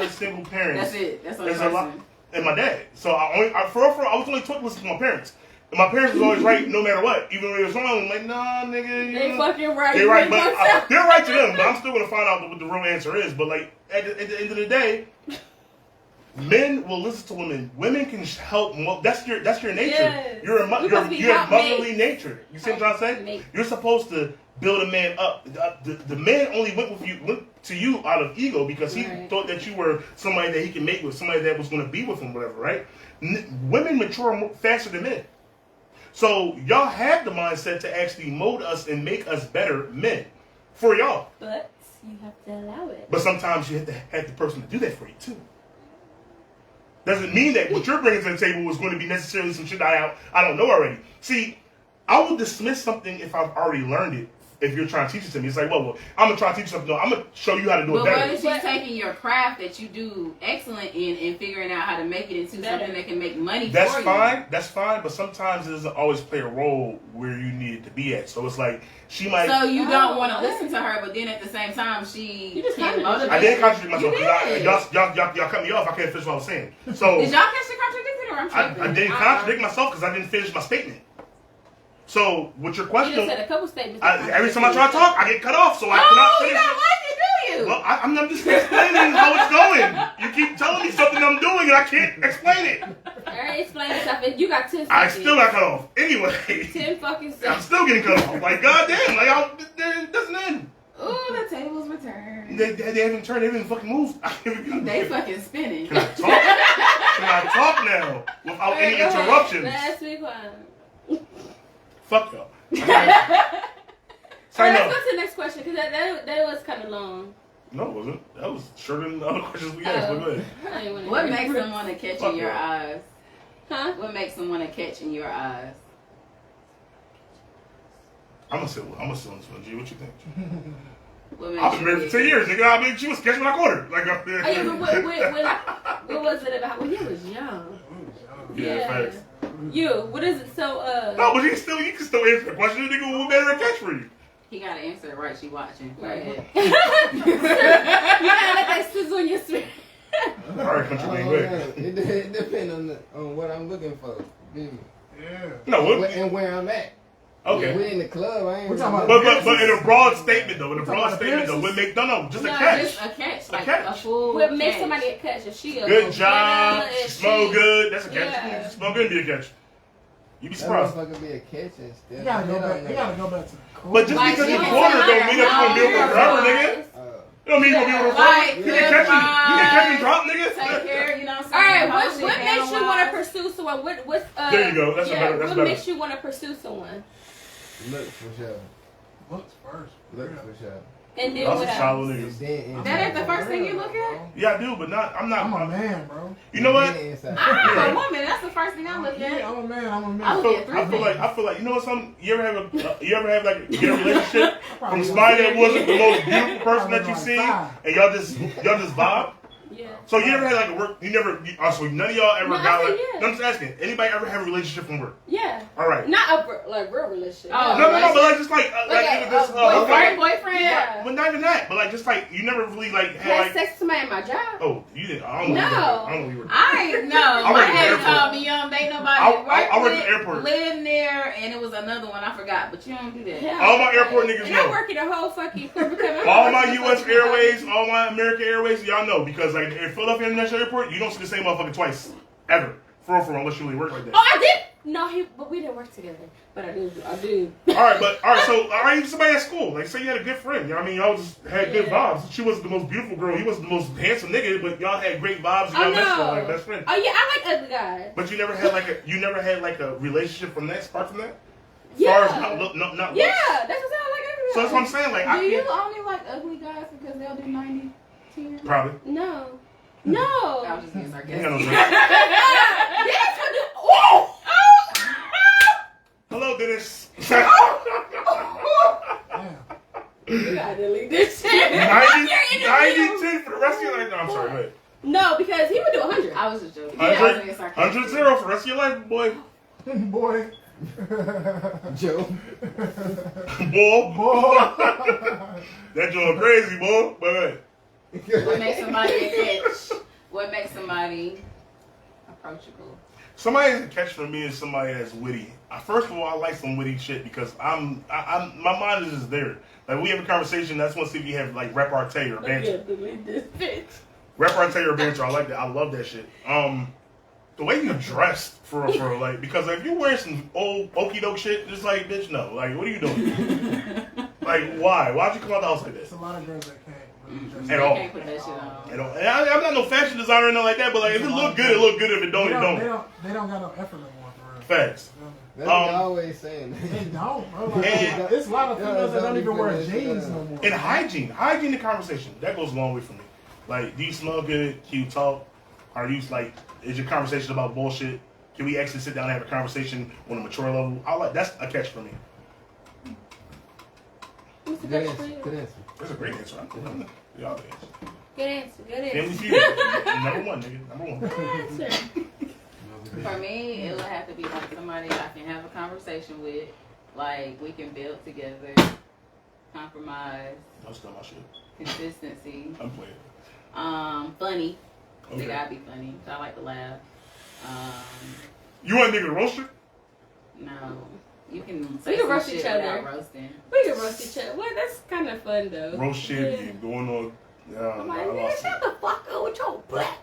of single parents. That's it. That's what there's a lot. And my dad. So I was only taught to listen to my parents. And my parents was always right no matter what. Even when it was wrong, I'm like, nah, nigga. They fucking right. They're right, but they're right to them. But I'm still gonna find out what the real answer is. But like at the end of the day, men will listen to women. Women can help. That's your nature. Yes. You have motherly nature. You see what I'm trying to say? You're supposed to build a man up. The man only went to you out of ego because he thought that you were somebody that he can mate with, somebody that was going to be with him, whatever. Right? Women mature faster than men. So y'all have the mindset to actually mold us and make us better men for y'all. But you have to allow it. But sometimes you have to have the person to do that for you too. Doesn't mean that what you're bringing to the table is going to be necessarily some shit I don't know already. See, I will dismiss something if I've already learned it. If you're trying to teach it to me, it's like, well, I'm gonna try to teach you something. No, I'm gonna show you how to do it better. But what if she's taking your craft that you do excellent in and figuring out how to make it into something that can make money for you? That's fine. But sometimes it doesn't always play a role where you need it to be at. So it's like she might. So you don't want to listen to her, but then at the same time, she can't motivate. I didn't contradict myself. Y'all cut me off. I can't finish what I was saying. So did y'all catch the contradiction or I'm tripping? I didn't contradict myself because I didn't finish my statement. So, with your question, you just said a couple statements. Every time I try to talk, I get cut off, so I cannot finish. You don't like it, do you? Well, I'm just explaining how it's going. You keep telling me something I'm doing, and I can't explain it. Alright, explain yourself. You got 10 seconds. I still got cut off. Anyway. 10 fucking seconds. I'm still getting cut off. Like, goddamn, like, it doesn't end. Ooh, the tables returned. They haven't turned, they haven't fucking moved. They fucking spinning. Can I talk? Can I talk now without any interruptions? Let's be quiet. Fuck y'all. Let's go to the next question because that was kind of long. No, it wasn't. That was shorter than the other questions we asked. But go ahead. What makes someone to catch in your eyes? Huh? What makes someone to catch in your eyes? I'm gonna sit on this one, G. What you think? I've been married for 10 years, nigga. I mean, she was catching my quarter. Like, what was it about when you was young? Yeah, facts. What is it? So, no, but you can still answer the question. Nigga, what better a catch for you? He gotta answer it right. She watching. Right. You gotta let that sizzle in your spirit. All right, country man, go ahead. It depends on what I'm looking for. Yeah. No, and where I'm at. Okay. We in the club, I ain't. We're talking really- about- But in a broad statement though, We're talking about just No, a catch. just a catch, like catch. a full We'll make catch. somebody a catch if she a Good go job. getter, She if smell she- good. That's a catch. Yeah. She smell good, be a catch. You be That surprised. motherfucker be a catch and still. You gotta go back. You gotta go back to the core. But just Like, because you you corner know, don't mean that you gonna be able to grab her, nigga. It don't mean you gonna be able to Like, grab her. You can catch him. You can catch him drop, nigga. Take care, you know what I'm All right, saying? what Hold shit makes you down want to wise. pursue someone? What's There you go. That's yeah, better. That's what better. makes you want to pursue someone? Look for sure. Looks first. Look for sure. And then That's what a else? solid And niggas. then That ain't the first thing you look at? Yeah, I do, but I'm a man, bro. You know what? I'm a woman. That's the first thing I look at. Yeah, I'm a man. I'm a man. I look at three I feel like you know what? You ever have like get a relationship from somebody that wasn't the most beautiful person that you seen, and y'all just vibe? Yeah. So you never had like a work? So none of y'all ever No, I got said like? yeah. No, I'm just asking. Anybody ever have a relationship from work? Yeah. All right. Not a like real relationship. Oh, No, but like just like Okay, even this Boyfriend? Yeah. but not even that. But like just like you never really like Had had like. sex with somebody at my job. Oh, you didn't. I don't know. No. I don't know you were. I ain't know. I My work at the daddy airport. told me you don't date nobody. I work at the with, airport. Living there, and it was another one I forgot, but you don't do that. Yeah. All my airport niggas And know. I work in a whole fucking corporate company. All my U.S. Airways, all my American Airways, y'all know because like in Philadelphia International Airport, you don't see the same motherfucker twice ever. For real, unless you really work like that. Oh, I did. No, but we didn't work together. But I did. All right. So somebody at school, like say you had a good friend. You know what I mean? Y'all just had good vibes. She was the most beautiful girl. He was the most handsome nigga, but y'all had great vibes. And Oh y'all meshed no. like best friend. Oh yeah, I like ugly guys. But you never had like a relationship from that, apart from that. Yeah. As far as not Yeah, looks? that's what I like ugly guys. So that's what I'm saying. Like I Do you can't only like ugly guys because they'll do 90 10? probably. No. I No. was just being You sarcastic. got no sense. Yes, I do. Oh! Hello, Dennis. Damn. You gotta delete this shit. 90, You're in the 10 for the rest of your life. No, I'm sorry. Go ahead. No, because he would do 100. I was just joking. I was 100, being sarcastic. 100-0 for the rest of your life, boy. Boy. Joe. Boy. That joint crazy, boy. But What makes somebody a catch? What makes somebody approachable? somebody that's a catch for me is somebody that's witty. First of all, I like some witty shit because I'm my mind is just there. Like we have a conversation, that's one see if you have like repartee or banter. Delete this bitch. Repartee or banter, I like that. I love that shit. The way you dressed for real, like because if you wearing some old okey doke shit, it's like bitch no. Like what are you doing? Like why? Why'd you come out the house like There's that? a lot of girls that can't. Really dress At up. all. Can't put that shit on. And I'm not no fashion designer or nothing like that, but like if it look good, it look good. If it don't, it don't. They don't got no effort no more for real. Facts. That's what I always saying. They don't, bro. Like, And- it's a lot of females that don't even wear Yeah, jeans no more. And hygiene in conversation, that goes a long way for me. Like, do you smell good? Can you talk? Are you like, is your conversation about bullshit? Can we actually sit down and have a conversation on a mature level? That's a catch for me. What's the Good best for answer. you? Good answer. That's a great answer. Y'all answer. Good answer. Good Family answer. Feud. Number one, nigga. Number one. Good answer. For me, it would have to be like somebody I can have a conversation with. Like, we can build together, compromise, Don't steal my shit. consistency, I'm playing. funny. Okay. They gotta be funny. So I like to laugh. You want a nigga to roast you? No. You can We say can some roast shit each other. without roasting. We can roast each other. Well, that's kind of fun though. Roast shit Yeah. and going on. Yeah, I'm I like, man, lost shut it. the fuck up with your black.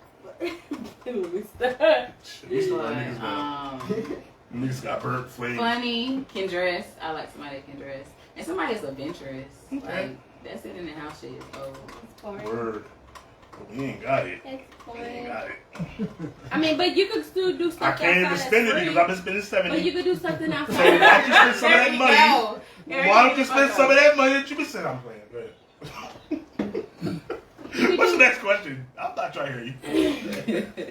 We start. Shit, we still got niggas, man. But, Niggas got burnt, flames. funny, can dress. I like somebody that can dress. And somebody that's adventurous. Okay. Like, that's it in the house shit. Oh. Word. But we ain't got it. That's We ain't fun. got it. I mean, but you could still do I stuff can't even outside spend it that's because free. I've been spending 70. But you could do something So outside. why don't you spend some of There that you money? go. There Why you don't you go. spend some of that money that you been saying? I'm playing. Go ahead. What's the next question? I'm not trying to hear you.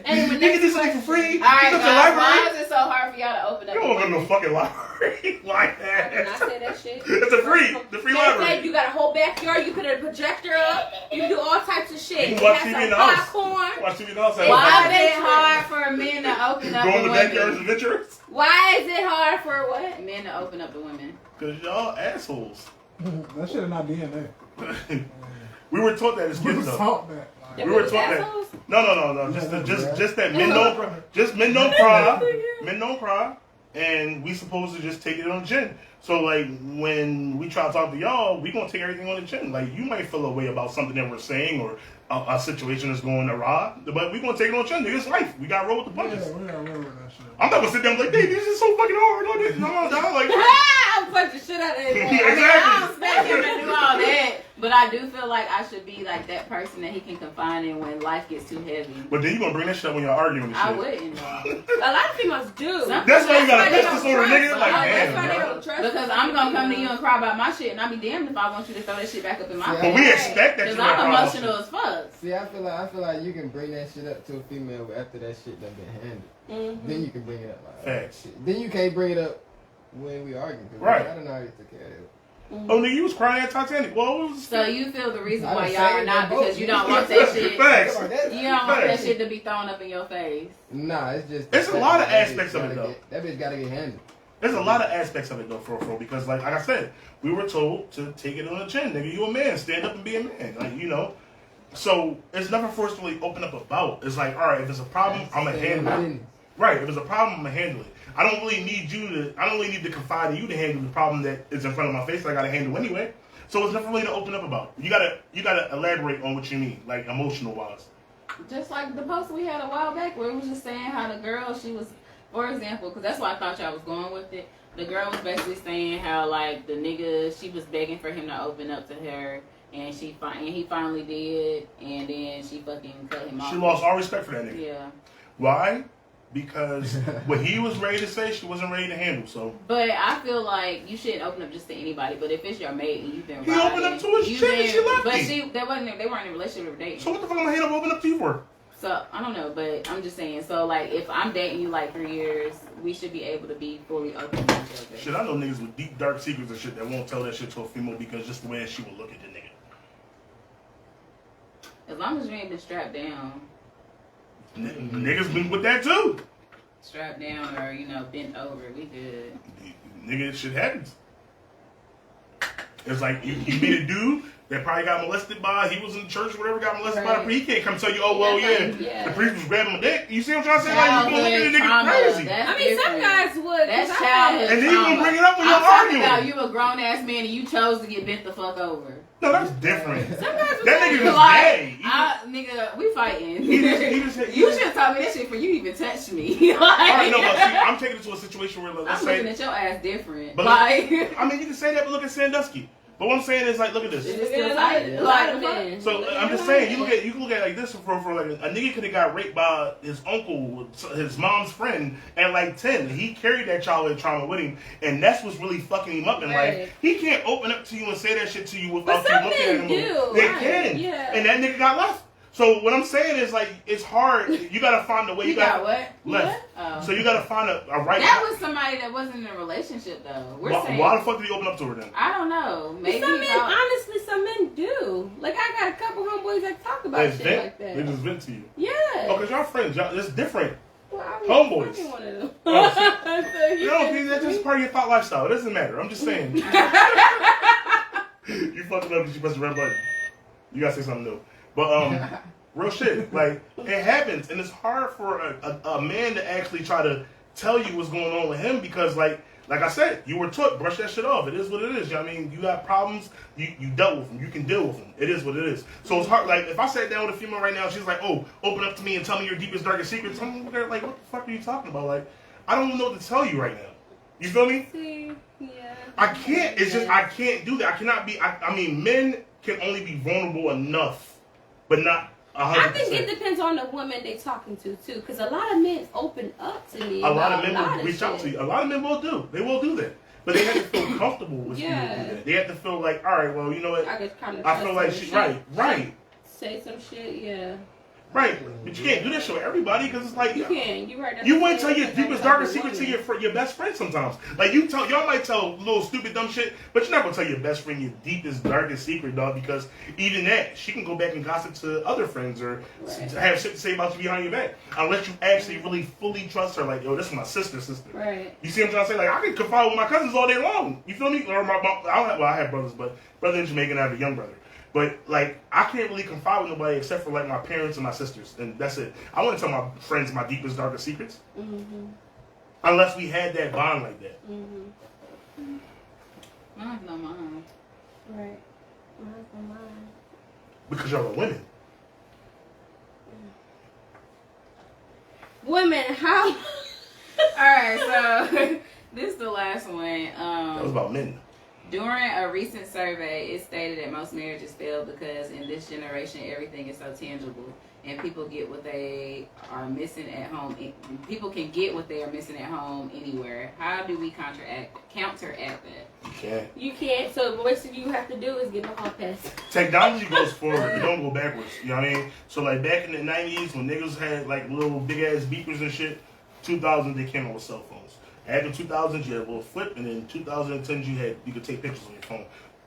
Anyway, You can do something for free. All right, You go to the guys, why library. is it so hard for y'all to open up? You don't go to no fucking library. Why When I that? say that shit, It's a free. The free they say library. you got a whole backyard. You put a projector up. You can do all types of shit. You can watch have TV some in the house. popcorn. Watch TV in the house. Why is it hard for men to open up Go the in the backyards women? adventures? Why is it hard for what? Men to open up the women. Because y'all assholes. That shit in our DNA. We were taught that as We kids was though. taught that. We were taught that. Assholes? No. Just that men don't cry. Men don't cry. And we supposed to just take it on the chin. So, like, when we try to talk to y'all, we gonna take everything on the chin. Like, you might feel a way about something that we're saying or a situation that's going awry, but we gonna take it on the chin. Nigga, it's life. We gotta roll with the punches. Yeah, we gotta remember that shit. I'm not gonna sit down and be like, "Baby, this is so fucking hard." No, this, no, dog. Like, I'm punching shit out of it. exactly. I don't expect him to do all that, but I do feel like I should be like that person that he can confide in when life gets too heavy. But then you gonna bring that shit up when y'all arguing and shit. I wouldn't. Though. A lot of females do. That's why you got a pistol on a nigga. Like, That's why they damn, bro. don't trust Because I'm gonna come to you and cry about my shit, and I'll be damned if I want you to throw that shit back up in my Yeah. But face. we expect that you Because I'm gonna cry about emotional shit. as fuck. See, I feel like you can bring that shit up to a female after that shit done been handled. Then you can bring it up. Like, Facts. shit. Then you can't bring it up when we argue. Right. I don't know how you took care of it. Oh, nigga, you was crying at Titanic. Well, what was So you feel the reason I why done y'all are saved not them because both. you don't want that shit. Facts. Come on, that- You don't want that Facts. shit to be thrown up in your face. Nah, it's just. It's a lot of aspects of it, though. That bitch gotta get handled. There's a lot of aspects of it though, for because like I said, we were told to take it on the chin, nigga. You a man, stand up and be a man, like you know. So it's never for us to really open up about. It's like, all right, if it's a problem, I'm gonna handle it. Right, if it's a problem, I'm gonna handle it. I don't really need to confide in you to handle the problem that is in front of my face that I gotta handle anyway. So it's never really to open up about. You gotta elaborate on what you mean, like emotional wise. Just like the post we had a while back where it was just saying how the girl, she was, for example, because that's why I thought y'all was going with it. The girl was basically saying how like the nigga, she was begging for him to open up to her, and he finally did, and then she fucking cut him off. She lost all respect for that nigga. Yeah. Why? Because what he was ready to say, she wasn't ready to handle. So. But I feel like you shouldn't open up just to anybody. But if it's your mate and you've been He riding, opened up to his you've chick and she left But me. they weren't in a relationship or dating. So what the fuck am I hand up open up to you for? So I don't know, but I'm just saying. So like, if I'm dating you like 3 years, we should be able to be fully open with each other. Shit, I know niggas with deep, dark secrets and shit that won't tell that shit to a female because just the way she will look at the nigga. As long as you ain't been strapped down. Niggas been with that too. Strapped down or, bent over, we good. Nigga, shit happens. It's like you meet a dude that probably got molested by, he was in church or whatever, got molested by the priest. He can't come tell you, oh, well, yeah, the priest was grabbing my dick. You see what I'm trying to say? Like, you gonna look at the nigga crazy. That's I mean, some different. guys would. That's childhood And then you gonna trauma. bring it up when you're I'm talking arguing. about you a grown ass man and you chose to get bent the fuck over. No, that's different. Some guys would. That nigga was Like, gay. nigga, we fighting. He just You should have told me that shit before you even touched me. All right, no, but see, I'm taking it to a situation where, let's I'm say, looking at your ass different. But like, I mean, you can say that, but look at Sandusky. But what I'm saying is, like, look at this. it's still tight. Like, So I'm just saying, you can look at it like this for like a nigga could have got raped by his uncle, his mom's friend at like 10. He carried that childhood trauma with him, and that's what's really fucking him up in life. He can't open up to you and say that shit to you without you looking at him. They can, and that nigga got left. So what I'm saying is, like, it's hard. You gotta find a way. You got what? Left. Oh. So you gotta find a right. That was somebody that wasn't in a relationship though. Why the fuck did he open up to her then? I don't know. Maybe some men, honestly, some men do. Like, I got a couple homeboys that talk about They shit vent. like that. They just vent to you. Yeah. Oh, cause y'all friends. It's different. Well, I Homeboys. fucking one of them. No, that's just part of your thought lifestyle. It doesn't matter. I'm just saying. You fucking up because you pressed the red button. You gotta say something new. But real shit. Like, it happens, and it's hard for a man to actually try to tell you what's going on with him because, like I said, you were taught, brush that shit off. It is what it is. You know what I mean? You got problems, you dealt with them. You can deal with them. It is what it is. So it's hard. Like, if I sat down with a female right now, she's like, oh, open up to me and tell me your deepest, darkest secrets. I'm like, what the fuck are you talking about? Like, I don't even know what to tell you right now. You feel me? See, yeah. I can't. It's just, I can't do that. I cannot be, I mean, men can only be vulnerable enough, but not 100%. I think it depends on the woman they talking to too, because a lot of men open up to me. A lot of about men will reach out to you. A lot of men will do. They will do that. But they have to feel comfortable with you to do that. They have to feel like, all right, well, you know what? I feel like right. Say some shit, yeah. Right, but you can't do that shit with everybody because it's like you can. You right. You wouldn't tell your deepest, darkest secret to your best friend sometimes. Like y'all might tell little stupid dumb shit, but you're not gonna tell your best friend your deepest, darkest secret, dog. Because even that, she can go back and gossip to other friends or have shit to say about you behind your back, unless you actually really fully trust her. Like, yo, this is my sister. Right. You see what I'm trying to say? Like, I can confide with my cousins all day long. You feel me? Or I have brothers, but brother in Jamaica and I have a young brother. But, like, I can't really confide with nobody except for, like, my parents and my sisters. And that's it. I wouldn't tell my friends my deepest, darkest secrets. Mm-hmm. Unless we had that bond like that. Mm-hmm. Mine's not mine. Right. Mine's not mine. Because y'all are women. Women, how? All right, so this is the last one. That was about men. During a recent survey, it stated that most marriages fail because in this generation, everything is so tangible, and people get what they are missing at home. People can get what they are missing at home anywhere. How do we counteract that? You can't. You can't. So the worst thing you have to do is get a hall pass. Technology goes forward. It don't go backwards. You know what I mean? So like back in the 90s when niggas had like little big ass beepers and shit, 2000 they came out with cell phones. After 2000 you had a little flip, and then 2010 you could take pictures on your phone.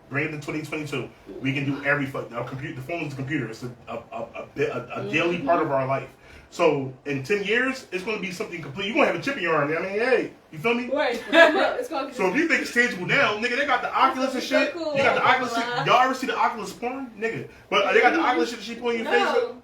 Bring it to 2022. We can do every fuck. Now, the phone is a computer. It's a daily part of our life. So in 10 years, it's going to be something complete. You're going to have a chip in your arm. I mean, hey, you feel me? Right. It's gonna So if you think it's tangible now, nigga, they got the Oculus and shit. So cool. You got the Oculus shit. Y'all ever see the Oculus porn? Nigga. But they got the Oculus shit that she put on your face. No.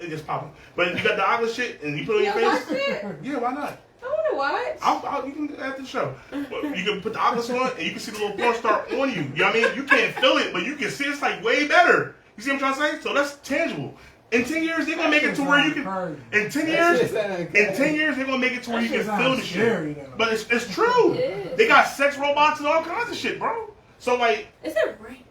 It just popping. But you got the Oculus shit and you put it on your face. Yeah, why not? I want to watch. You can after the show. You can put the Oculus on and you can see the little porn star on you. You know what I mean? You can't feel it, but you can see it's like way better. You see what I'm trying to say? So that's tangible. In 10 years, they're gonna make it to where you can. In 10 years, they're gonna make it to where you can feel the shit. But it's true. They got sex robots and all kinds of shit, bro. So like, Is it right?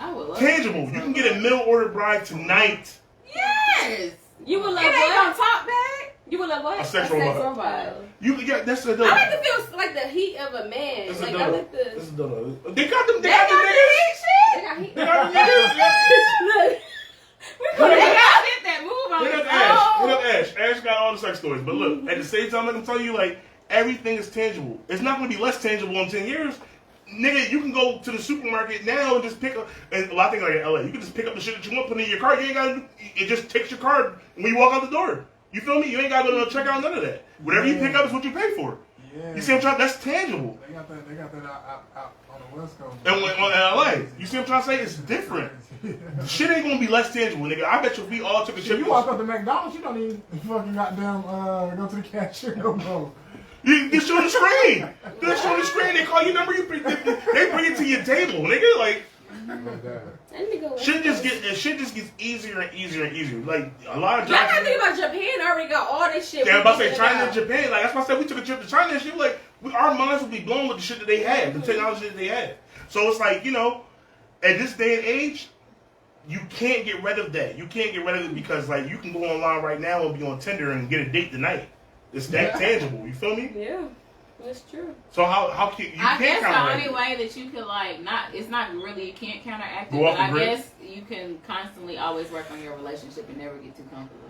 I would love tangible. You can get a middle order bride tonight. Yes. You would love It ain't gonna what? talk back. You would love what? A sex A sex robot. robot. That's a I like to feel like the heat of a man. That's Like a I like the. That's a dodo. They got them. They They got them got the niggas. heat shit. They got heat. They got them niggas. Look. They got hit that move on Hit his up Ash. Hit own. up Ash. Ash got all the sex stories. But look, at the same time, I'm telling you, like, everything is tangible. It's not going to be less tangible in 10 years. Nigga, you can go to the supermarket now and just pick up, and a lot of things like in LA, you can just pick up the shit that you want, put it in your cart. You ain't got to, it just takes your card when you walk out the door. You feel me? You ain't got to go to check out none of that. Whatever you pick up is what you pay for. Yeah. You see what I'm trying? That's tangible. They got that out on the West Coast. And when, on LA, you see what I'm trying to say? It's different. Shit ain't gonna be less tangible, nigga. I bet you if we all took a If chip. you walk up to McDonald's, you don't even fucking goddamn go to the cashier no more. You show the screen. They show the screen. They call your number. They bring it to your table, nigga. Like Let me go. shit just gets easier and easier and easier. Like a lot of Y'all jobs. gotta think about Japan. Already got all this shit. Yeah, I'm about to say we China and thinking Japan. Like that's why I said we took a trip to China and shit. Like our minds would be blown with the shit that they had, the technology that they had. So it's like, you know, at this day and age, you can't get rid of that. You can't get rid of it because like you can go online right now and be on Tinder and get a date tonight. It's that tangible. You feel me? Yeah, that's true. So how can you I can't guess the counteract only it. way that you could like not, it's not really, you can't counteract it, Go off but the I grid. guess you can constantly always work on your relationship and never get too comfortable.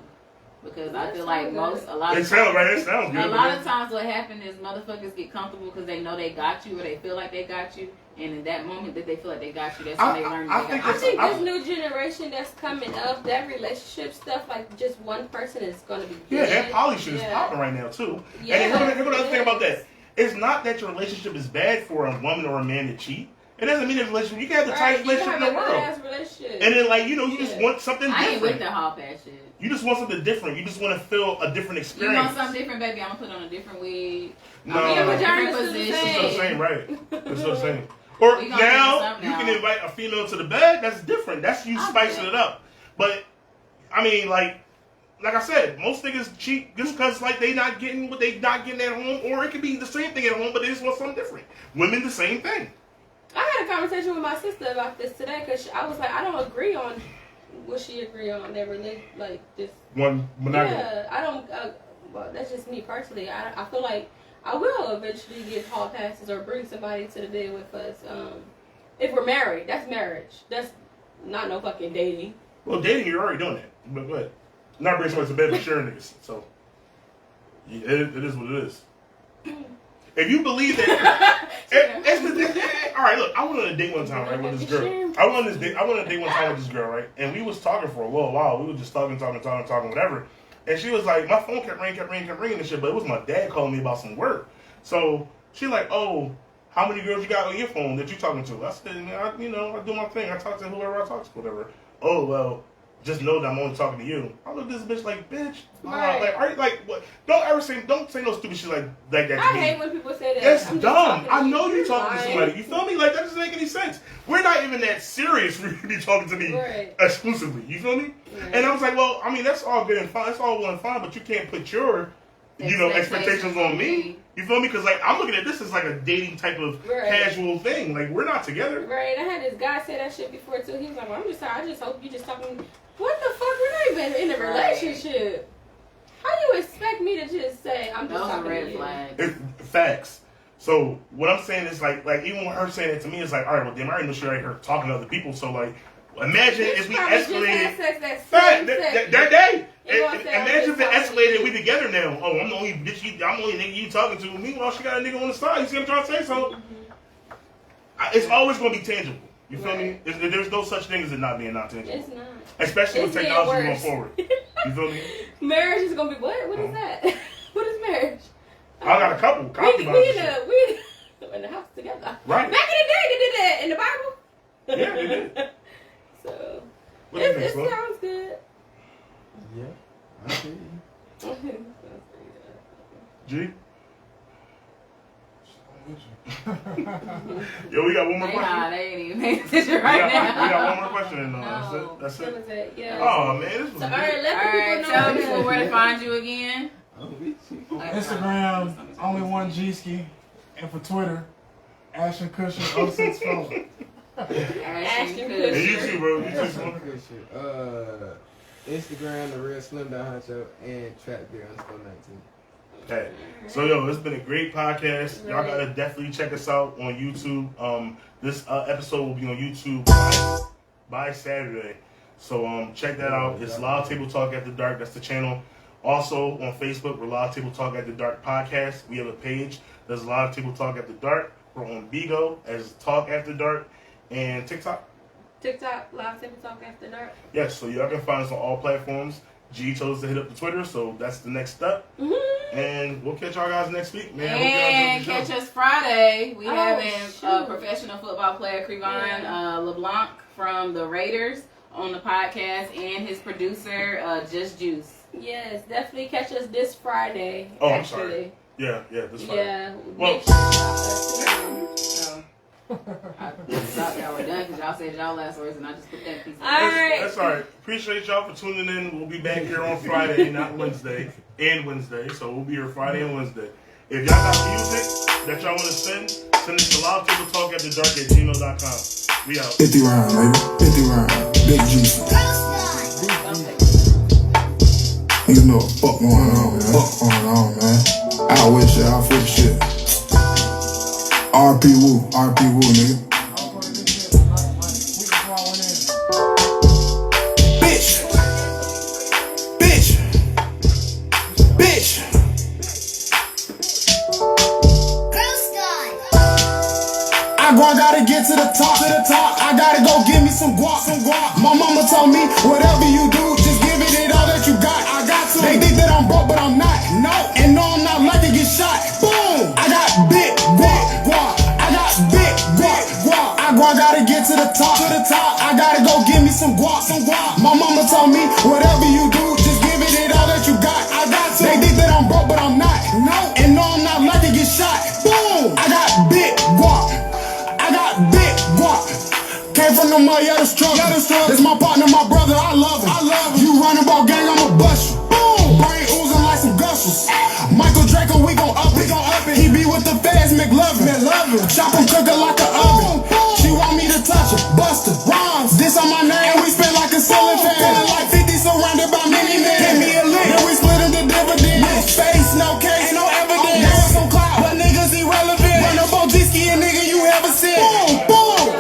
Because I feel like a lot It of sounds right. It sounds good. a lot of times what happens is motherfuckers get comfortable because they know they got you or they feel like they got you, and in that moment that they feel like they got you, that's when they learn I they think got I you. think this new generation that's coming up, that relationship stuff, like just one person is gonna be Yeah, good. that poly shit is Yeah. popping right now too. Yeah. And here's the other thing about that. It's not that your relationship is bad for a woman or a man to cheat. It doesn't mean that relationship. You can have the tightest you relationship in the have a world. good-ass relationship. And then, like, you know, you just Yeah. want something I ain't with different. the hall pass shit. You just want something different. You just want to feel a different You experience. want something different, baby? I'm gonna put on a different wig. No. I'm in a Your different pajamas do the It's position. still the same, right? It's still the same. Or We gonna now, do something you can now. invite a female to the bed. That's different. That's you spicing it up. But, I mean, like I said, most niggas cheat just because, like, they not getting what they not getting at home. Or it could be the same thing at home, but they just want something different. Women, the same thing. I had a conversation with my sister about this today because I was like, I don't agree on what she agree on. They relate like this. One monogamy. Yeah, I don't. Well, that's just me personally. I feel like I will eventually get hall passes or bring somebody to the bed with us. If we're married, that's marriage. That's not no fucking dating. Well, dating, you're already doing that. But go ahead. Not bringing somebody to bed with sharing niggas. So, yeah, it is what it is. If you believe that, all right. Look, I went on a date one time, right, with this girl. I went on a date one time with this girl, right, and we was talking for a little while. We were just talking, whatever. And she was like, my phone kept ringing and shit, but it was my dad calling me about some work. So she like, oh, how many girls you got on your phone that you talking to? I said, man, I do my thing. I talk to whoever I talk to, whatever. Oh, well, just know that I'm only talking to you. I look at this bitch like, bitch. Right. Like, are you like what? Don't say no stupid shit like that to I me. hate when people say that. That's I'm just dumb. talking I to know you. you're talking to somebody. You feel me? Like, that doesn't make any sense. We're not even that serious for you to be talking to me Right. exclusively. You feel me? Right. And I was like, well, I mean, that's all good and fine. That's all well and fine, but you can't put your, expectations on me. You feel me? Because, like, I'm looking at this as, like, a dating type of casual thing. Like, we're not together. Right. I had this guy say that shit before, too. He was like, well, I'm just sorry. I just hope you just talking. What the fuck? We're not even in a relationship. How do you expect me to just say, I'm just talking to you? Flag. Facts. So, what I'm saying is, like even with her saying it to me, it's like, all right, well, damn, I already know she already heard talking to other people. So, like, imagine if we escalated. That day. Imagine if it escalated and we together now. Oh, I'm the only bitch I'm the only nigga you talking to. Meanwhile, she got a nigga on the side. You see what I'm trying to say? So, it's always going to be tangible. You feel me? There's no such thing as it not being not tangible. It's not. Especially with technology going forward. You feel me? Marriage is going to be, what is that? What is marriage? I got a couple We in the house together. Right. Back in the day, they did that in the Bible. Yeah, they did. So, What do you think, it Flo? sounds good. Yeah, I see you. G? Yo, we got one more question. They ain't even paying attention right now. We got one more question and No. that's That it. was it. Yeah. Oh man, this was So, good. all right, let the people Tell know. people where to find you again. Instagram, only one G-ski. And for Twitter, Ashton Cushion 064. Ashton And you Kutcher. too, bro. You too, Good Slim. shit. Instagram, the real Slim Down Honcho, and TrapGear_19. Okay. So yo, it's been a great podcast. Y'all gotta definitely check us out on YouTube. This episode will be on YouTube by Saturday. So check that out. It's Live Table Talk After Dark. That's the channel. Also on Facebook, we're Live Table Talk After Dark Podcast. We have a page that's Live Table Talk After Dark. We're on Bigo as Talk After Dark and TikTok. TikTok, Live Table Talk After Dark. Yes, so y'all can find us on all platforms. G chose to hit up the Twitter, so that's the next step. And we'll catch y'all guys next week, man. And catch us Friday. We having shoot. professional football player Crevon LeBlanc from the Raiders on the podcast, and his producer Just Juice. Yes, definitely catch us this Friday. Oh, I'm actually. sorry. Yeah, this Friday. Yeah. Well- Make sure I thought y'all were done because y'all said y'all last words, and I just put that piece. That's all right. Appreciate y'all for tuning in. We'll be back here on Friday, not Wednesday, So we'll be here Friday and Wednesday. If y'all got music that y'all want to send it to livetabletalkafterdark@gmail.com. We out. 50 round, baby. 50 round. Big juice. Niggas know what the fuck going on, man. I wish shit, I flip shit. RP Woo, nigga. Bitch. I gotta get to the top, I gotta go give me some guap, My mama told me, whatever you do, just give it all that you got. I got to. They think that I'm broke, but I'm not. No, and no, I'm not like to get shot. Boom! I got big guap. I got big guap. I gotta get to the top, I gotta go give me some guap, My mama told me, whatever you do, just give it all that you got. I got to. They think that I'm broke, but I'm not. No, and no, I'm not like to get shot. Boom! I got big guap. Came from the mud, yeah, the struggle. This my partner, my brother, I love him. You running about gang, I'ma bust you. Boom! Brain oozing like some gushers. Michael Draco, we gon' up it. He be with the feds, McLovin. Chop him, cook her like an oven. She want me to touch her, bust her. Rhymes, this on my name, and we spend like a ceiling fan. Feeling like 50 surrounded by many men. Hit me a lick, then we split into dividends. No face, no case, no evidence. Now it's on cloud, but niggas irrelevant. Run up on G-Ski and nigga you ever seen. Boom!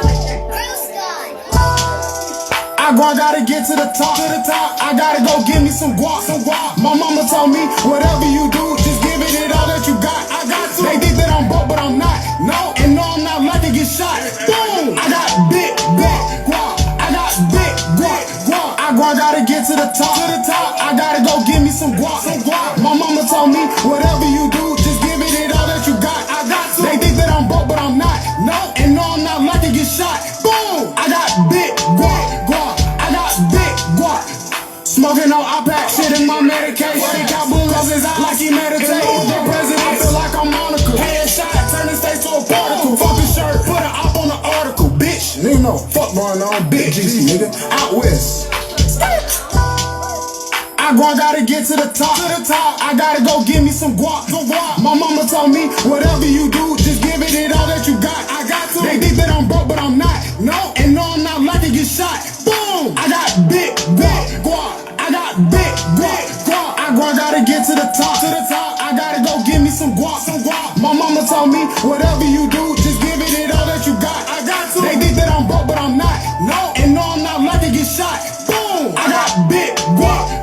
I gotta get to the top, I gotta go give me some guap, My mama told me, whatever you do, just give it all that you got. I got to. They think that I'm broke, but I'm not. No, and no, I'm not like to get shot. Boom! I got big guap. I got big guap. I gotta get to the top, I gotta go give me some guap, My mama told me, whatever you do, just give it all that you got. I got to. They think that I'm broke, but I'm not. No, and no, I'm not like to get shot. Boom! I got big guap. Big guap. Smoking on iPad, shit in my medication. Stick out bullets his eyes like he meditate. The president feel like I'm Monica. Headshot, turn the state to a particle. Fuck a shirt, put an op on the article, bitch. Nigga know, fuck going on, big GC, nigga. Out west. I gotta get to the top. I gotta go give me some guap. My mama told me, whatever you do, just give it all that you got. I got to. They think that I'm broke, but I'm not. No, and no, I'm not like to get shot. Boom! I got big guap. I got big guap. I gotta get to the top. I gotta go give me some guap. My mama told me, whatever you do, just give it all that you got. I got to. They think that I'm broke, but I'm not. No, and no, I'm not like to get shot. Boom! I got big guap.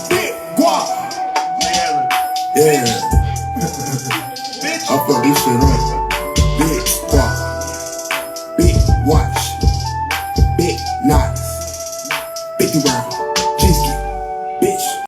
Big guap. Yeah. I fuck this shit up.